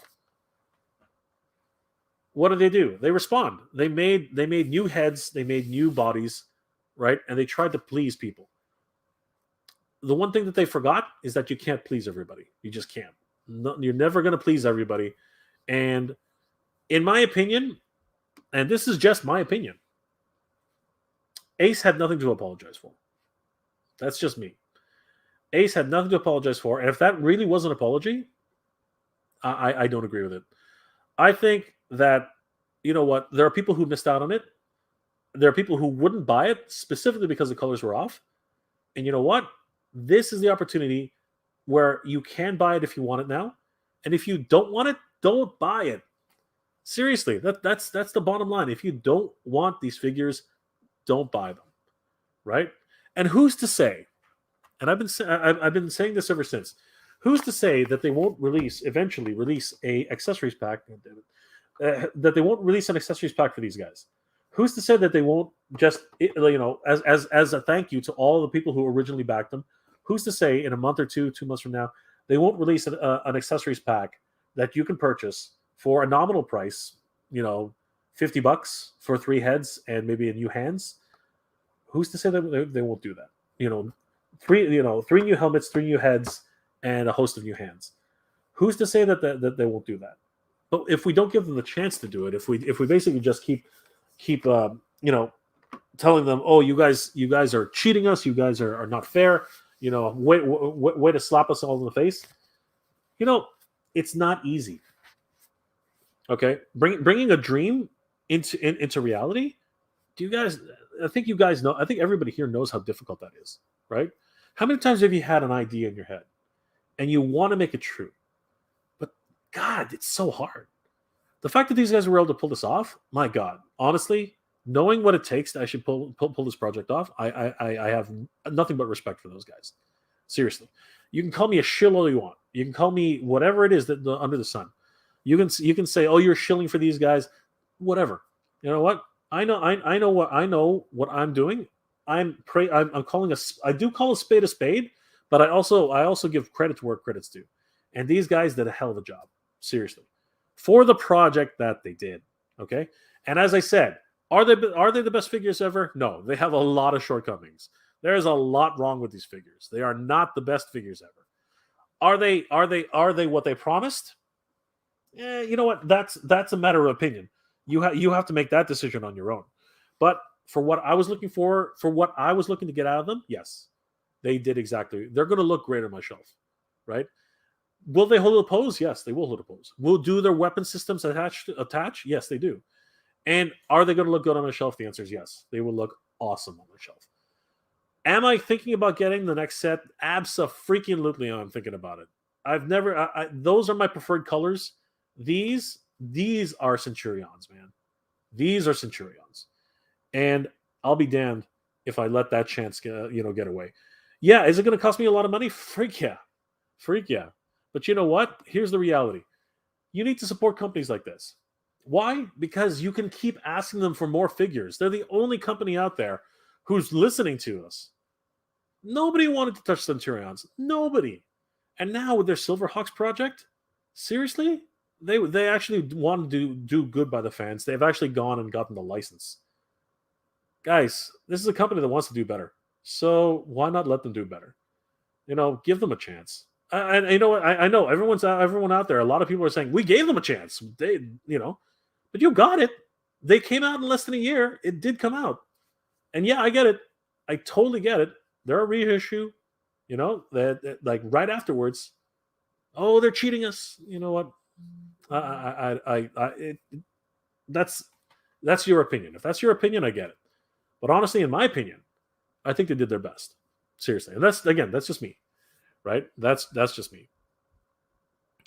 What do? They respond. They made new heads. They made new bodies, right? And they tried to please people. The one thing that they forgot is that you can't please everybody. You just can't. No, you're never going to please everybody. And in my opinion, and this is just my opinion, Ace had nothing to apologize for. That's just me. Ace had nothing to apologize for. And if that really was an apology, I don't agree with it. I think that, there are people who missed out on it. There are people who wouldn't buy it specifically because the colors were off. And you know what? This is the opportunity where you can buy it if you want it now. And if you don't want it, don't buy it. Seriously, that's the bottom line. If you don't want these figures, don't buy them, right? And who's to say? And I've been saying this ever since. Who's to say that they won't eventually release a accessories pack? That they won't release an accessories pack for these guys? Who's to say that they won't just, as a thank you to all the people who originally backed them? Who's to say in a month or 2 months from now, they won't release an accessories pack that you can purchase for a nominal price, $50 for 3 heads and maybe a new hands? Who's to say that they won't do that? Three new helmets, 3 new heads, and a host of new hands. Who's to say that they won't do that? But if we don't give them the chance to do it, if we basically just keep telling them, oh, you guys are cheating us, you guys are not fair, way to slap us all in the face. It's not easy. Okay, bringing a dream into reality. I think you guys know. I think everybody here knows how difficult that is, right? How many times have you had an idea in your head and you want to make it true, but God, it's so hard. The fact that these guys were able to pull this off, my God, honestly, knowing what it takes to actually pull this project off, I have nothing but respect for those guys. Seriously, you can call me a shill all you want. You can call me whatever it is under the sun. You can say, oh, you're shilling for these guys, whatever. You know what? I know what I'm doing. I do call a spade, but I also give credit to where credit's due. And these guys did a hell of a job, seriously, for the project that they did. Okay, and as I said, are they the best figures ever? No, they have a lot of shortcomings. There is a lot wrong with these figures. They are not the best figures ever. Are they what they promised? You know what? That's a matter of opinion. You have to make that decision on your own. But for what I was looking to get out of them, yes, they did exactly. They're going to look great on my shelf, right? Will they hold a pose? Yes, they will hold a pose. Will their weapon systems attach? Yes, they do. And are they going to look good on my shelf? The answer is yes. They will look awesome on my shelf. Am I thinking about getting the next set? Abso-freaking-lutely, I'm thinking about it. Those are my preferred colors. These are Centurions, man. These are Centurions. And I'll be damned if I let that chance get away. Yeah, is it going to cost me a lot of money? Freak yeah. But you know what? Here's the reality. You need to support companies like this. Why? Because you can keep asking them for more figures. They're the only company out there who's listening to us. Nobody wanted to touch Centurions. Nobody. And now with their Silverhawks project, seriously? They actually want to do good by the fans. They've actually gone and gotten the license. Guys, this is a company that wants to do better. So why not let them do better? Give them a chance. And you know what? I know everyone out there. A lot of people are saying we gave them a chance. But you got it. They came out in less than a year. It did come out, and yeah, I get it. I totally get it. They're a reissue. That like right afterwards. Oh, they're cheating us. You know what? That's your opinion. If that's your opinion, I get it. But honestly, in my opinion, I think they did their best. Seriously, and that's just me, right? That's just me.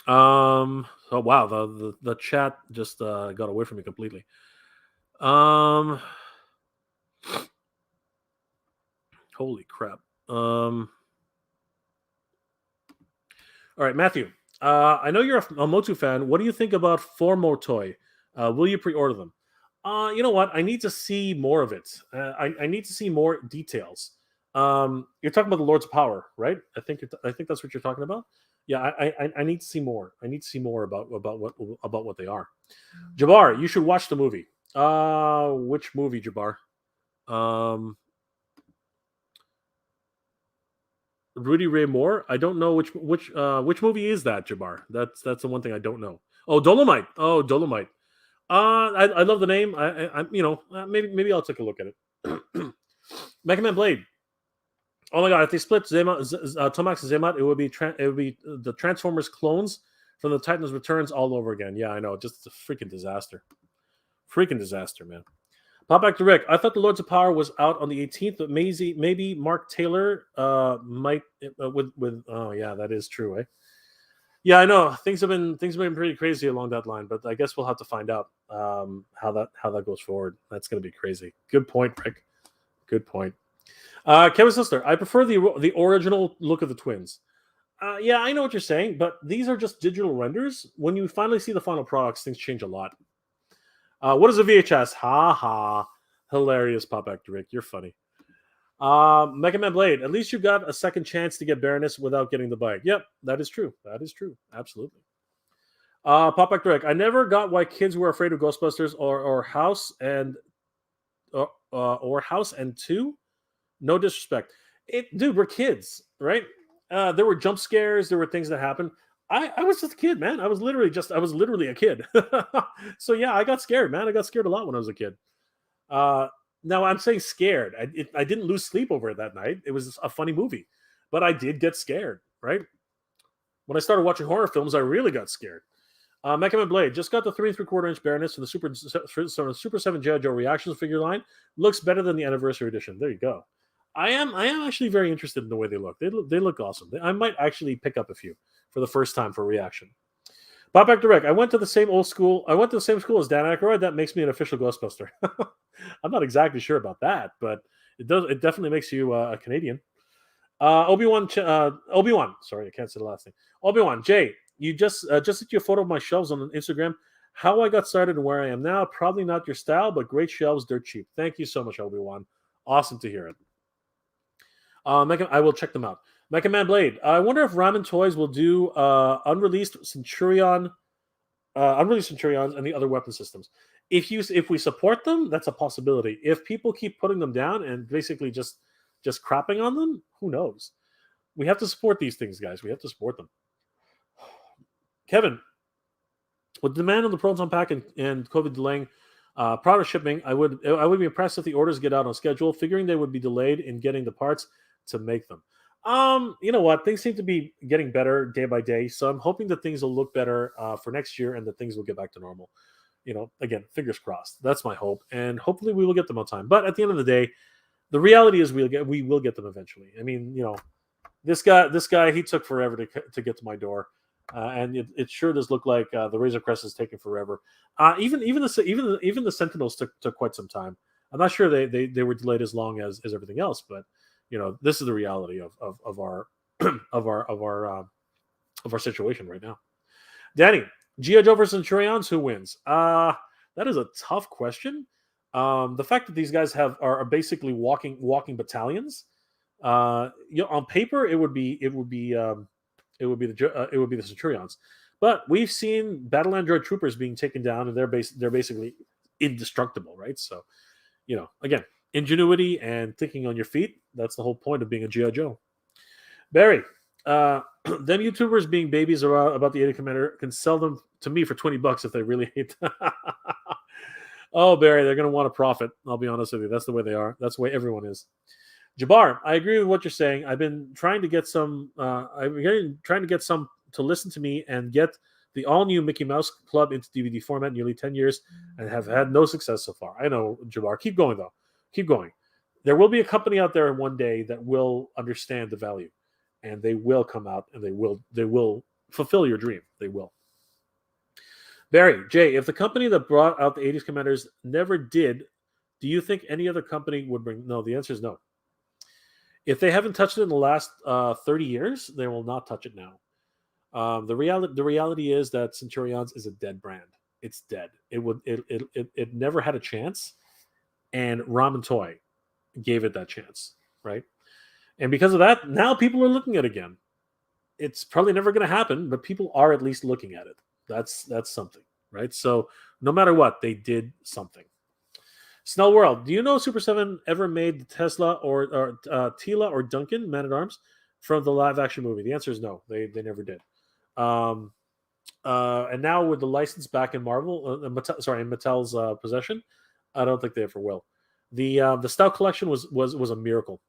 Oh wow, the chat just got away from me completely. Holy crap. All right, Matthew. I know you're a Motu fan. What do you think about Formo Toy? Will you pre-order them? You know what? I need to see more of it. I need to see more details. You're talking about the Lords of Power, right? I think that's what you're talking about. Yeah, I need to see more. I need to see more about what they are. Jabbar, you should watch the movie. Which movie, Jabbar? Rudy Ray Moore. I don't know which movie is that, Jabbar. That's the one thing I don't know. Oh, Dolomite. I love the name. Maybe I'll take a look at it. Mega Man Blade. Oh my god! If they split Tomax and Zemat, it would be the Transformers clones from the Titans Returns all over again. Yeah, I know. Just a freaking disaster. Freaking disaster, man. Pop back to Rick. I thought the Lords of Power was out on the 18th, but maybe Mark Taylor might with. Oh yeah, that is true, eh? Yeah, I know things have been pretty crazy along that line, but I guess we'll have to find out how that goes forward. That's going to be crazy. Good point, Rick. Good point. Kevin's sister. I prefer the original look of the twins. Yeah, I know what you're saying, but these are just digital renders. When you finally see the final products, things change a lot. What is a VHS? Ha ha. Hilarious, Pop Back to Rick. You're funny. Mega Man Blade. At least you got a second chance to get Baroness without getting the bike. Yep, that is true. That is true. Absolutely. Pop Back to Rick. I never got why kids were afraid of Ghostbusters or House and House and 2. No disrespect. Dude, we're kids, right? There were jump scares. There were things that happened. I was just a kid, man. I was literally a kid. So yeah, I got scared, man. I got scared a lot when I was a kid. Now I'm saying scared. I didn't lose sleep over it that night. It was a funny movie, but I did get scared, right? When I started watching horror films, I really got scared. Mega Man Blade just got the 3 3/4 inch Baroness for the Super 7 G.I. Joe reactions figure line. Looks better than the anniversary edition. There you go. I am actually very interested in the way they look. They look awesome. I might actually pick up a few for the first time for reaction. Pop Back Direct. I went to the same school as Dan Aykroyd. That makes me an official Ghostbuster. I'm not exactly sure about that, but it definitely makes you a Canadian. Obi-Wan. Sorry, I can't say the last name. Obi-Wan. Jay, you just sent you a photo of my shelves on Instagram. How I got started and where I am now. Probably not your style, but great shelves, dirt cheap. Thank you so much, Obi-Wan. Awesome to hear it. I will check them out. Mega Man Blade. I wonder if Ramen Toys will do unreleased Centurions and the other weapon systems. If we support them, that's a possibility. If people keep putting them down and basically just crapping on them, who knows? We have to support these things, guys. We have to support them. Kevin, with demand on the Proton Pack and COVID delaying product shipping, I would be impressed if the orders get out on schedule, figuring they would be delayed in getting the parts to make them. You know what? Things seem to be getting better day by day, so I'm hoping that things will look better for next year and that things will get back to normal. Again, fingers crossed. That's my hope, and hopefully we will get them on time. But at the end of the day, the reality is we will get them eventually. I mean, this guy, he took forever to get to my door, and it sure does look like the Razor Crest is taking forever. Even the Sentinels took quite some time. I'm not sure they were delayed as long as everything else, but this is the reality of our of our situation right now. Danny, G.I. Joe versus Centurions, who wins? That is a tough question. The fact that these guys are basically walking battalions. On paper, it would be the Centurions, but we've seen battle android troopers being taken down, and they're basically indestructible, right? So, again, ingenuity and thinking on your feet. That's the whole point of being a G.I. Joe. Barry, them YouTubers being babies about the 80 Commander can sell them to me for $20 if they really hate them. Oh, Barry, they're going to want a profit. I'll be honest with you. That's the way they are. That's the way everyone is. Jabbar, I agree with what you're saying. I've been trying to get some. To listen to me and get the all-new Mickey Mouse Club into DVD format nearly 10 years and have had no success so far. I know, Jabbar. Keep going, though. Keep going. There will be a company out there one day that will understand the value, and they will come out and they will fulfill your dream. They will. Barry, Jay, if the company that brought out the 80s Commanders never did, do you think any other company would bring? No, the answer is no. If they haven't touched it in the last 30 years, they will not touch it now. The reality is that Centurions is a dead brand. It's dead. It never had a chance, and Ramen Toy gave it that chance, right? And because of that, now people are looking at it again. It's probably never going to happen, but people are at least looking at it. That's something, right? So no matter what, they did something. Snell World, do you know Super 7 ever made the Tesla or Tila or Duncan Man-at-Arms from the live-action movie? The answer is no. They never did. And now with the license back in Mattel's possession, I don't think they ever will. The Stout collection was a miracle.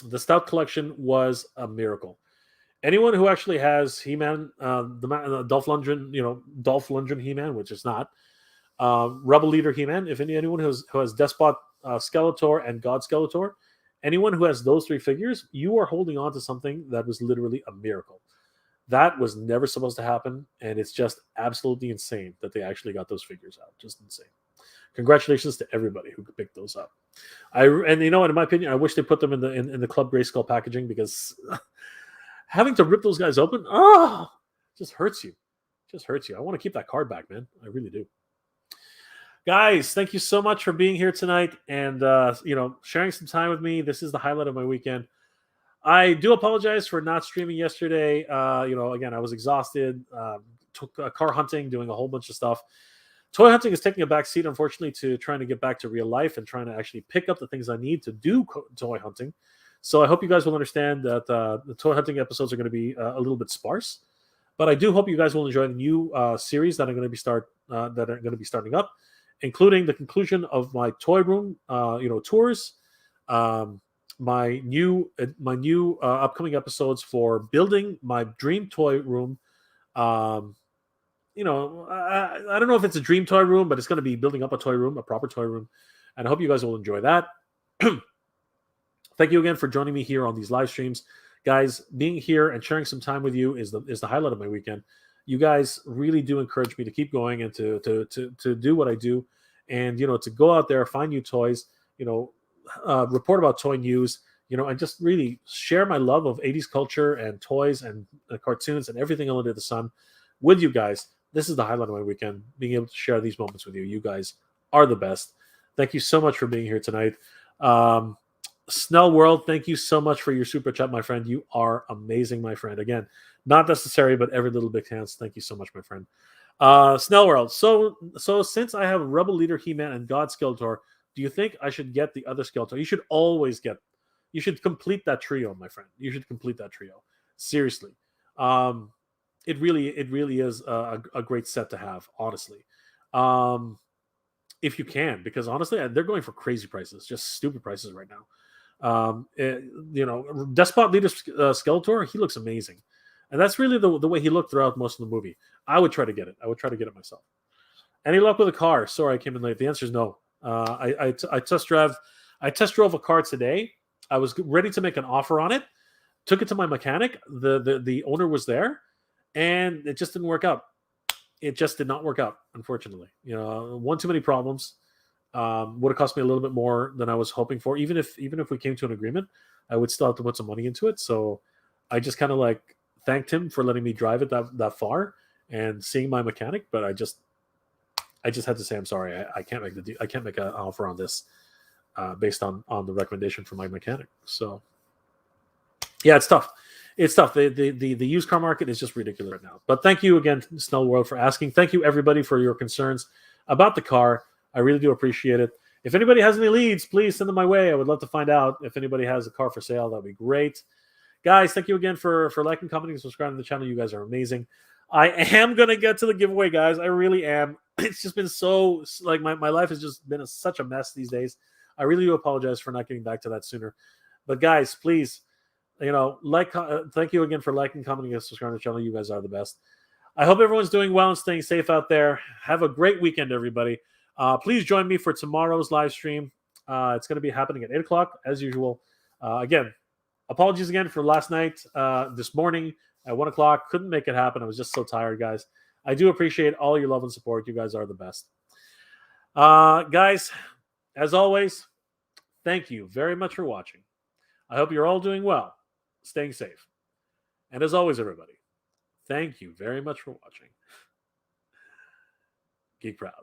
The Stout collection was a miracle. Anyone who actually has He-Man, Dolph Lundgren, He-Man, which is not, Rebel Leader He-Man. If anyone who has Despot Skeletor and God Skeletor, anyone who has those 3 figures, you are holding on to something that was literally a miracle. That was never supposed to happen, and it's just absolutely insane that they actually got those figures out. Just insane. Congratulations to everybody who picked those up. And you know what, in my opinion, I wish they put them in the Club Grayskull packaging, because having to rip those guys open, just hurts you. Just hurts you. I want to keep that card back, man. I really do. Guys, thank you so much for being here tonight and sharing some time with me. This is the highlight of my weekend. I do apologize for not streaming yesterday. Again, I was exhausted. Took car hunting, doing a whole bunch of stuff. Toy hunting is taking a back seat, unfortunately, to trying to get back to real life and trying to actually pick up the things I need to do toy hunting. So I hope you guys will understand that the toy hunting episodes are going to be a little bit sparse. But I do hope you guys will enjoy the new series that are going to be starting up, including the conclusion of my toy room, tours. My new upcoming episodes for building my dream toy room. I don't know if it's a dream toy room, but it's going to be building up a toy room, a proper toy room, and I hope you guys will enjoy that. Thank you again for joining me here on these live streams, guys. Being here and sharing some time with you is the highlight of my weekend. You guys really do encourage me to keep going and to do what I do, and to go out there, find new toys, report about toy news, and just really share my love of 80s culture and toys and cartoons and everything under the sun with you guys. This is the highlight of my weekend, being able to share these moments with you. You guys are the best. Thank you so much for being here tonight. Snell World, thank you so much for your super chat, my friend. You are amazing, my friend. Again, not necessary, but every little bit counts. Thank you so much, my friend. Snell World. So since I have Rebel Leader He-Man and God Skeletor, do you think I should get the other Skeletor? You should complete that trio, my friend. You should complete that trio. Seriously. It really is a great set to have, honestly. If you can, because honestly, they're going for crazy prices, just stupid prices right now. Despot Leader Skeletor, he looks amazing. And that's really the way he looked throughout most of the movie. I would try to get it. I would try to get it myself. Any luck with a car? Sorry, I came in late. The answer is no. I test drove a car today. I was ready to make an offer on it. Took it to my mechanic. The owner was there, and it just didn't work out. It just did not work out, unfortunately. One too many problems. Would have cost me a little bit more than I was hoping for. Even if we came to an agreement, I would still have to put some money into it. So I just kind of thanked him for letting me drive it that far and seeing my mechanic. But I just had to say, I'm sorry, I can't make the deal. I can't make an offer on this based on the recommendation from my mechanic. So yeah, it's tough. It's tough. The used car market is just ridiculous right now. But thank you again, Snell World, for asking. Thank you, everybody, for your concerns about the car. I really do appreciate it. If anybody has any leads, please send them my way. I would love to find out if anybody has a car for sale. That would be great. Guys, thank you again for liking, commenting, and subscribing to the channel. You guys are amazing. I am going to get to the giveaway, guys. I really am. It's just been so, my life has just been such a mess these days. I really do apologize for not getting back to that sooner. But guys, please, thank you again for liking, commenting, and subscribing to the channel. You guys are the best. I hope everyone's doing well and staying safe out there. Have a great weekend, everybody. Please join me for tomorrow's live stream. It's going to be happening at 8 o'clock, as usual. Again, apologies again for last night, this morning at 1 o'clock. Couldn't make it happen. I was just so tired, guys. I do appreciate all your love and support. You guys are the best. Guys, as always, thank you very much for watching. I hope you're all doing well, staying safe. And as always, everybody, thank you very much for watching. Geek Proud.